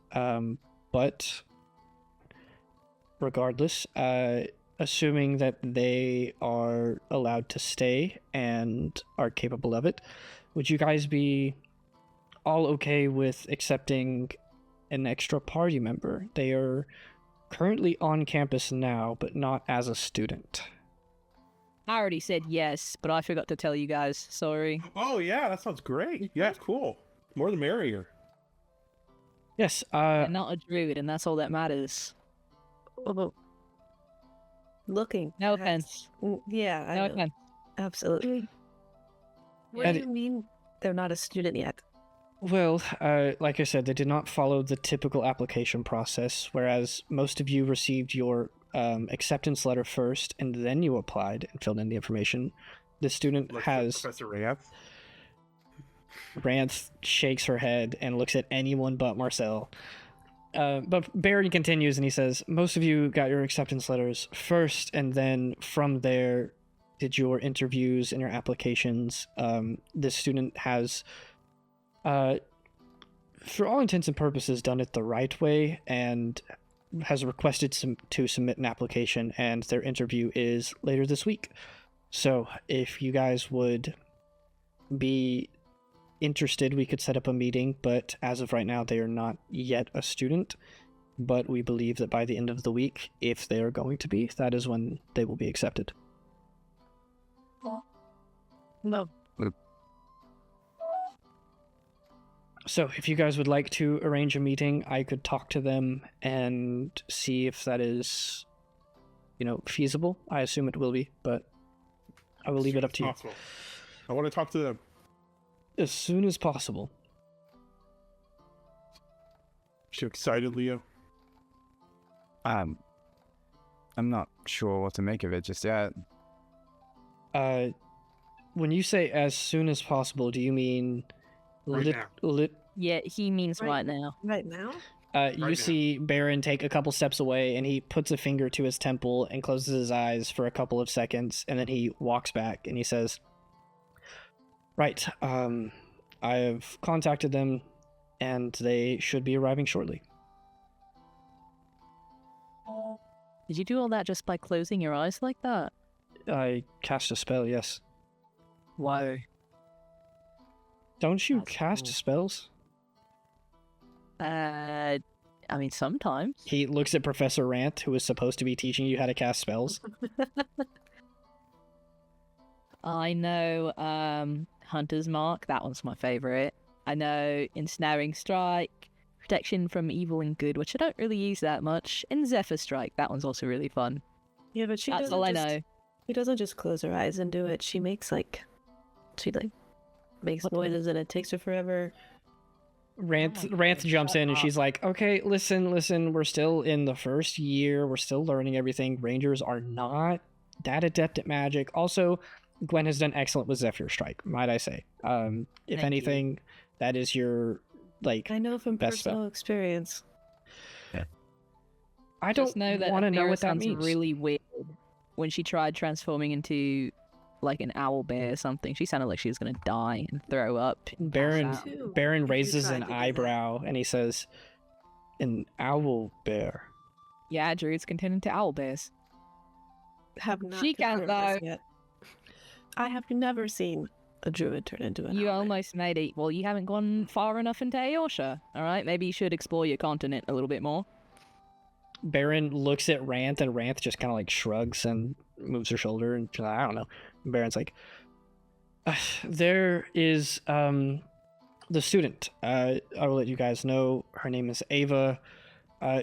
but regardless, assuming that they are allowed to stay and are capable of it, would you guys be all okay with accepting an extra party member? They are currently on campus now, but not as a student." I already said yes, but I forgot to tell you guys. Sorry. Oh yeah, that sounds great. Yeah, cool. More the merrier. Yes, I'm not a druid, and that's all that matters. Although, looking. No at- offense. Yeah, I No know. offense. Absolutely. What And do you mean they're not a student yet? well, like I said, they did not follow the typical application process, whereas most of you received your acceptance letter first, and then you applied and filled in the information. This student Looks like has... Professor Ranth. Ranth shakes her head and looks at anyone but Marcel. But Barry continues and he says, "Most of you got your acceptance letters first, and then from there did your interviews and your applications. This student has, for all intents and purposes, done it the right way and has requested to submit an application, and their interview is later this week. So if you guys would be interested, we could set up a meeting, but as of right now, they are not yet a student. But we believe that by the end of the week, if they are going to be, that is when they will be accepted." No. So if you guys would like to arrange a meeting, I could talk to them and see if that is, feasible. I assume it will be, but I will leave it up to you. Possible. I want to talk to them. As soon as possible. You excited, Leo? I'm not sure what to make of it just yet. When you say as soon as possible, do you mean Right lit, now. lit. Yeah, he means Right. right now. Right now? You now. see Beren take a couple steps away, and he puts a finger to his temple and closes his eyes for a couple of seconds, and then he walks back and he says, "Right, I have contacted them, and they should be arriving shortly." Did you do all that just by closing your eyes like that? I cast a spell, yes. Why? Don't you That's cast cool. spells? I mean, sometimes. He looks at Professor Ranth, who is supposed to be teaching you how to cast spells. I know Hunter's Mark, that one's my favourite. I know Ensnaring Strike, Protection from Evil and Good, which I don't really use that much, and Zephyr Strike, that one's also really fun. Yeah, but she That's doesn't all I just, know. She doesn't just close her eyes and do it. She makes makes What- noises and it takes her forever. Ranth jumps in and she's like, "Okay, listen, we're still in the first year, we're still learning everything. Rangers are not that adept at magic. Also, Gwen has done excellent with Zephyr Strike, might I say. If Thank you. anything, that is your, like, I know from best spell. personal experience. I Just don't know that want to know Athera what that sounds means. really weird. When she tried transforming into like an owl bear or something, she sounded like she was gonna die and throw up. and pass Beren, out. Too, Beren if you raises tried an to do that. eyebrow and he says, "An owl bear." Yeah, druids can turn into owl bears. Have not She can't, confirmed this though. yet. I have never seen a druid turn into an You owl. almost made it. Well, you haven't gone far enough into Aosha. All right, maybe you should explore your continent a little bit more. Beren looks at Ranth, and Ranth just kind of like shrugs and moves her shoulder, and she's like, I don't know. And Baron's like, there is the student. I will let you guys know. Her name is Ava.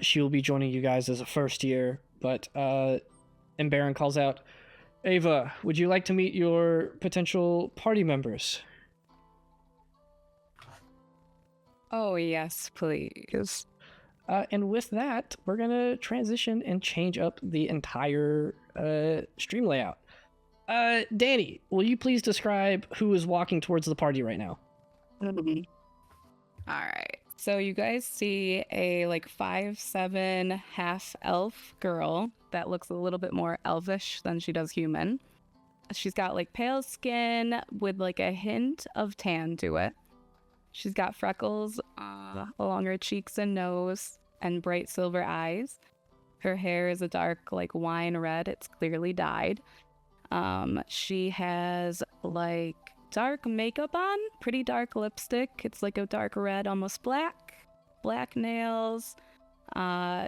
She will be joining you guys as a first year. But and Beren calls out, "Ava, would you like to meet your potential party members?" Oh, yes, please. And with that, we're gonna transition and change up the entire stream layout. Danny, will you please describe who is walking towards the party right now? All right. So you guys see a like 5'7" half elf girl that looks a little bit more elvish than she does human. She's got like pale skin with like a hint of tan to it. She's got freckles along her cheeks and nose and bright silver eyes. Her hair is a dark like wine red. It's clearly dyed. She has like dark makeup on, pretty dark lipstick. It's like a dark red, almost black nails,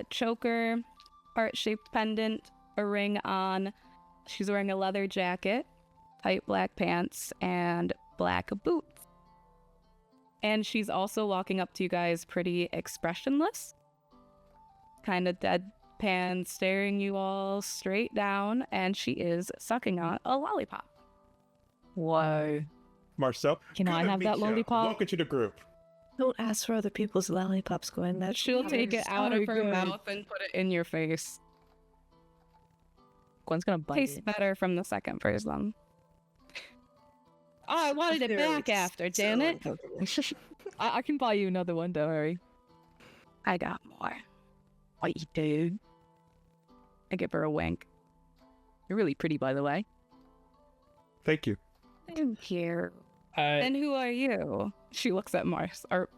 choker, heart-shaped pendant, a ring on. She's wearing a leather jacket, tight black pants, and black boots. And she's also walking up to you guys pretty expressionless, kind of deadpan, staring you all straight down, and she is sucking on a lollipop. Whoa. Marcel, Can good I to have meet that ya. lollipop? Welcome to the group. Don't ask for other people's lollipops, Gwen. That's She'll take it out of her mouth and put it in your face. Gwen's gonna bite Tastes it. better from the second person. Oh, I wanted it back after, damn it. I can buy you another one, don't worry. I got more. What you do? I give her a wink. You're really pretty, by the way. Thank you. Thank you. Uh, And who are you? She looks at Mars. Or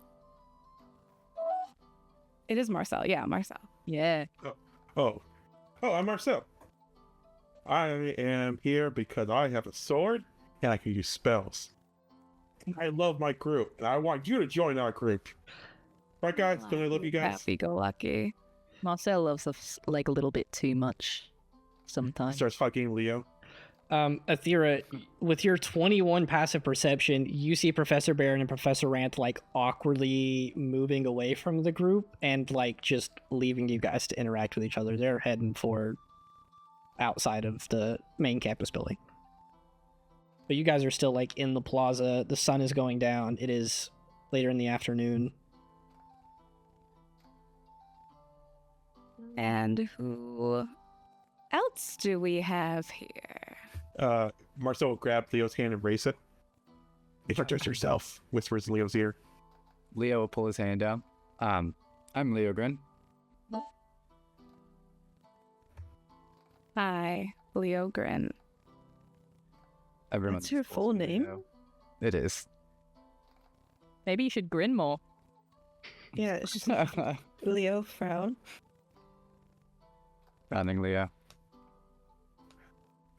it is Marcel. Yeah, Marcel. Yeah. Oh, I'm Marcel. I am here because I have a sword and I can use spells. I love my group, and I want you to join our group. Right, guys? Don't I love you guys? Happy go lucky. Marcel loves us like a little bit too much sometimes. Starts fucking Leo. Athera, with your 21 passive perception, you see Professor Beren and Professor Ranth like awkwardly moving away from the group and like just leaving you guys to interact with each other. They're heading for outside of the main campus building. But you guys are still like in the plaza. The sun is going down. It is later in the afternoon. And who else do we have here? Marcel will grab Leo's hand and raise it. Introduce yourself, whispers in Leo's ear. Leo will pull his hand down. I'm Leo Grin. Hi, Leo Grin. Everyone's That's your supposed full to name? know. It is. Maybe you should grin more. Yeah, it's just Leo Frown. Founding Leo.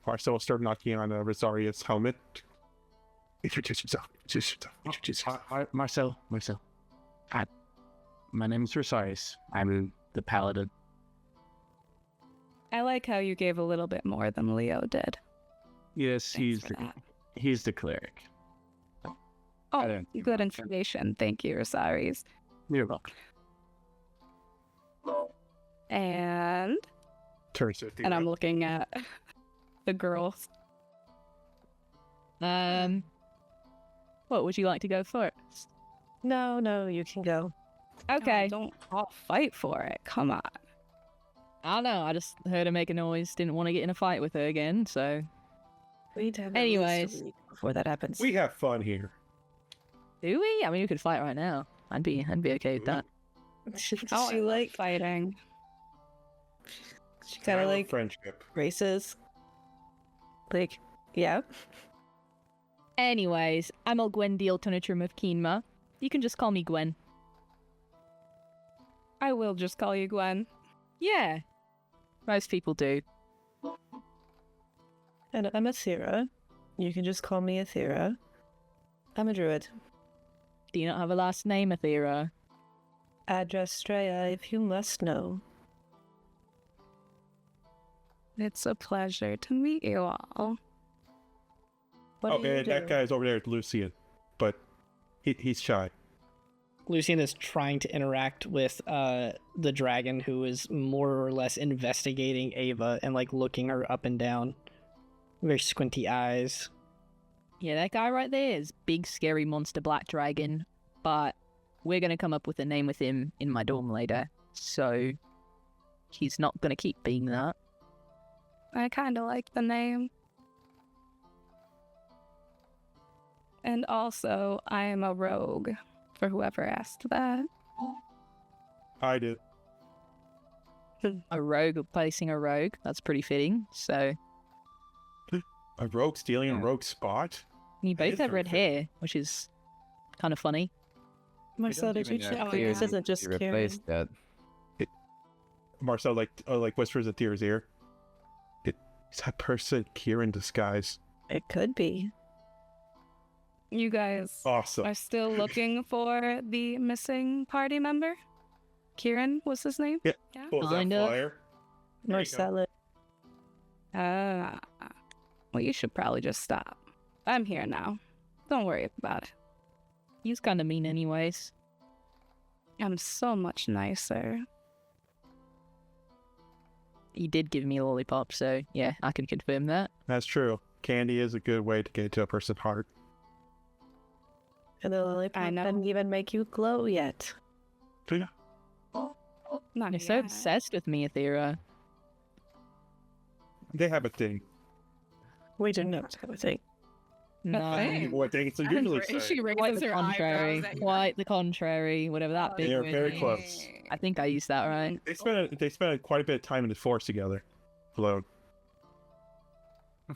Marcel will start knocking on Rosaria's helmet. Introduce yourself. Marcel. Hi. My name's Rosarius. I'm the paladin. I like how you gave a little bit more than Leo did. Yes, Thanks for that. he's the cleric. Oh, don't think good about that. information. Thank you, Rosaries. You're welcome. And Turns to Athena. and I'm looking at the girls. What would you like to go first? No, you can go. Okay. Oh, don't all fight for it. Come on. I don't know. I just heard her make a noise. Didn't want to get in a fight with her again. So We need to have at least a Anyways. week before that happens. We have fun here. do we? I mean, we could fight right now. I'd be okay with that. She Oh, I love like fighting. she kind I of love like friendship. races. Like, yeah. Anyways, I'm a Gwendil Tonitrum of Keenma. You can just call me Gwen. I will just call you Gwen. Yeah. Most people do. And I'm Athera. You can just call me Athera. I'm a druid. Do you not have a last name, Athera? Address Straya, if you must know. It's a pleasure to meet you all. What do you and do? that guy's over there with Lucian, but he's shy. Lucian is trying to interact with the dragon, who is more or less investigating Ava and like looking her up and down. Very squinty eyes. Yeah, that guy right there is big, scary monster black dragon. But we're going to come up with a name with him in my dorm later. So he's not going to keep being that. I kind of like the name. And also, I am a rogue, for whoever asked that. I do. A rogue replacing a rogue. That's pretty fitting. So A rogue stealing a Yeah. rogue spot? you both is have very red hair, which is kind of funny. Marcel, did you check this isn't just You Karen? replaced that. Marcel like whispers at Thier's ear. Is that person Kieran in disguise? It could be. You guys Awesome. are still looking for the missing party member? Kieran was his name? Yeah. Yeah. What was that Kinda. flyer? There you go. Marcella. Well, you should probably just stop. I'm here now. Don't worry about it. He's kind of mean anyways. I'm so much nicer. He did give me a lollipop, so yeah, I can confirm that. That's true. Candy is a good way to get into a person's heart. And the lollipop I know. didn't even make you glow yet. Yeah. Not You're so yet. obsessed with me, Athera. They have a thing. We do not have a thing. No. Hey. What they usually say. She Quite raises the her contrary. eyebrows at you. Quite the contrary. Whatever that big They are word very means. close. I think I used that right. They spend quite a bit of time in the forest together. Alone.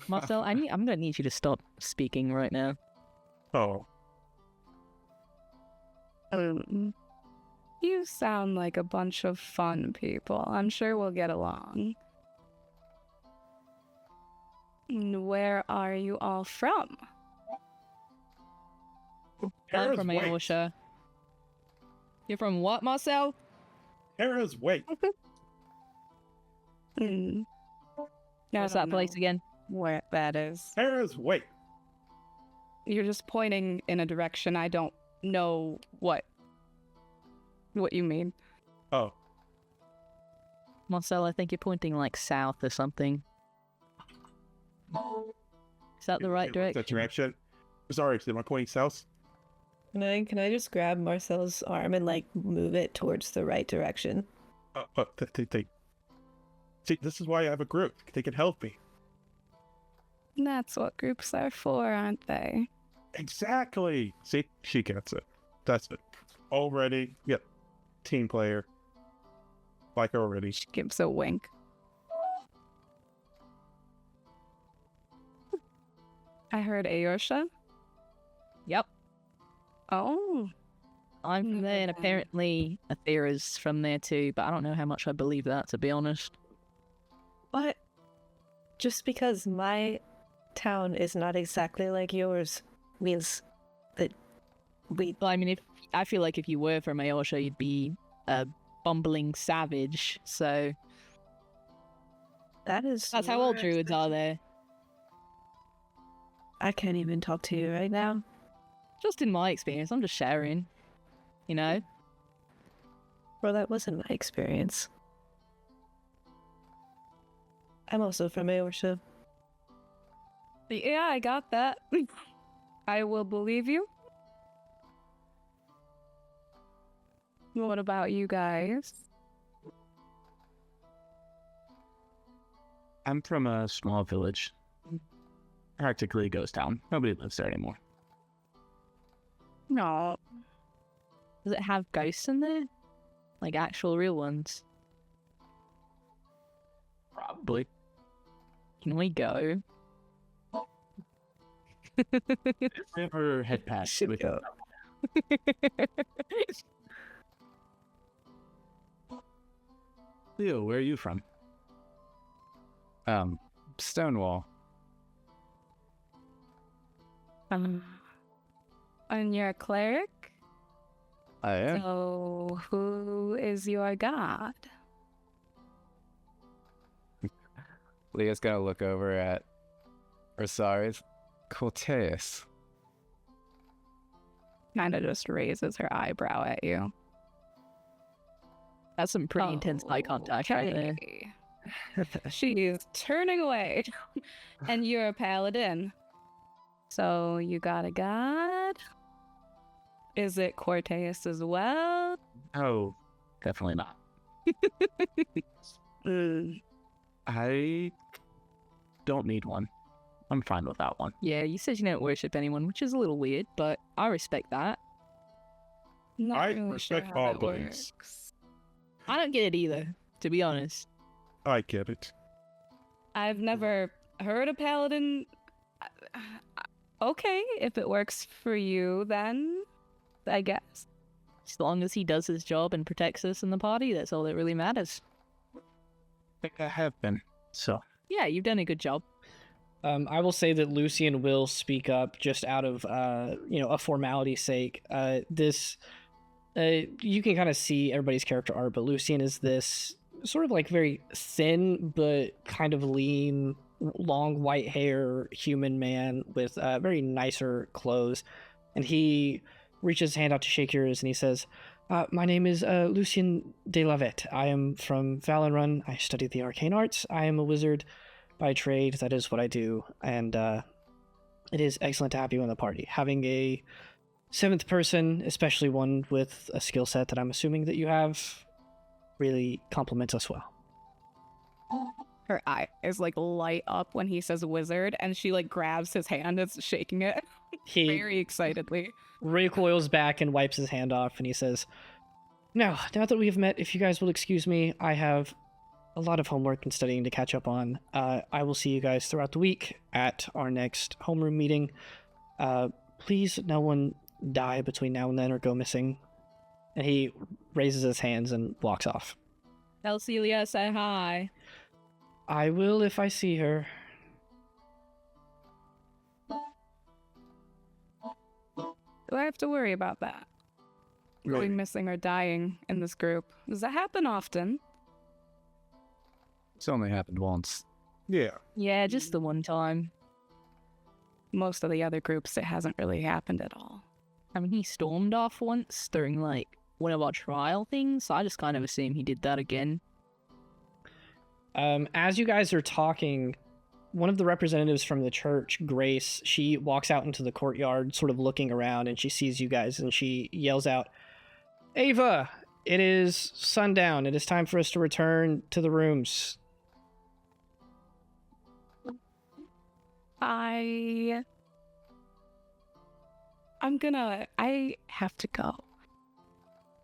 Marcel, I'm gonna need you to stop speaking right now. Oh. You sound like a bunch of fun people. I'm sure we'll get along. Where are you all from? I'm Hera's from weight. Aosha. You're from what, Marcel? Hera's weight. Hmm. What's that place again? Where that is. Hera's weight. You're just pointing in a direction. I don't know what you mean. Oh. Marcel, I think you're pointing like south or something. Is that the right direction? That direction. Sorry, am I pointing south? Can I just grab Marcel's arm and like move it towards the right direction? See, this is why I have a group. They can help me. That's what groups are for, aren't they? Exactly. See, she gets it. That's it. Already, yep. Team player. Like already. She gives a wink. I heard Aosha. Yep, Oh, I'm from there, and apparently Athera's from there too, but I don't know how much I believe that, to be honest. But just because my town is not exactly like yours means that we. But I mean, I feel like if you were from Aosha, you'd be a bumbling savage, so That's that's how all druids are there. I can't even talk to you right now. Just in my experience, I'm just sharing, you know? Well, that wasn't my experience. I'm also from Aorsha. yeah, I got that. I will believe you. What about you guys? I'm from a small village. Practically a ghost town. Nobody lives there anymore. No. Does it have ghosts in there? Like actual real ones? Probably. Can we go? Never head past Should with go. Leo, where are you from? Stonewall. And you're a cleric? I am. So, who is your god? Leah's gonna look over at Rosari's Corteus. Kind of just raises her eyebrow at you. That's some pretty intense eye contact right there. Okay. She's turning away. And you're a paladin. So you got a god? Is it Corteus as well? Oh, definitely not. I don't need one. I'm fine without one. Yeah, you said you don't worship anyone, which is a little weird, but I respect that. Not I really respect sure how all that beliefs. works. I don't get it either, to be honest. I get it. I've never heard a paladin. Okay, if it works for you, then I guess. As long as he does his job and protects us in the party, that's all that really matters. I think I have been. So, Yeah, you've done a good job. I will say that Lucian will speak up just out of, a formality's sake. You can kind of see everybody's character art, but Lucian is this sort of like very thin but kind of lean, long white hair human man with very nicer clothes. And he reaches his hand out to shake yours and he says, my name is Lucien de Lavette. I am from Valenrun. I study the arcane arts. I am a wizard by trade. That is what I do. And it is excellent to have you in the party. Having a seventh person, especially one with a skill set that I'm assuming that you have, really complements us well. Her eyes like light up when he says wizard, and she like grabs his hand and is shaking it He very excitedly. recoils back and wipes his hand off, and he says, now that we have met, if you guys will excuse me, I have a lot of homework and studying to catch up on. I will see you guys throughout the week at our next homeroom meeting. Please, no one die between now and then or go missing. And he raises his hands and walks off. Tell Celia I say hi. I will if I see her. Do I have to worry about that? Going missing or dying in this group. Does that happen often? It's only happened once. Yeah. Yeah, just the one time. Most of the other groups, it hasn't really happened at all. I mean, he stormed off once during, like, one of our trial things, so I just kind of assume he did that again. As you guys are talking, one of the representatives from the church, Grace, she walks out into the courtyard, sort of looking around, and she sees you guys, and she yells out, Ava, it is sundown. It is time for us to return to the rooms. I I have to go.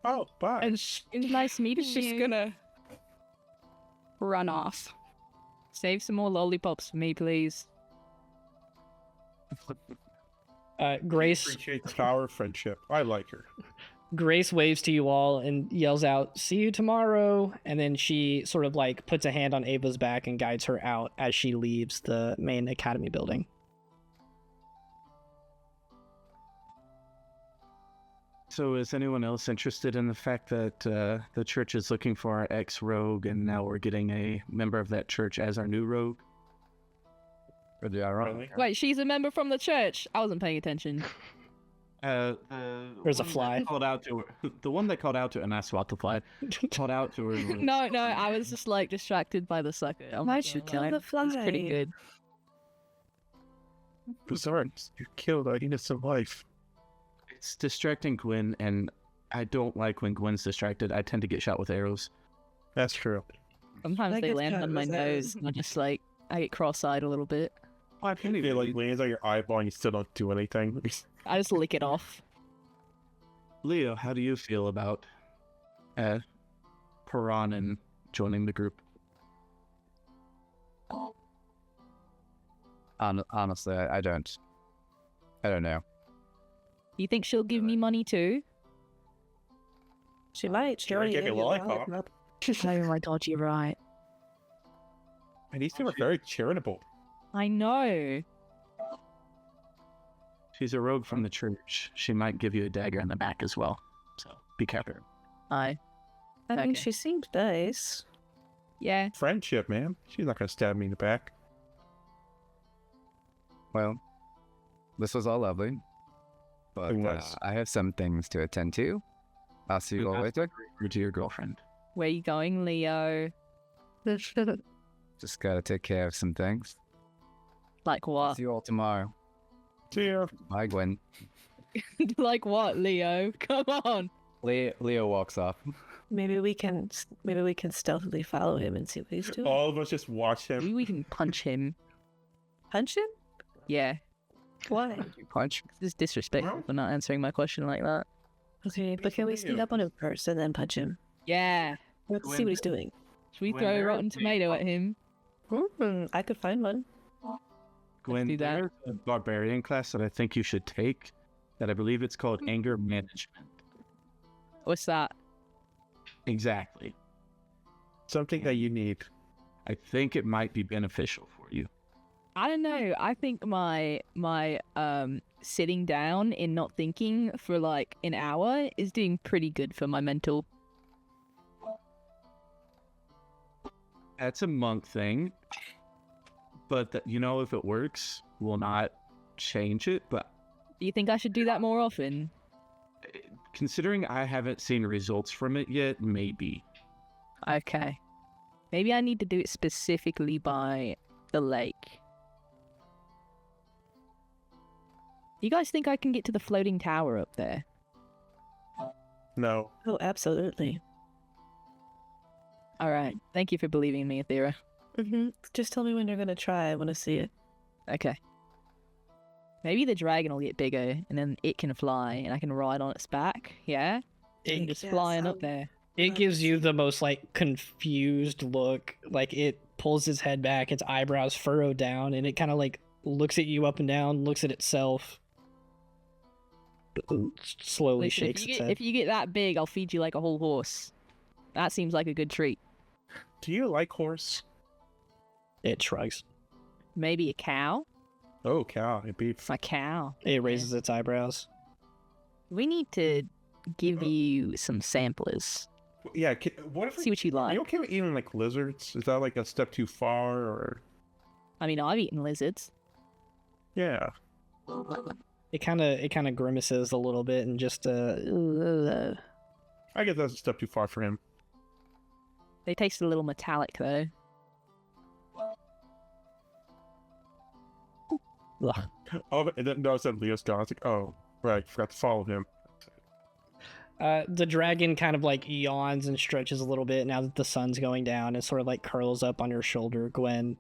Oh, bye. And It's nice meeting she's you. gonna run off. Save some more lollipops for me, please. Grace Appreciate the power of friendship. I like her. Grace waves to you all and yells out, "See you tomorrow!" And then she sort of like puts a hand on Ava's back and guides her out as she leaves the main academy building. So is anyone else interested in the fact that the church is looking for our ex-rogue, and now we're getting a member of that church as our new rogue? Or the ironic. Really? Wait, she's a member from the church. I wasn't paying attention. There's a one that fly. Called out to her, the one that called out to her, and I swat the fly. Called out to her. was- No, I was just like distracted by the sucker. Oh my Why'd you God. kill the It's pretty fly? good. Bizarre. You killed an innocent life. It's distracting Gwen, and I don't like when Gwen's distracted. I tend to get shot with arrows. That's true. Sometimes I they get land shot on my with nose, and I just like I get cross-eyed a little bit. I can't It like lands on your eyeball and you still don't do anything. I just lick it off. Leo, how do you feel about Piranan joining the group? Honestly, I don't know. You think she'll give me money too? She might. She Sure, already give gave you you a a lollipop. lollipop. Oh my God, you're right. And these people are very charitable. I know. She's a rogue from the church. She might give you a dagger in the back as well. So be careful. I I mean, Okay. she seemed nice. yeah. Friendship, man. She's not gonna stab me in the back. Well, this was all lovely, but It was. I have some things to attend to. I'll see you all later. Or to your girlfriend. Where you going, Leo? Just gotta take care of some things. Like what? See you all tomorrow. See ya. Bye, Gwen. Like what, Leo? Come on. Leo walks off. Maybe we can stealthily follow him and see what he's doing. All of us just watch Maybe him. we can punch him. Punch him? Yeah. Why? Punch. It's disrespectful for not answering my question like that. Okay, but can we sneak up on him first and then punch him? Yeah. Let's see what he's doing. Should we When throw a they're rotten big- tomato at him? I could find one. Gwen, do that. there's a barbarian class that I think you should take that I believe it's called anger management. What's that? Exactly. Something that you need. I think it might be beneficial for you. I don't know. I think my sitting down and not thinking for like an hour is doing pretty good for my mental. That's a monk thing. But that, if it works, we'll not change it. But Do you think I should do that more often? considering I haven't seen results from it yet, maybe. Okay. Maybe I need to do it specifically by the lake. You guys think I can get to the floating tower up there? No. Oh, absolutely. Alright. Thank you for believing in me, Athera. Just tell me when you're gonna try. I want to see it. Okay. Maybe the dragon will get bigger and then it can fly and I can ride on its back, yeah? And just Yes, flying up there. It gives you the most like confused look. Like it pulls its head back, its eyebrows furrow down, and it kind of like looks at you up and down, looks at itself, slowly Listen, shakes its head. if you get that big, I'll feed you like a whole horse. That seems like a good treat. Do you like horse? It shrugs. Maybe a cow? Oh, cow. It'd be A cow. It raises its eyebrows. We need to give you some samplers. Yeah. What if See what you Are like. you okay with eating like lizards? Is that like a step too far, or? I mean, I've eaten lizards. Yeah. It kind of grimaces a little bit and just I guess that's a step too far for him. They taste a little metallic though. Ugh. Oh, and then notice that Leo's gone. I was like, oh, right, forgot to follow him. The dragon kind of like yawns and stretches a little bit now that the sun's going down and sort of like curls up on your shoulder, Gwen.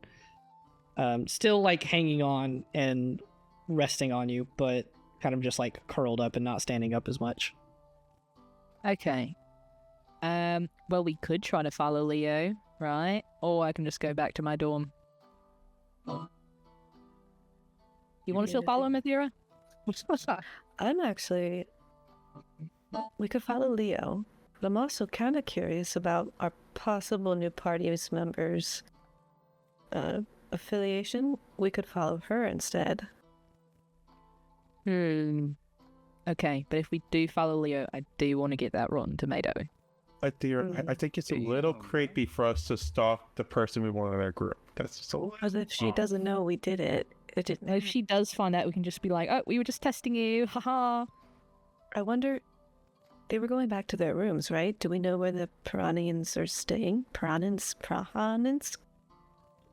Still like hanging on and resting on you, but kind of just like curled up and not standing up as much. Okay. Well, we could try to follow Leo, right? Or I can just go back to my dorm. You want to still follow him, Athira? I'm actually. We could follow Leo, but I'm also kind of curious about our possible new party's members' affiliation. We could follow her instead. Okay, but if we do follow Leo, I do want to get that rotten tomato. I think it's a little creepy for us to stalk the person we want in our group. That's just a little. As if she doesn't know we did it. It didn't. If she does find out, we can just be like, oh, we were just testing you, haha. I wonder. They were going back to their rooms, right? Do we know where the Piranians are staying? Piranians?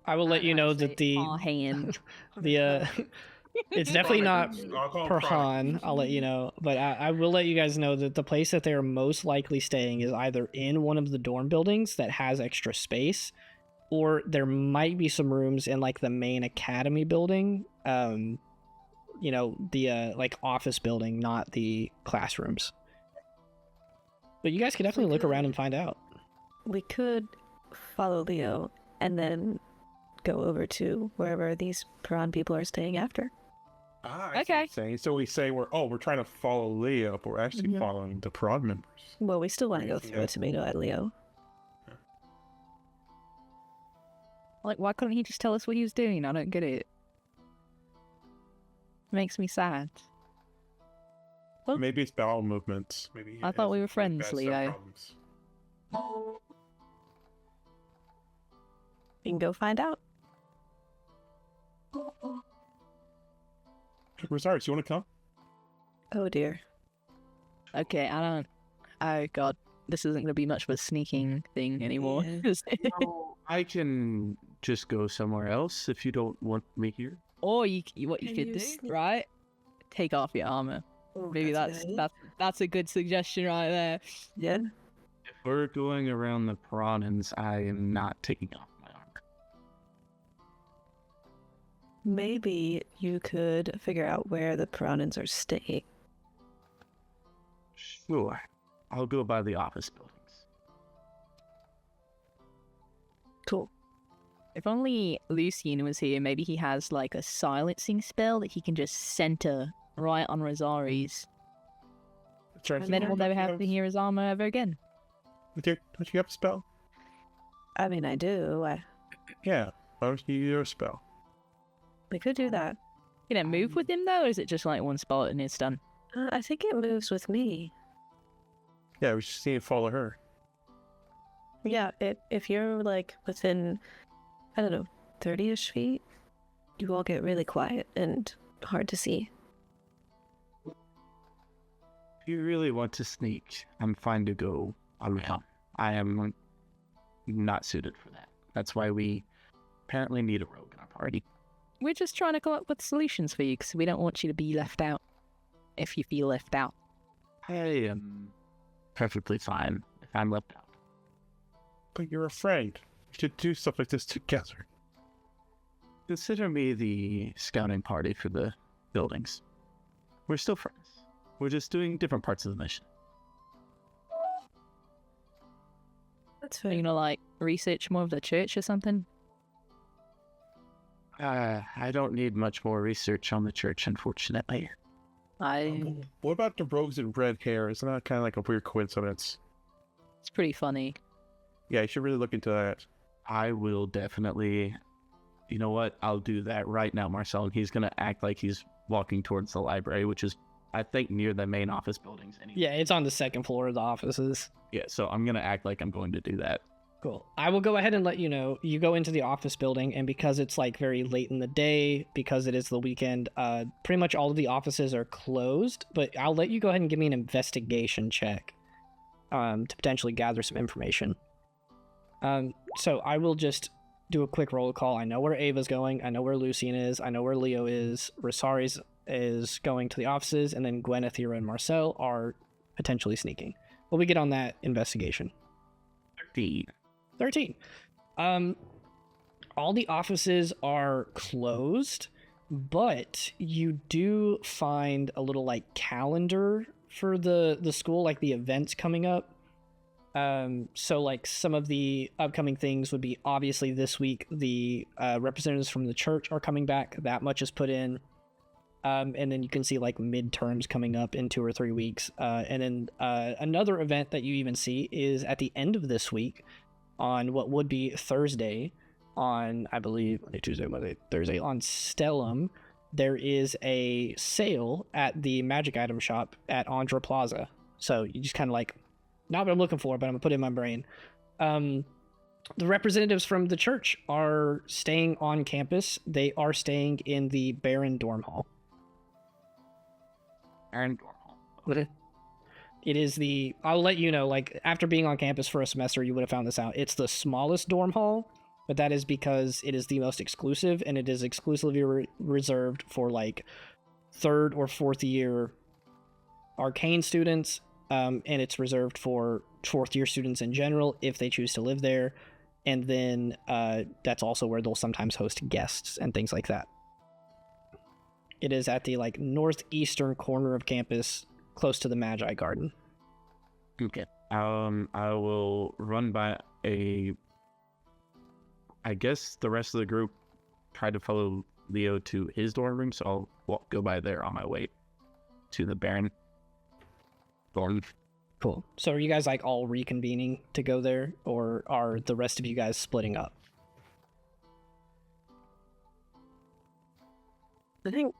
I will let you know that the it's definitely not Perhan, I'll let you know, but I will let you guys know that the place that they're most likely staying is either in one of the dorm buildings that has extra space, or there might be some rooms in like the main academy building, you know, the like office building, not the classrooms. But you guys could definitely look around and find out. We could follow Leo and then go over to wherever these Piran people are staying after. Okay. So we say we're trying to follow Leo, but we're actually following the Piran members. Well, we still want to go throw a tomato at Leo. Like, why couldn't he just tell us what he was doing? I don't get it. Makes me sad. Well, maybe it's bowel movements. Maybe I thought we were friends, Leo. We can go find out. Rosaris, you want to come? Oh dear. Okay, oh god, this isn't going to be much of a sneaking thing anymore. Yeah. No, I can just go somewhere else if you don't want me here. Or what you could do, right? Take off your armor. Oh, Maybe that's a good suggestion right there. Yeah. If we're going around the Piranhans, I am not taking off my armor. Maybe you could figure out where the Piranhans are staying. Sure. I'll go by the office buildings. Cool. If only Lucian was here, maybe he has like a silencing spell that he can just center right on Rosari's. And then we'll never have to hear his armor ever again. Don't you have a spell? I mean, I do. Yeah. Why don't you use your spell? We could do that. Can it move with him though, or is it just like one spot and it's done? I think it moves with me. Yeah, we just need to follow her. Yeah, if you're like within, I don't know, 30-ish feet, you all get really quiet and hard to see. If you really want to sneak, I'm fine to go around. I am not suited for that. That's why we apparently need a rogue in our party. We're just trying to come up with solutions for you because we don't want you to be left out. If you feel left out. I am perfectly fine if I'm left out. But you're a friend. We should do stuff like this together. Consider me the scouting party for the buildings. We're still friends. We're just doing different parts of the mission. That's Are fair. you gonna like research more of the church or something? I don't need much more research on the church, unfortunately. What about the rogues in red hair? Isn't that kind of like a weird coincidence? It's pretty funny. Yeah, you should really look into that. I will definitely... You know what? I'll do that right now, Marcel. He's going to act like he's walking towards the library, which is, I think, near the main office buildings. Anyway. Yeah, it's on the second floor of the offices. Yeah, so I'm going to act like I'm going to do that. Cool. I will go ahead and let you know. You go into the office building, and because it's like very late in the day, because it is the weekend, pretty much all of the offices are closed. But I'll let you go ahead and give me an investigation check to potentially gather some information. So I will just do a quick roll call. I know where Ava's going. I know where Lucian is. I know where Leo is. Rosaris is going to the offices, and then Gwen, Athira, and Marcel are potentially sneaking. Will we get on that investigation? 13. All the offices are closed. But you do find a little like calendar for the school, like the events coming up. So like some of the upcoming things would be obviously this week the representatives from the church are coming back. That much is put in. And then you can see like midterms coming up in 2 or 3 weeks. And then another event that you even see is at the end of this week on what would be Thursday on, I believe, Monday, Tuesday, Wednesday, Thursday, on Stellum, there is a sale at the magic item shop at Andra Plaza. So you just kind of like, not what I'm looking for, but I'm going to put it in my brain. The representatives from the church are staying on campus. They are staying in the Beren dorm hall. Aeren. It is the, I'll let you know, like, after being on campus for a semester, you would have found this out. It's the smallest dorm hall, but that is because it is the most exclusive, and it is exclusively reserved for, like, 3rd or 4th year arcane students, and it's reserved for 4th year students in general, if they choose to live there, and then that's also where they'll sometimes host guests and things like that. It is at the, like, northeastern corner of campus, close to the Magi Garden. Okay. I will run by I guess the rest of the group tried to follow Leo to his dorm room, so I'll go by there on my way to the Beren dorm. Cool. So are you guys, like, all reconvening to go there, or are the rest of you guys splitting up? I think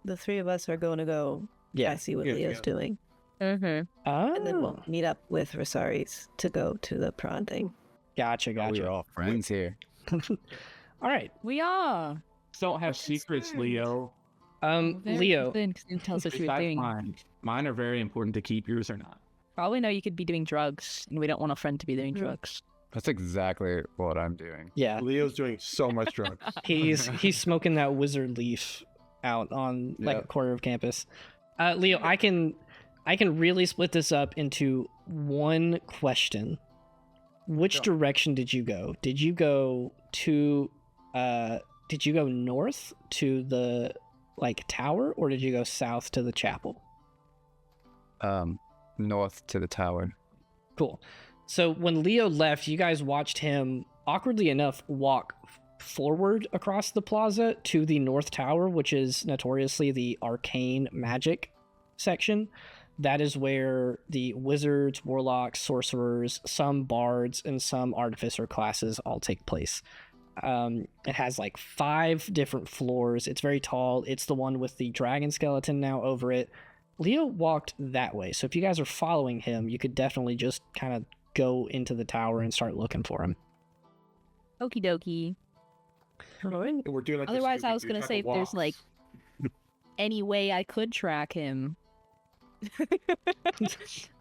the 3 of us are going to go. Yeah. I see what Yeah, Leo's yeah. doing. Mm-hmm. Oh, And then we'll meet up with Rosaris to go to the prawn thing. Gotcha. We're all friends here. All right. We are. Don't have secrets, Leo. Leo, Then you tell us what you were Besides doing. mine are very important to keep. Yours are not. Probably know you could be doing drugs, and we don't want a friend to be doing drugs. That's exactly what I'm doing. yeah, Leo's doing so much drugs. he's smoking that wizard leaf out on like a Yep. corner of campus. Leo, I can really split this up into one question. Which direction did you go? Did you go north to the like tower, or did you go south to the chapel? North to the tower. Cool. So when Leo left, you guys watched him, awkwardly enough, walk forward across the plaza to the North Tower, which is notoriously the arcane magic section. That is where the wizards, warlocks, sorcerers, some bards, and some artificer classes all take place. It has like 5 different floors. It's very tall. It's the one with the dragon skeleton now over it. Leo walked that way. So if you guys are following him, you could definitely just kind of go into the tower and start looking for him. Okie dokie. And we're doing like a Otherwise, I was Scooby-Doo gonna type say of if there's walk. like any way I could track him,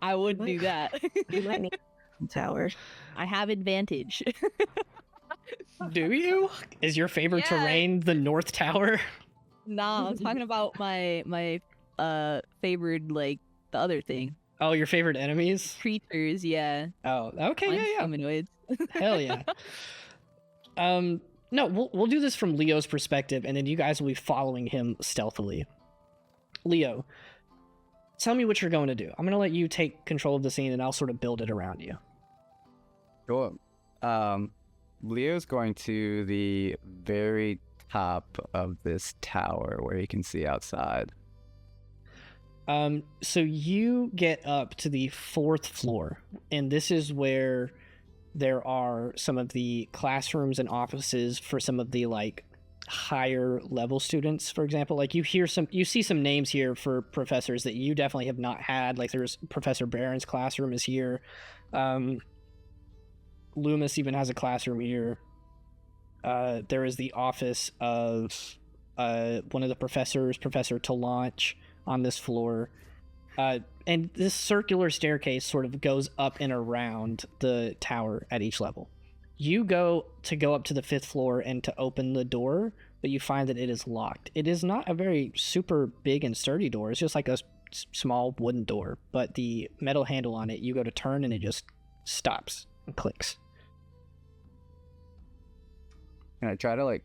I would do that. You might need a tower. I have advantage. Do you? Is your favorite Yeah. terrain the North Tower? Nah, I'm talking about my favorite, like the other thing. Oh, your favorite enemies? Creatures, yeah. Oh, okay, Mine's yeah. humanoids. Hell yeah. No, we'll do this from Leo's perspective, and then you guys will be following him stealthily. Leo, tell me what you're going to do. I'm going to let you take control of the scene, and I'll sort of build it around you. Sure. Leo's going to the very top of this tower where he can see outside. So you get up to the 4th floor, and this is where there are some of the classrooms and offices for some of the like higher level students. For example, like you see some names here for professors that you definitely have not had. Like there's Professor Beren's classroom is here. Lumis even has a classroom here. There is the office of one of the professors, Professor Talanch, on this floor. And this circular staircase sort of goes up and around the tower at each level. You go up to the 5th floor and to open the door, but you find that it is locked. It is not a very super big and sturdy door. It's just like a small wooden door, but the metal handle on it, you go to turn and it just stops and clicks. Can I try to like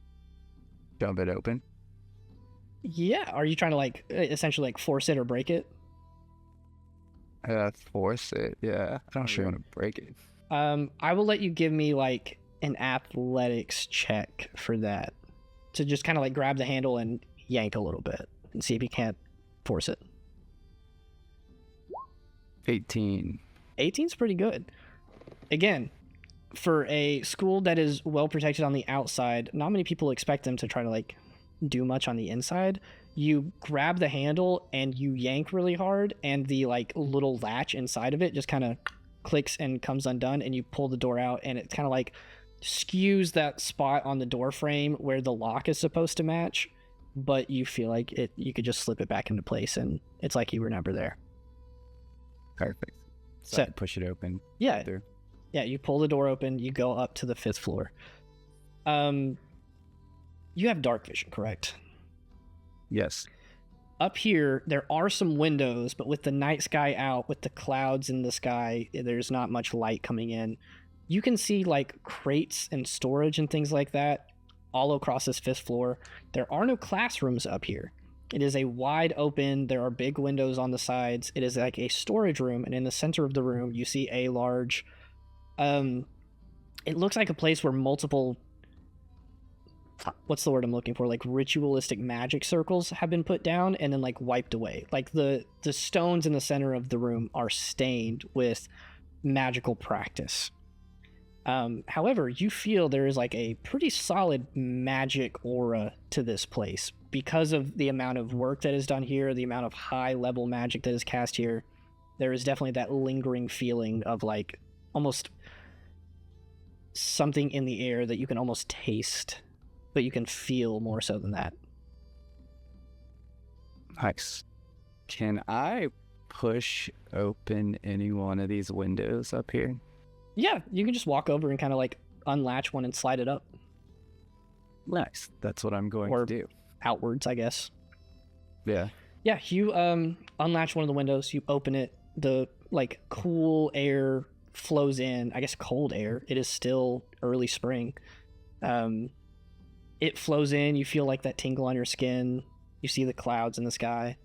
jump it open? Yeah. Are you trying to like essentially like force it or break it? Force it. Yeah. I don't sure want to break it. I will let you give me like an athletics check for that to just kind of like grab the handle and yank a little bit and see if you can't force it. 18. 18's pretty good. Again, for a school that is well protected on the outside, not many people expect them to try to like do much on the inside. You grab the handle and you yank really hard, and the like little latch inside of it just kind of clicks and comes undone, and you pull the door out, and it kind of like skews that spot on the door frame where the lock is supposed to match, but you feel like you could just slip it back into place, and it's like you were never there. Perfect. So I Set. can push it open. Yeah. Through. Yeah, you pull the door open, you go up to the 5th floor. You have dark vision, correct? Yes. Up here, there are some windows, but with the night sky out, with the clouds in the sky, there's not much light coming in. You can see like crates and storage and things like that all across this 5th floor. There are no classrooms up here. It is a wide open, there are big windows on the sides. It is like a storage room, and in the center of the room, you see a large, it looks like a place where multiple, what's the word I'm looking for? Like ritualistic magic circles have been put down and then like wiped away. Like the stones in the center of the room are stained with magical practice. However, you feel there is like a pretty solid magic aura to this place because of the amount of work that is done here, the amount of high level magic that is cast here. There is definitely that lingering feeling of like almost something in the air that you can almost taste, but you can feel more so than that. Nice. Can I push open any one of these windows up here? Yeah, you can just walk over and kind of like unlatch one and slide it up. Nice. That's what I'm going Or- to do. Outwards, I guess. Yeah. Yeah, you unlatch one of the windows, you open it, the like cool air flows in, I guess cold air. It is still early spring. It flows in, you feel like that tingle on your skin. You see the clouds in the sky.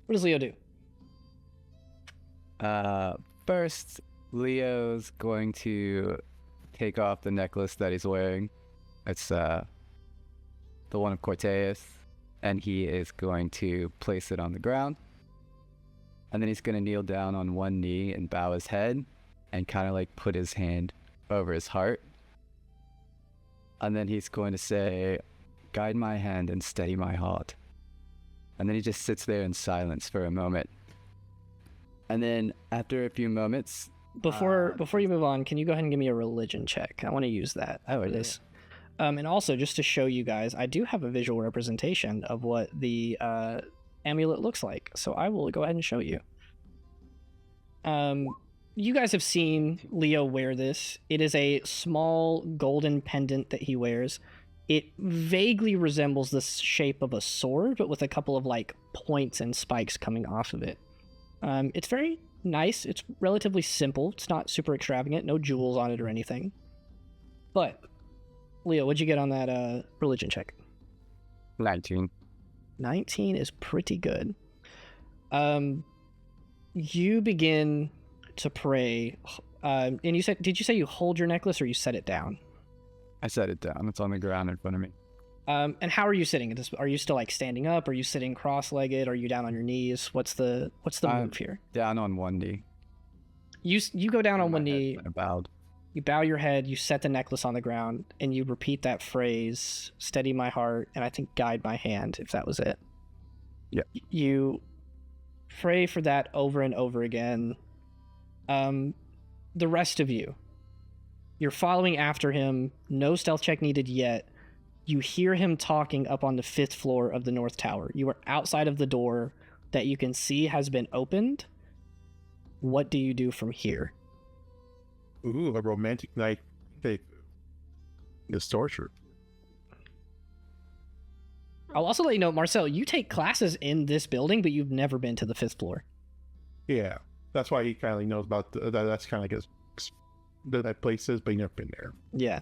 What does Leo do? First, Leo's going to take off the necklace that he's wearing. It's the one of Corteus, and he is going to place it on the ground. And then he's going to kneel down on one knee and bow his head and kind of like put his hand over his heart. And then he's going to say, "Guide my hand and steady my heart." And then he just sits there in silence for a moment. And then after a few moments... Before you move on, can you go ahead and give me a religion check? I want to use that for yeah. this. And also, just to show you guys, I do have a visual representation of what the amulet looks like. So I will go ahead and show you. You guys have seen Leo wear this. It is a small golden pendant that he wears. It vaguely resembles the shape of a sword, but with a couple of like points and spikes coming off of it. It's very nice. It's relatively simple. It's not super extravagant. No jewels on it or anything. But, Leo, what'd you get on that religion check? 19. 19 is pretty good. You begin to pray. And you said, did you say you hold your necklace or you set it down? I set it down. It's on the ground in front of me. And how are you sitting? Are you still like standing up? Are you sitting cross-legged? Are you down on your knees? What's the move here? Down on one knee. You go down on one knee. I bowed. You bow your head. You set the necklace on the ground, and you repeat that phrase: "Steady my heart," and I think "Guide my hand," if that was it. Yeah. You pray for that over and over again. The rest of you, you're following after him. No stealth check needed yet. You hear him talking up on the 5th floor of the North Tower. You are outside of the door that you can see has been opened. What do you do from here? Ooh, a romantic night. Hey, it's torture. I'll also let you know, Marcel, you take classes in this building, but you've never been to the 5th floor. Yeah, that's why he kind of knows about that. That's kind of like that place is, but he never been there. Yeah.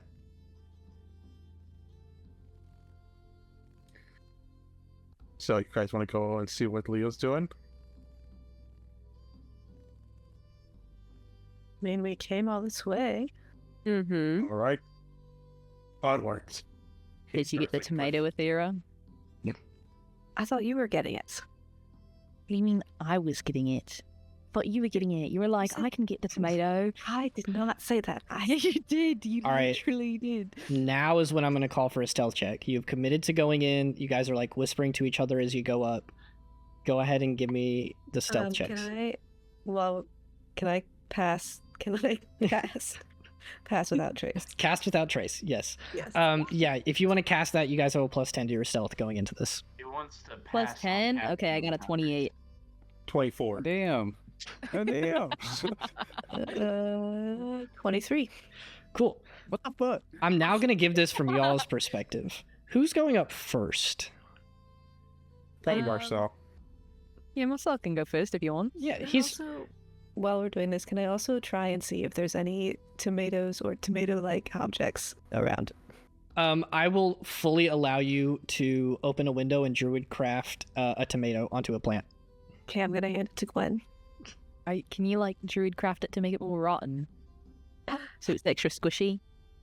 So you guys want to go and see what Leo's doing? I mean, we came all this way. Mm-hmm. All right. Onwards. Did you get the tomato with Aera? I thought you were getting it. What do you mean I was getting it? But you were getting it. You were like, I can get the tomato. I did not say that. You did. You All right. literally did. Now is when I'm going to call for a stealth check. You've committed to going in. You guys are like whispering to each other as you go up. Go ahead and give me the stealth checks. Can I pass? Can I pass? Pass without trace. Cast without trace, yes. Yes. Yeah, if you want to cast that, you guys have a +10 to your stealth going into this. He wants to Plus 10? Okay, I got a 28. 24. Damn. Oh, damn. 23. Cool. What the fuck? I'm now going to give this from y'all's perspective. Who's going up first? Probably Marcel. Yeah, Marcel can go first if you want. Yeah, And he's... also, while we're doing this, can I also try and see if there's any tomatoes or tomato-like objects around? I will fully allow you to open a window and druid craft a tomato onto a plant. Okay, I'm gonna hand it to Gwen. Can you, like, druid craft it to make it more rotten? So it's extra squishy?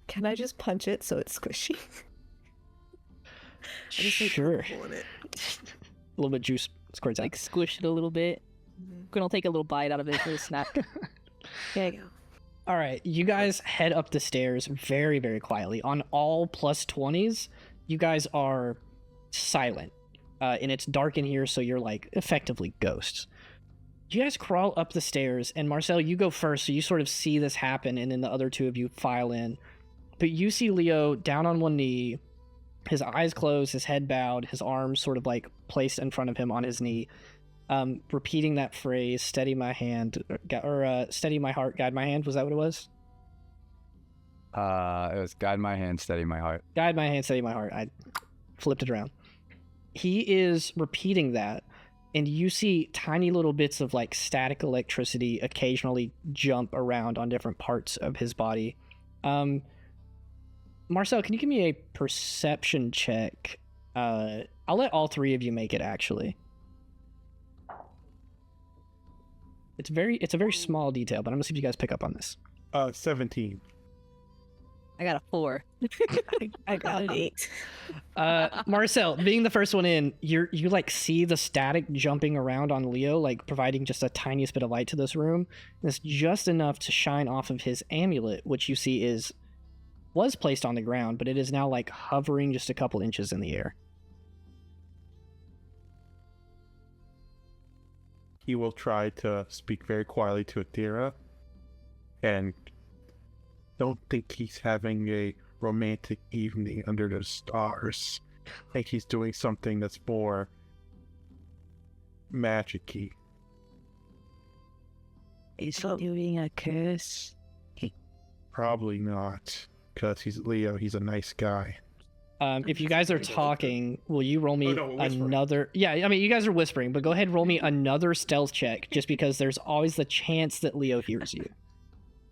Can I just punch it so it's squishy? Sure. A little bit juice squirts out. Like, squish it a little bit. Gonna take a little bite out of it for a snack. There you go. All right, you guys head up the stairs very, very quietly. On all +20s, you guys are silent. And it's dark in here, so you're, like, effectively ghosts. You guys crawl up the stairs, and Marcel, you go first, so you sort of see this happen, and then the other two of you file in. But you see Leo down on one knee, his eyes closed, his head bowed, his arms sort of, like, placed in front of him on his knee. Repeating that phrase, steady my hand, or steady my heart, guide my hand. Was that what it was? It was guide my hand, steady my heart. Guide my hand, steady my heart. I flipped it around. He is repeating that, and you see tiny little bits of like static electricity occasionally jump around on different parts of his body. Marcel, can you give me a perception check? I'll let all three of you make it, actually. It's a very small detail, but I'm gonna see if you guys pick up on this. 17. I got a 4. I got an 8. Marcel, being the first one in, you like see the static jumping around on Leo, like providing just a tiniest bit of light to this room. And it's just enough to shine off of his amulet, which you see was placed on the ground, but it is now like hovering just a couple inches in the air. He will try to speak very quietly to Adira, and don't think he's having a romantic evening under the stars. I think he's doing something that's more magic-y. Is he doing a curse? Probably not, because he's Leo. He's a nice guy. If you guys are talking, will you roll me whispering. another... Yeah, I mean, you guys are whispering, but go ahead and roll me another stealth check, just because there's always the chance that Leo hears you.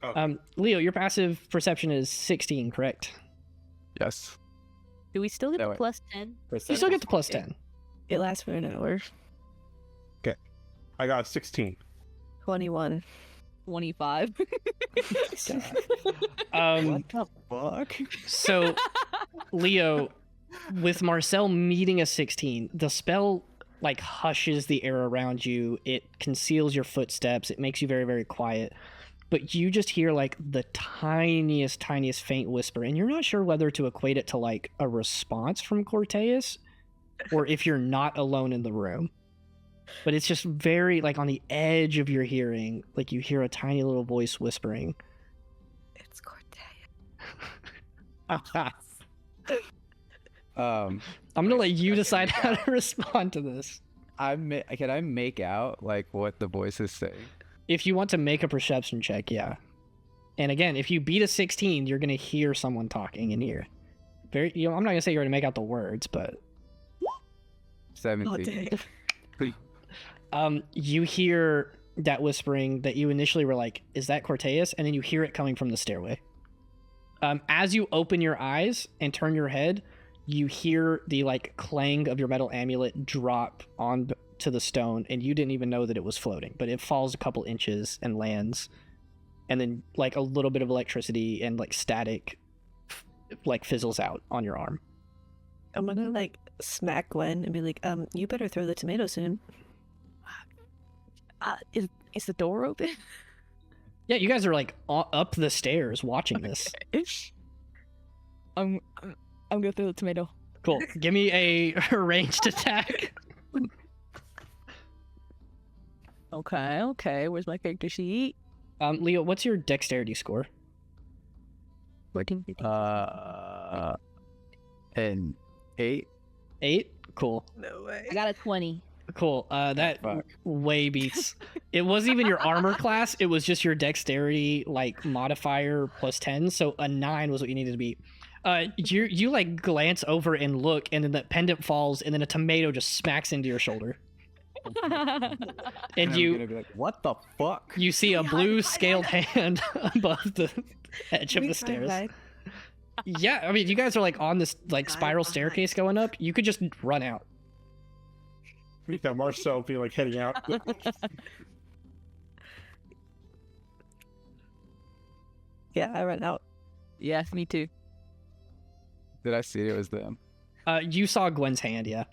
Okay. Leo, your passive perception is 16, correct? Yes. Do we still get No, the wait. plus 10? You still get the plus 10. It lasts for an hour. I got a 16. 21. 25. What the fuck? So, Leo, with Marcel meeting a 16, the spell like hushes the air around you. It conceals your footsteps. It makes you very, very quiet. But you just hear like the tiniest faint whisper, and you're not sure whether to equate it to like a response from Corteus or if you're not alone in the room. But it's just very like on the edge of your hearing, like you hear a tiny little voice whispering. It's Cortez. I'm gonna let you decide how to respond to this. Can I make out like what the voice is saying? If you want to make a perception check, yeah. And again, if you beat a 16, you're gonna hear someone talking in here. I'm not gonna say you're gonna make out the words, but 17. you hear that whispering that you initially were like, "Is that Corteus?" And then you hear it coming from the stairway. As you open your eyes and turn your head, you hear the like clang of your metal amulet drop on to the stone, and you didn't even know that it was floating, but it falls a couple inches and lands, and then like a little bit of electricity and like static like fizzles out on your arm. I'm gonna like smack Gwen and be like, you better throw the tomato soon. Is the door open? Yeah, you guys are like up the stairs watching this. I'm gonna throw the tomato. Cool. Give me a ranged attack. Okay. Where's my character sheet? Leo, what's your dexterity score? 14. An 8. 8? Cool. No way. I got a 20. Cool. That Fuck. way beats. It wasn't even your armor class. It was just your dexterity like modifier plus 10. So a 9 was what you needed to beat. You like glance over and look, and then the pendant falls, and then a tomato just smacks into your shoulder. And I'm you gonna be like, what the fuck? you see a blue scaled hand above the edge of the stairs. Yeah, I mean, you guys are like on this like spiral staircase going up. You could just run out. We got Marcel be like heading out. Yeah, I ran out. Yeah, me too. Did I see it was them? You saw Gwen's hand, yeah.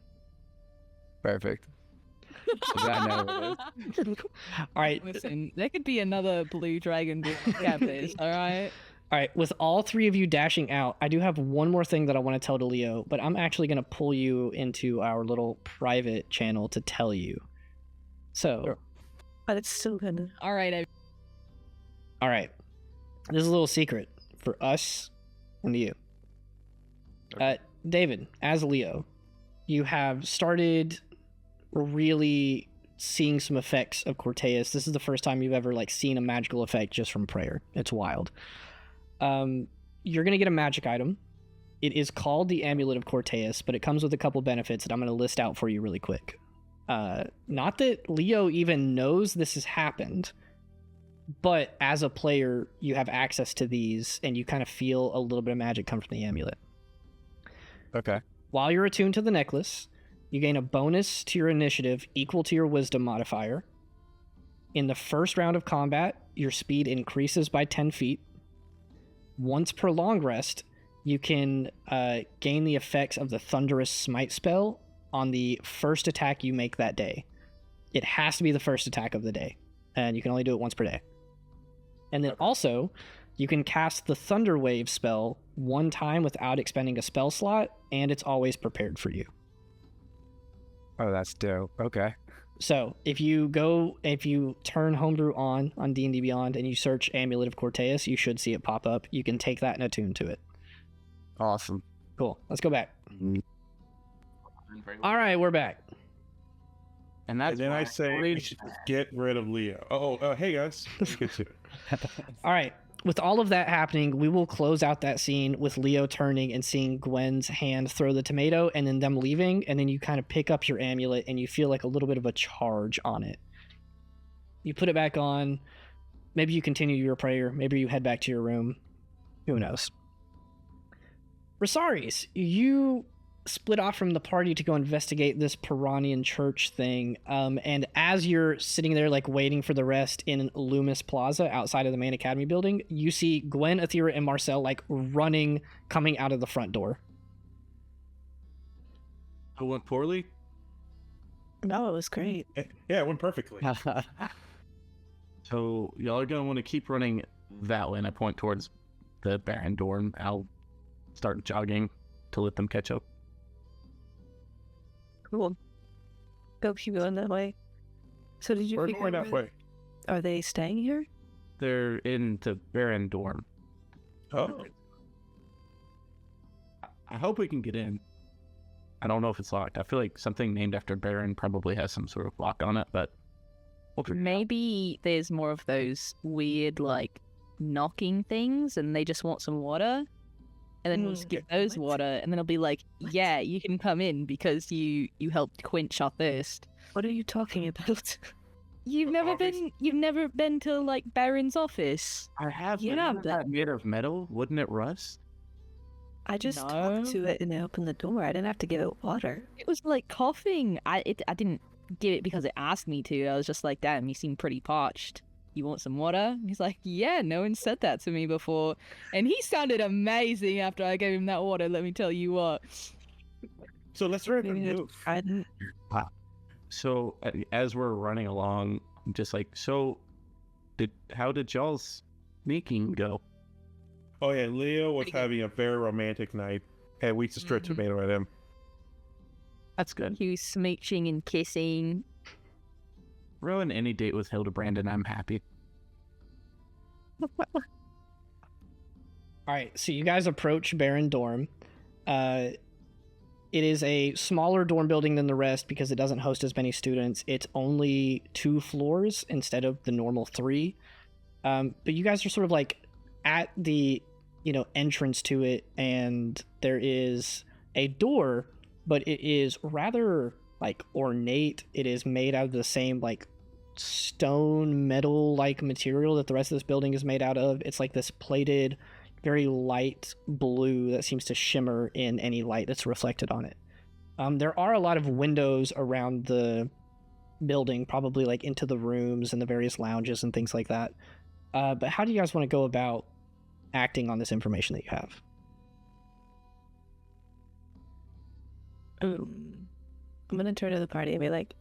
Perfect. So I know what it is. All right. Listen, there could be another blue dragon campus, alright? All right, with all three of you dashing out, I do have one more thing that I want to tell to Leo, but I'm actually going to pull you into our little private channel to tell you. So, Sure. But it's still gonna. Alright, all right, this is a little secret for us and you. David, as Leo, you have started really seeing some effects of Corteus. This is the first time you've ever like seen a magical effect just from prayer. It's wild. You're going to get a magic item. It is called the Amulet of Corteus, but it comes with a couple benefits that I'm going to list out for you really quick. Not that Leo even knows this has happened, but as a player, you have access to these, and you kind of feel a little bit of magic come from the amulet. Okay. While you're attuned to the necklace, you gain a bonus to your initiative equal to your wisdom modifier. In the first round of combat, your speed increases by 10 feet. Once per long rest, you can gain the effects of the Thunderous Smite spell on the first attack you make that day. It has to be the first attack of the day, and you can only do it once per day. And then also, you can cast the Thunder Wave spell one time without expending a spell slot, and it's always prepared for you. Oh, that's dope. Okay. So if you turn Homebrew on D&D Beyond and you search Amulet of Corteus, you should see it pop up. You can take that and attune to it. Awesome. Cool. Let's go back. All right, we're back. And that's And then I say we should get rid of Leo. Hey guys. Let's get to it. All right. With all of that happening, we will close out that scene with Leo turning and seeing Gwen's hand throw the tomato and then them leaving, and then you kind of pick up your amulet and you feel like a little bit of a charge on it. You put it back on. Maybe you continue your prayer. Maybe you head back to your room. Who knows? Rosaries, you split off from the party to go investigate this Piranian church thing, and as you're sitting there like waiting for the rest in Lumis Plaza outside of the main academy building, you see Gwen, Athera, and Marcel like running, coming out of the front door. It went poorly? No, it was great. Yeah, it went perfectly. So y'all are gonna want to keep running that way, and I point towards the Beren door, and I'll start jogging to let them catch up. Cool. Go keep going that way. So did you We're figure going out that where- way. Are they staying here? They're in the Beren dorm. Oh. I hope we can get in. I don't know if it's locked. I feel like something named after Beren probably has some sort of lock on it, but we'll figure it out. maybe there's more of those weird, like, knocking things, and they just want some water. And then we'll just give those what? water, and then it'll be like, What? yeah, you can come in because you helped quench our thirst. What are you talking about? You've never been to like Beren's office. I have. Yeah, but isn't that made of metal? Wouldn't it rust? I just No. talked to it and it opened the door. I didn't have to give it water. It was like coughing. I didn't give it because it asked me to. I was just like, damn, you seem pretty parched. You want some water? And he's like, yeah, no one said that to me before. And he sounded amazing after I gave him that water, let me tell you what. So let's try to Maybe move. I didn't. So as we're running along, I'm just like, so how did y'all's sneaking go? Oh yeah, Leo was Pretty good. having a very romantic night, and we just threw a Mhm. tomato at him. That's good. He was smooching and kissing. Ruin any date with Hildebrand and I'm happy. All right, so you guys approach Beren dorm. It is a smaller dorm building than the rest because it doesn't host as many students. It's only 2 floors instead of the normal 3. But you guys are sort of like at the, entrance to it, and there is a door, but it is rather like ornate. It is made out of the same like stone metal like material that the rest of this building is made out of. It's like this plated, very light blue that seems to shimmer in any light that's reflected on it. There are a lot of windows around the building, probably like into the rooms and the various lounges and things like that. But how do you guys want to go about acting on this information that you have? I'm gonna turn to the party and be like,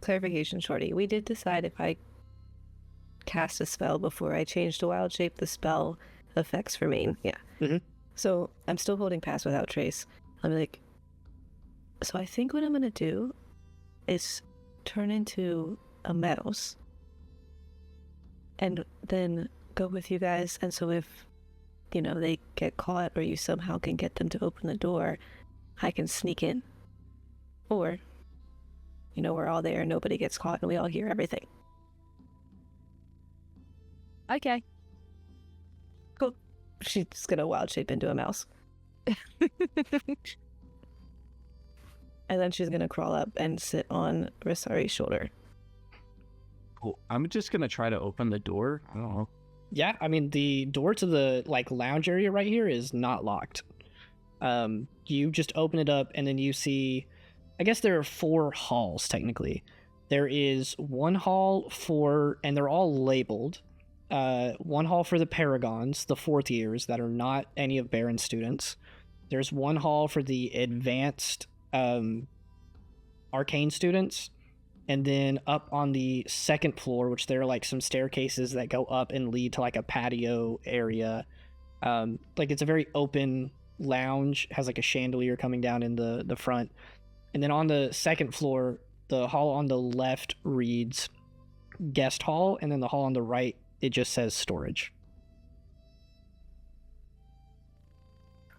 clarification, Shorty. We did decide if I cast a spell before I changed to wild shape, the spell affects remain. Yeah. Mhm. So I'm still holding pass without trace. I'm like, so I think what I'm gonna do is turn into a mouse and then go with you guys. And so if, they get caught or you somehow can get them to open the door, I can sneak in. Or, we're all there, nobody gets caught, and we all hear everything. Okay. Cool. She's gonna wild shape into a mouse. And then she's gonna crawl up and sit on Risari's shoulder. Cool. I'm just gonna try to open the door. I don't know. Yeah, I mean, the door to the like lounge area right here is not locked. You just open it up and then you see, I guess there are 4 halls technically. There is one hall and they're all labeled. One hall for the Paragons, the 4th years that are not any of Beren's students. There's one hall for the advanced arcane students. And then up on the 2nd floor, which there are like some staircases that go up and lead to like a patio area. Like it's a very open lounge, has like a chandelier coming down in the front. And then on the 2nd floor, the hall on the left reads guest hall, and then the hall on the right, it just says storage.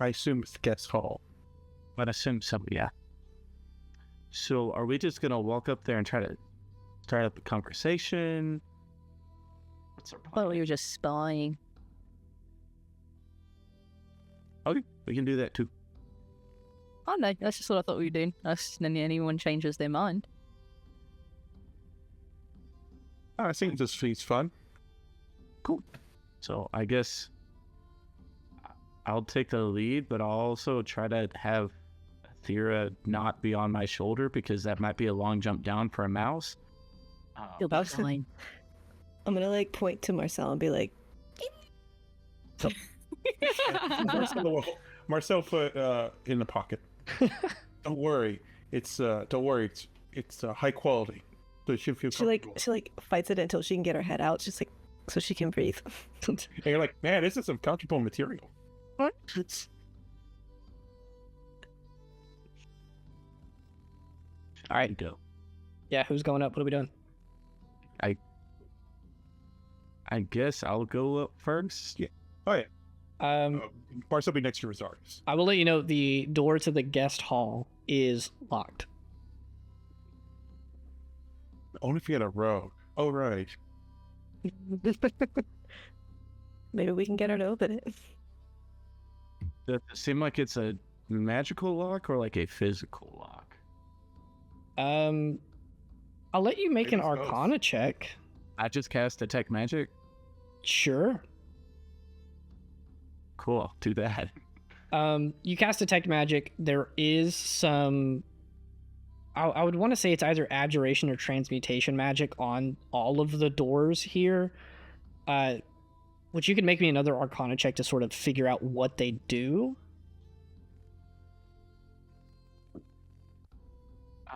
I assume it's the guest hall. But I assume so, yeah. So are we just gonna walk up there and try to start up a conversation? What's our I plan? thought we were just spying. Okay, we can do that too. Oh no, that's just what I thought we were doing. Unless anyone changes their mind. I think this seems fun. So I guess I'll take the lead, but I'll also try to have Thera not be on my shoulder because that might be a long jump down for a mouse. You'll be fine. I'm gonna like point to Marcel and be like, Marcel put in the pocket. Don't worry, it's high quality. So she feel comfortable. she fights it until she can get her head out, just like so she can breathe. And you're like, man, this is some comfortable material. What? It's All right, go. Yeah, who's going up? What are we doing? I guess I'll go up first. Yeah. Oh yeah. Marcel will be next to Rosaris. I will let you know the door to the guest hall is locked. Only if you had a rogue. Oh right. Maybe we can get her to open it. Does it seem like it's a magical lock or like a physical lock? I'll let you make Maybe an it's both. Arcana check. I just cast Detect Magic. Sure. cool. Do that. You cast Detect Magic. There is some... I would want to say it's either Abjuration or Transmutation magic on all of the doors here. Which you can make me another Arcana check to sort of figure out what they do.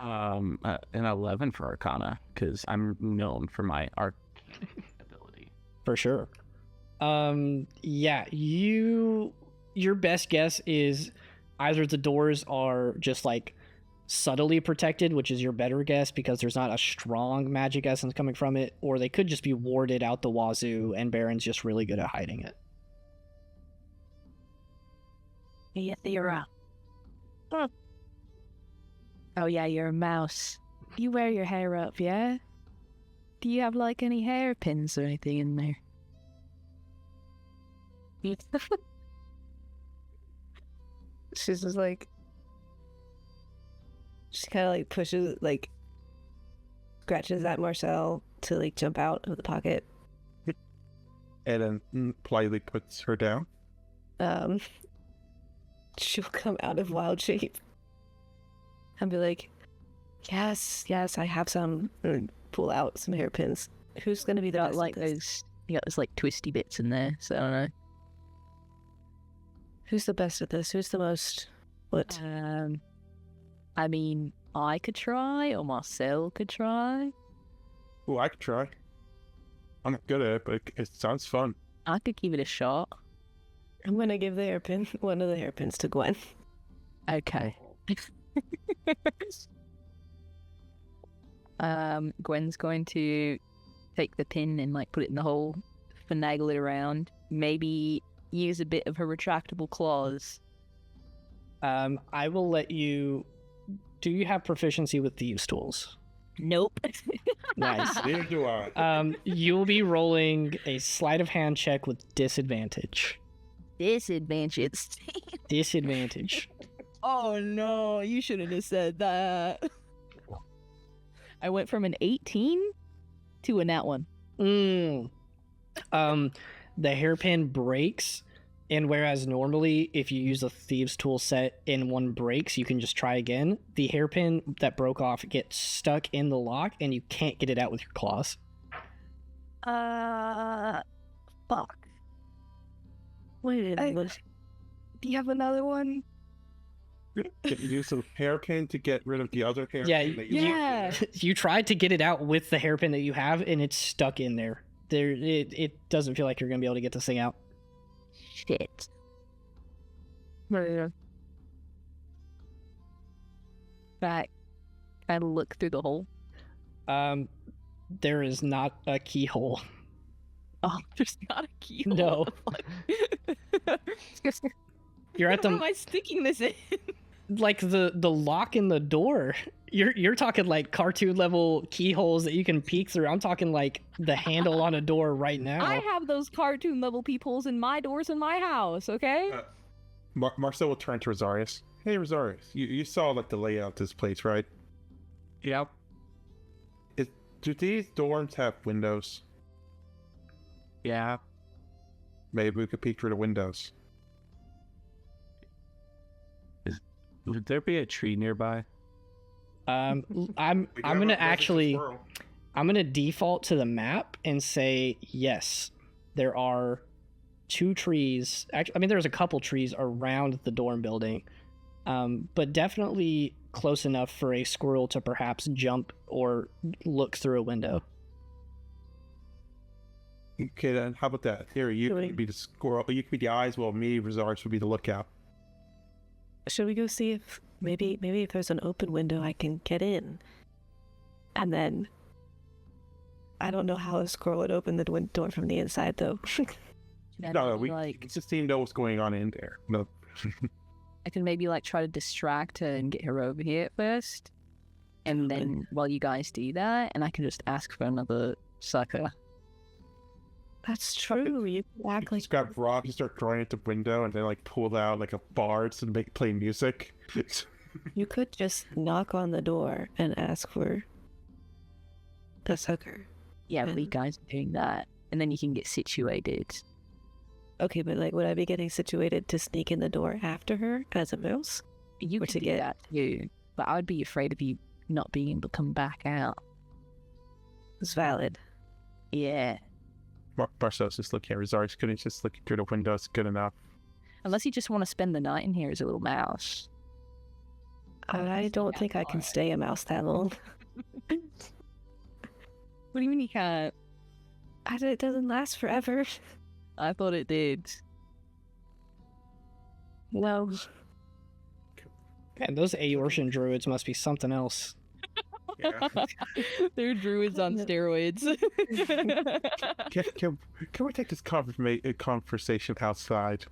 An 11 for Arcana, because I'm known for my arcane ability. For sure. Yeah, your best guess is either the doors are just like subtly protected, which is your better guess because there's not a strong magic essence coming from it, or they could just be warded out the wazoo and Beren's just really good at hiding it. Yeah, you're out. Oh yeah, you're a mouse. You wear your hair up, yeah? Do you have like any hairpins or anything in there? She's just like, she kind of like pushes, like, scratches at Marcel to like jump out of the pocket. And then politely puts her down. She'll come out of wild shape and be like, yes, I have some. And pull out some hairpins. Who's gonna be the best like at this? you got those like twisty bits in there, so I don't know. Who's the best at this? Who's the most? What? I mean, I could try, or Marcel could try. Oh, I could try. I'm not good at it, but it sounds fun. I could give it a shot. I'm gonna give the hairpin, one of the hairpins, to Gwen. Okay. Gwen's going to take the pin and like put it in the hole, finagle it around, maybe use a bit of her retractable claws. I will let you... Do you have proficiency with thieves' tools? Nope. Nice. Neither do I. You'll be rolling a sleight of hand check with disadvantage. Disadvantage. Disadvantage. Oh no, you shouldn't have said that. I went from an 18 to a nat 1. The hairpin breaks, and whereas normally if you use a thieves tool set and one breaks, you can just try again. The hairpin that broke off gets stuck in the lock, and you can't get it out with your claws. Fuck. Wait, Do you have another one? Can you use a hairpin to get rid of the other hairpin? Yeah, that you yeah. You tried to get it out with the hairpin that you have, and it's stuck in there. It doesn't feel like you're gonna be able to get this thing out. Shit. Back. I look through the hole. There is not a keyhole. Oh, there's not a keyhole. No. You're at How am the I sticking this in? like the lock in the door. You're talking like cartoon level keyholes that you can peek through. I'm talking like the handle on a door right now. I have those cartoon level peepholes in my doors in my house, okay? Marcel will turn to Rosarius. Hey, Rosarius, you saw like the layout of this place, right? Yep. Do these dorms have windows? Yeah. Maybe we could peek through the windows. Would there be a tree nearby? I'm gonna actually I'm gonna default to the map and say yes. There are 2 trees. Actually, I mean there's a couple trees around the dorm building, but definitely close enough for a squirrel to perhaps jump or look through a window. Okay, then how about that? Here, you can be the squirrel. You can be the eyes, while me, Rosarius, would be the lookout. Should we go see if maybe if there's an open window I can get in? And then I don't know how a squirrel would open the door from the inside though. No, we just need to know what's going on in there. No. I can maybe like try to distract her and get her over here at first. And then while you guys do that, and I can just ask for another sucker. That's true. You act like Just grab rock, you start throwing it at the window, and then like pull out like a bards and play music. you could just knock on the door and ask for a sucker. Yeah, And- we guys are doing that. And then you can get situated. Okay, but like, would I be getting situated to sneak in the door after her as a mouse? You Or could to do get- that too, but I would be afraid of you not being able to come back out. It's valid. Yeah. Marcel's just looking at Rosari's. Couldn't just looking through the window. It's good enough. Unless you just want to spend the night in here as a little mouse. I don't think I can stay a mouse that long. What do you mean you can't? It doesn't last forever. I thought it did. No. Man, those Aortian druids must be something else. Yeah. They're druids on steroids. Can we take this conversation outside?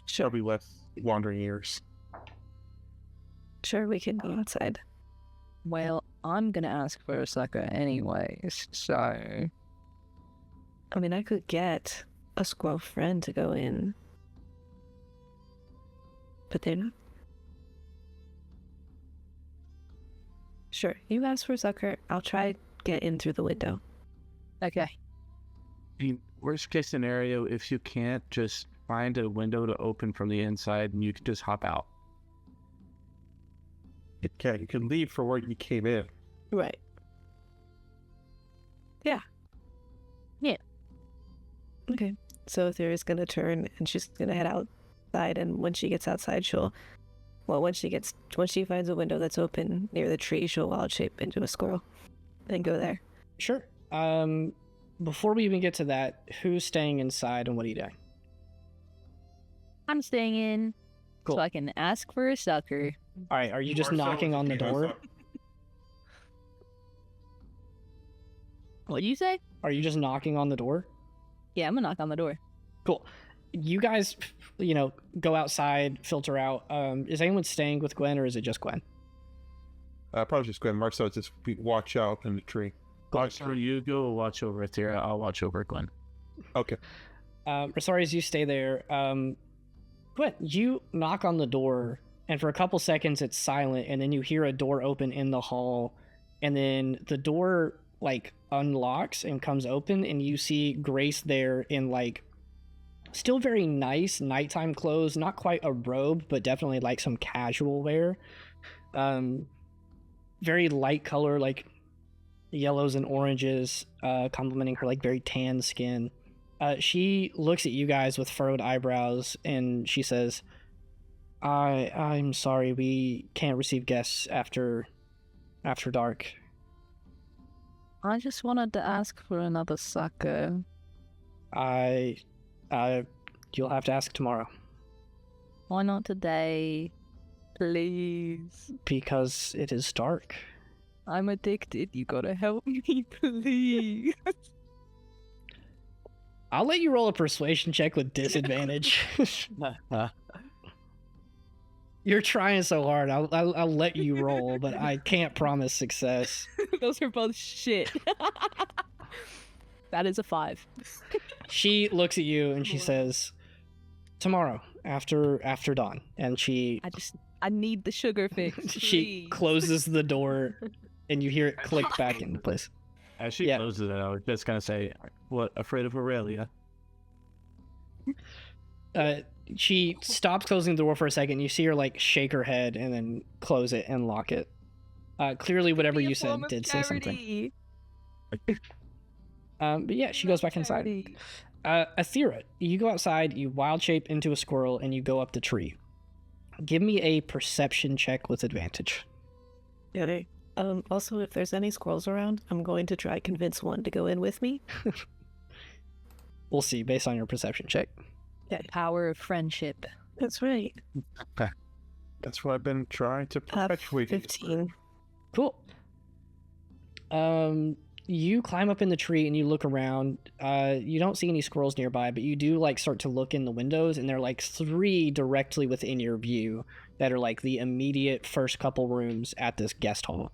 Sure. There'll be less wandering ears. Sure, we can go outside. Well, I'm gonna ask for a sucker anyways, so... I mean, I could get a squirrel friend to go in. But they're not. Sure, you ask for a sucker. I'll try get in through the window. Okay. In worst case scenario, if you can't, just find a window to open from the inside and you can just hop out. Okay, you can leave for where you came in. Right. Yeah. Yeah. Okay. So Etherea's gonna turn and she's gonna head outside, and when she gets outside, when she finds a window that's open near the tree, she'll wild shape into a squirrel and go there. Sure. Before we even get to that, who's staying inside and what are you doing? I'm staying in, Cool. so I can ask for a sucker. All right, are you just knocking on the door? What do you say? Are you just knocking on the door? Yeah, I'm gonna knock on the door. Cool. You guys, go outside, filter out. Is anyone staying with Gwen or is it just Gwen? Probably just Gwen. Marcel just watch out in the tree. So you go watch over Athera, I'll watch over Gwen. Okay. Sorry, as you stay there, Gwen, you knock on the door, and for a couple seconds it's silent, and then you hear a door open in the hall, and then the door unlocks and comes open, and you see Grace there in still very nice nighttime clothes, not quite a robe, but definitely some casual wear. Very light color, yellows and oranges, complementing her very tan skin. She looks at you guys with furrowed eyebrows, and she says, I'm sorry, we can't receive guests after dark. I just wanted to ask for another sucker. You'll have to ask tomorrow. Why not today? Please. Because it is dark. I'm addicted. You gotta help me, please. I'll let you roll a persuasion check with disadvantage. You're trying so hard. I'll let you roll, but I can't promise success. Those are both shit. That is a 5. She looks at you and she says, tomorrow after dawn, and I need the sugar fix. she please. closes the door and you hear it click back into place. As she closes it, I was just gonna say, what, afraid of Aurelia? She stops closing the door for a second. You see her shake her head and then close it and lock it. Clearly whatever you said did say something. But yeah, she goes back inside. Athera, you go outside, you wild shape into a squirrel, and you go up the tree. Give me a perception check with advantage. Okay. Also, if there's any squirrels around, I'm going to try convince one to go in with me. We'll see based on your perception check. The power of friendship. That's right. That's what I've been trying to perpetuate. 15. Cool. You climb up in the tree and you look around. You don't see any squirrels nearby, but you do start to look in the windows, and there are 3 directly within your view that are the immediate first couple rooms at this guest hall.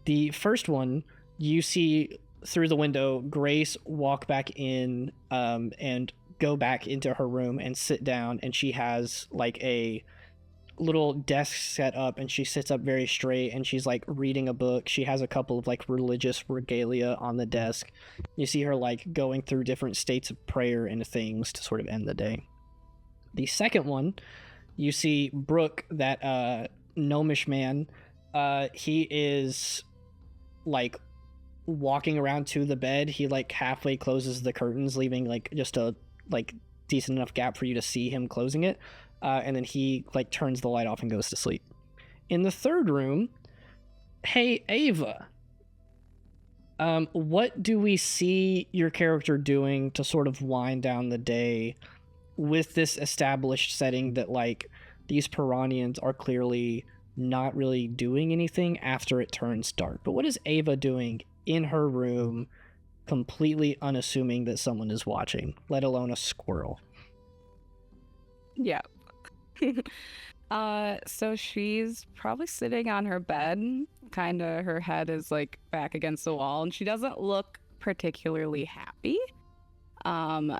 The first one, you see through the window Grace walk back in and go back into her room and sit down, and she has a little desk set up, and she sits up very straight, and she's like reading a book. She has a couple of like religious regalia on the desk. You see her like going through different states of prayer and things to sort of end the day. The second one, you see Brooke, that gnomish man. He is like walking around to the bed. He like halfway closes the curtains, leaving like just a like decent enough gap for you to see him closing it. And then he like turns the light off and goes to sleep. In the third room, hey Ava, what do we see your character doing to sort of wind down the day with this established setting that like these Piranians are clearly not really doing anything after it turns dark? But what is Ava doing in her room, completely unassuming that someone is watching, let alone a squirrel? Yeah. So she's probably sitting on her bed, kind of her head is like back against the wall, and she doesn't look particularly happy. And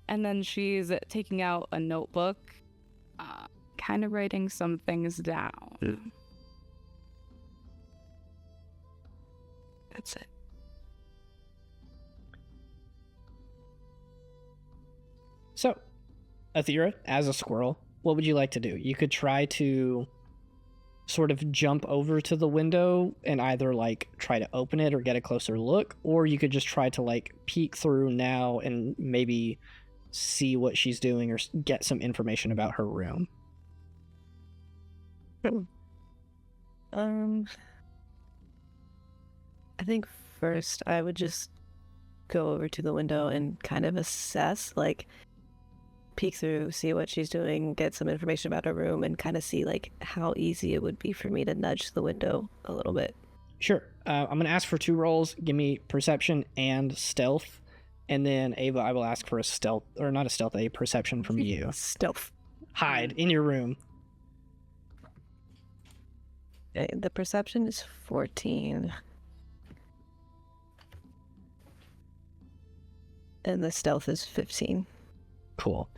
then she's taking out a notebook, kind of writing some things down. That's it. So, Athera, as a squirrel, what would you like to do? You could try to sort of jump over to the window and either like try to open it or get a closer look, or you could just try to like peek through now and maybe see what she's doing or get some information about her room. I think first I would just go over to the window and kind of assess, like peek through, see what she's doing, get some information about her room, and kind of see like how easy it would be for me to nudge the window a little bit. Sure. I'm going to ask for 2 rolls. Give me perception and stealth. And then Ava, I will ask for a stealth, or not a stealth, a perception from you. Stealth. Hide in your room. Okay, the perception is 14. And the stealth is 15. Cool.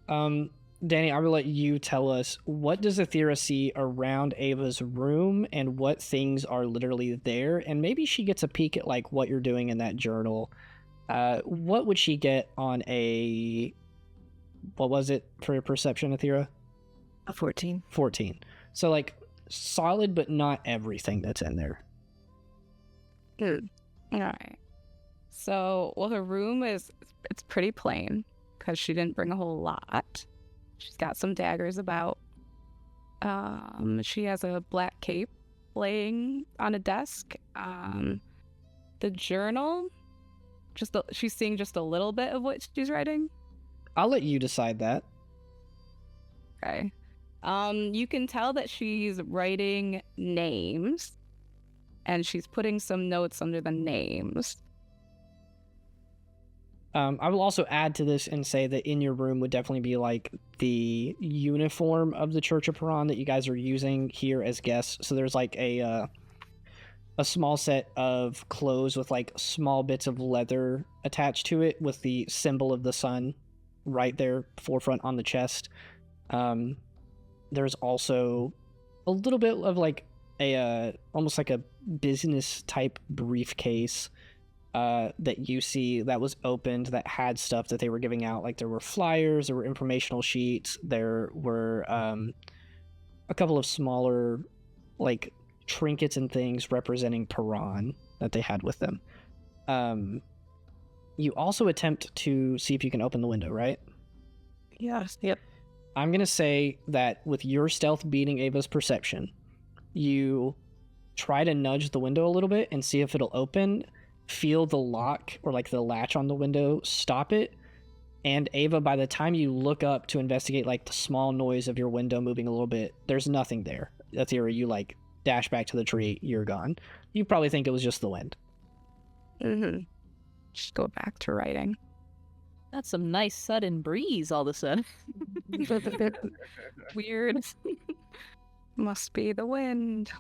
Danny, I will let you tell us, what does Athera see around Ava's room and what things are literally there? And maybe she gets a peek at like what you're doing in that journal. What would she get on a, what was it for perception, Athera? A 14. 14. So like solid, but not everything that's in there. Good. All right. So, well, her room it's pretty plain because she didn't bring a whole lot. She's got some daggers about. She has a black cape laying on a desk. The journal, she's seeing just a little bit of what she's writing. I'll let you decide that. Okay. You can tell that she's writing names, and she's putting some notes under the names. I will also add to this and say that in your room would definitely be like the uniform of the Church of Paran that you guys are using here as guests. So there's like a small set of clothes with like small bits of leather attached to it with the symbol of the sun right there forefront on the chest. There's also a little bit of like a almost like a business type briefcase that you see that was opened that had stuff that they were giving out. Like there were flyers, there were informational sheets, there were a couple of smaller like trinkets and things representing Paran that they had with them. You also attempt to see if you can open the window, right? Yes. Yep. I'm going to say that with your stealth beating Ava's perception, you try to nudge the window a little bit and see if it'll open. Feel the lock or like the latch on the window, stop it. And Ava, by the time you look up to investigate like the small noise of your window moving a little bit, there's nothing there. Athera, you like dash back to the tree, you're gone. You probably think it was just the wind. Mm-hmm. Just go back to writing. That's some nice sudden breeze all of a sudden. Weird. Must be the wind.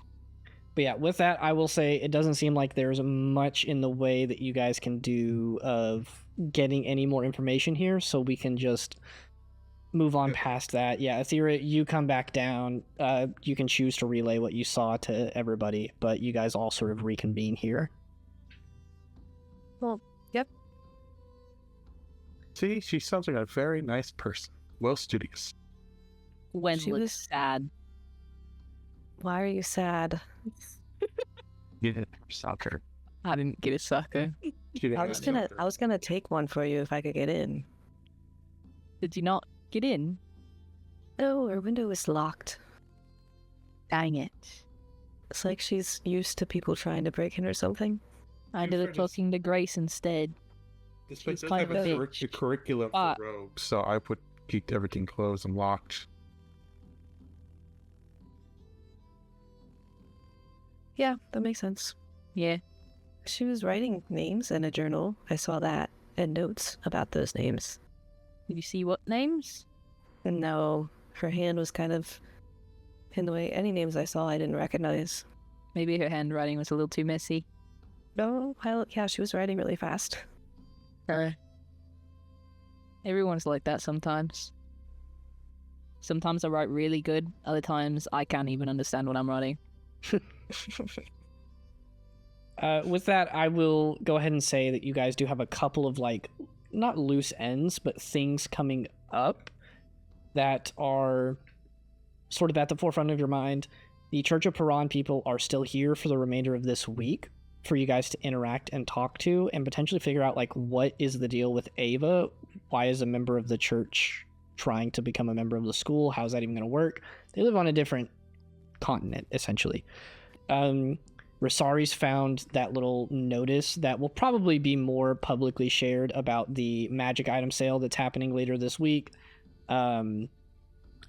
But yeah, with that, I will say it doesn't seem like there's much in the way that you guys can do of getting any more information here, so we can just move on past that. Yeah, Aethera, you come back down. You can choose to relay what you saw to everybody, but you guys all sort of reconvene here. Well, yep. See, she sounds like a very nice person. Well studious. Gwen She looks was- sad. Why are you sad? Yeah, soccer. I didn't get a sucker. She didn't I was ask gonna for- I was gonna take one for you if I could get in. Did you not get in? No, her window is locked. Dang it. It's like she's used to people trying to break in or something. I ended up talking to Grace instead. This She's place does kind have of a a bitch. curriculum But- for rogues, so I would keep everything closed and locked. Yeah, that makes sense. Yeah. She was writing names in a journal. I saw that, and notes about those names. Did you see what names? And no, her hand was kind of in the way. Any names I saw I didn't recognize. Maybe her handwriting was a little too messy. No, yeah, she was writing really fast. Everyone's like that sometimes. Sometimes I write really good, other times I can't even understand what I'm writing. With that, I will go ahead and say that you guys do have a couple of, like, not loose ends, but things coming up that are sort of at the forefront of your mind. The Church of Paran people are still here for the remainder of this week for you guys to interact and talk to and potentially figure out, like, what is the deal with Ava? Why is a member of the church trying to become a member of the school? How's that even going to work? They live on a different continent, essentially. Rosari's found that little notice that will probably be more publicly shared about the magic item sale that's happening later this week. And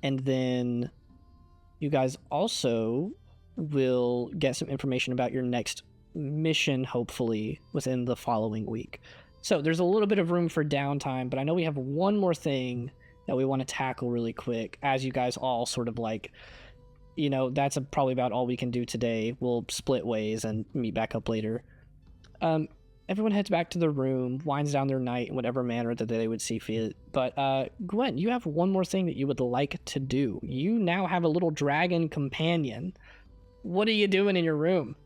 then you guys also will get some information about your next mission, hopefully, within the following week. So there's a little bit of room for downtime, but I know we have one more thing that we want to tackle really quick as you guys all sort of like, you know, that's probably about all we can do today. We'll split ways and meet back up later. Everyone heads back to their room, winds down their night in whatever manner that they would see fit. But Gwen, you have one more thing that you would like to do. You now have a little dragon companion. What are you doing in your room?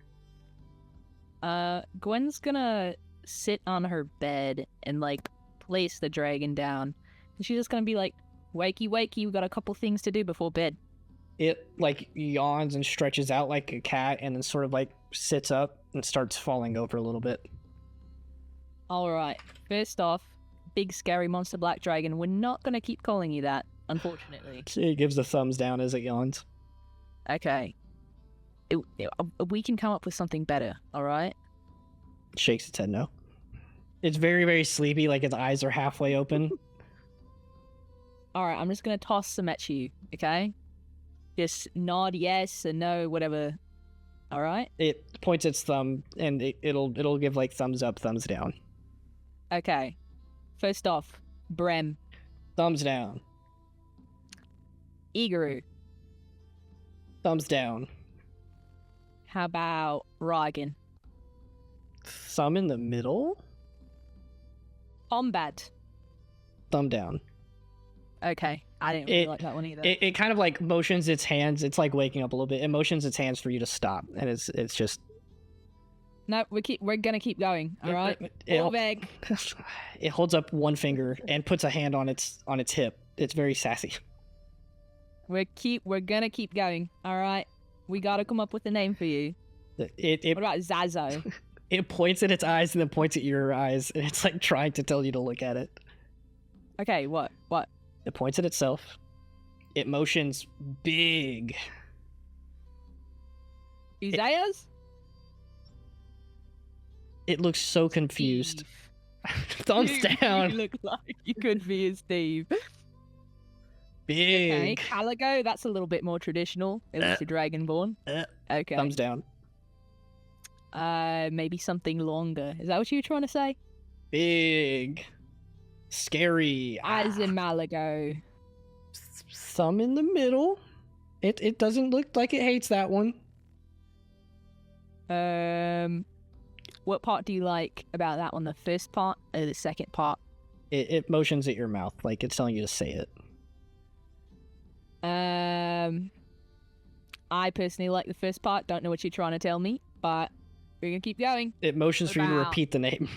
Gwen's gonna sit on her bed and, like, place the dragon down. And she's just gonna be like, wakey, wakey, we got a couple things to do before bed. It, like, yawns and stretches out like a cat and then sort of, like, sits up and starts falling over a little bit. Alright, first off, big scary monster black dragon, we're not gonna keep calling you that, unfortunately. It gives the thumbs down as it yawns. Okay. We can come up with something better, alright? Shakes its head no. It's very, very sleepy, like its eyes are halfway open. Alright, I'm just gonna toss some at you, okay? Just nod yes or no, whatever. Alright? It points its thumb and it'll give like thumbs up, thumbs down. Okay. First off, Brem, Thumbs down. Igaru. Thumbs down. How about Rygan? Thumb in the middle. Bombad. Thumb down. Okay. I didn't really like that one either. It kind of like motions its hands. It's like waking up a little bit. It motions its hands for you to stop, and it's just. No, we're gonna keep going. All right. It, it holds up one finger and puts a hand on its hip. It's very sassy. We're gonna keep going. All right. We gotta come up with a name for you. It What about Zazo? it points at its eyes and then points at your eyes, and it's like trying to tell you to look at it. Okay. What? It points at itself. It motions big. Uzayas? It looks so confused. Thumbs down. You look like you could be a Steve. Big. Okay, Caligo, that's a little bit more traditional. It was a dragonborn. Okay. Thumbs down. Maybe something longer. Is that what you were trying to say? Big. Scary. As in Malago. Thumb in the middle. It doesn't look like it hates that one. What part do you like about that one? The first part or the second part? It motions at your mouth like it's telling you to say it. I personally like the first part. Don't know what you're trying to tell me, but we're gonna keep going. It motions for you to About- repeat the name.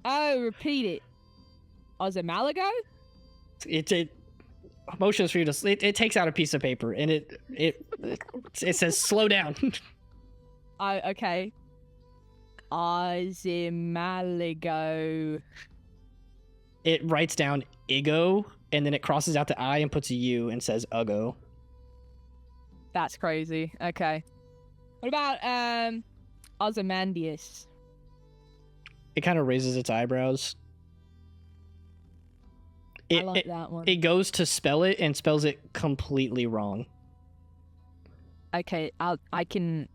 Oh, repeat it. Ozamalago? It motions for you to. It takes out a piece of paper and it says slow down. Oh, okay. Ozamalago. It writes down Igo and then it crosses out the I and puts a U and says Ugo. That's crazy. Okay. What about Ozymandias? It kind of raises its eyebrows. I like that one. It goes to spell it and spells it completely wrong. Okay, I can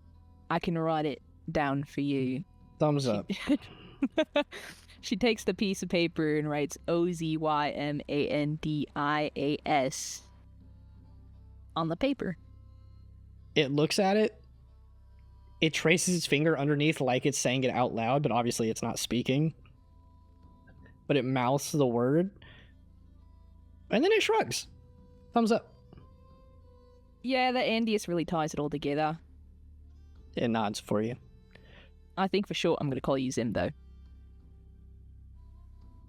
write it down for you. Thumbs up. She takes the piece of paper and writes Ozymandis on the paper. It looks at it. It traces its finger underneath like it's saying it out loud, but obviously it's not speaking. But it mouths the word. And then it shrugs. Thumbs up. Yeah, the Andius really ties it all together. It nods for you. I think for sure I'm going to call you Zim, though.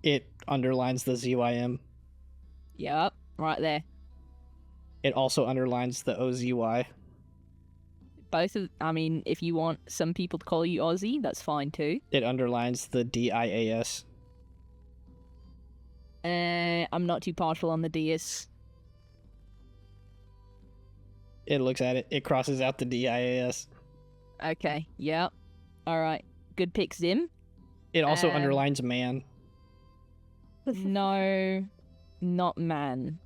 It underlines the ZYM. Yep, right there. It also underlines the OZY. Both of, I mean, if you want some people to call you Aussie, that's fine too. It underlines the DIAS. I'm not too partial on the DS. It looks at it. It crosses out the DIAS. Okay, yep. Alright, good pick, Zim. It also underlines man. No, not man.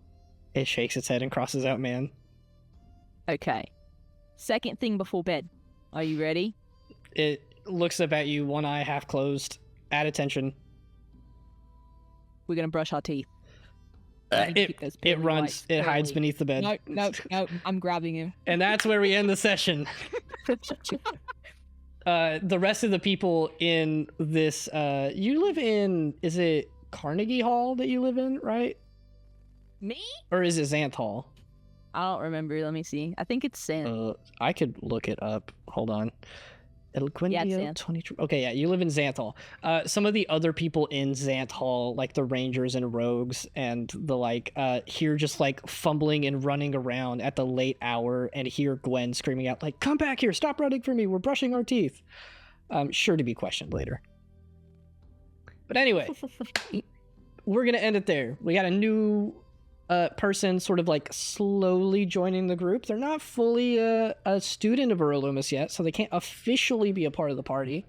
It shakes its head and crosses out man. Okay. Second thing before bed. Are you ready? It looks up at you, one eye half closed. Add attention. We're gonna brush our teeth. I need to keep those It pearly runs. whites It hides pearly. beneath the bed. No, I'm grabbing him. And that's where we end the session. The rest of the people in this, you live in, is it Carnegie Hall that you live in, right? Me? Or is it Xanth Hall? I don't remember. Let me see. I think it's Sam. I could look it up. Hold on. Eloquentia Xanth. 20. Okay, yeah, you live in Xanth Hall. Some of the other people in Xanth Hall, like the Rangers and Rogues and the like, hear just like fumbling and running around at the late hour and hear Gwen screaming out like, "Come back here! Stop running from me! We're brushing our teeth." Sure to be questioned later. But anyway, we're gonna end it there. We got a new person sort of like slowly joining the group. They're not fully a student of Ur Lumis yet, so they can't officially be a part of the party.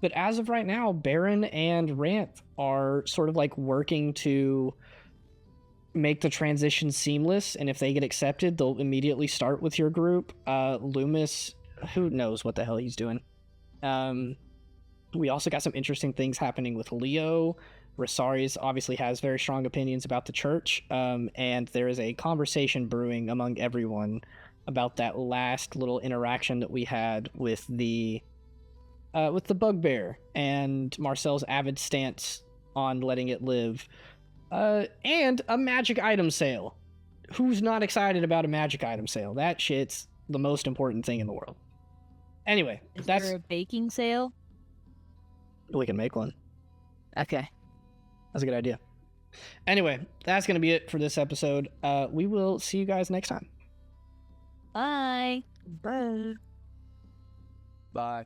But as of right now, Beren and Ranth are sort of like working to make the transition seamless, and if they get accepted, they'll immediately start with your group. Lumis, who knows what the hell he's doing. We also got some interesting things happening with Leo. Rosaris obviously has very strong opinions about the church, and there is a conversation brewing among everyone about that last little interaction that we had with the bugbear and Marcel's avid stance on letting it live, and a magic item sale. Who's not excited about a magic item sale? That shit's the most important thing in the world. Anyway, Is that's there a baking sale? we can make one. Okay. That's a good idea. Anyway, that's going to be it for this episode. We will see you guys next time. Bye. Bye.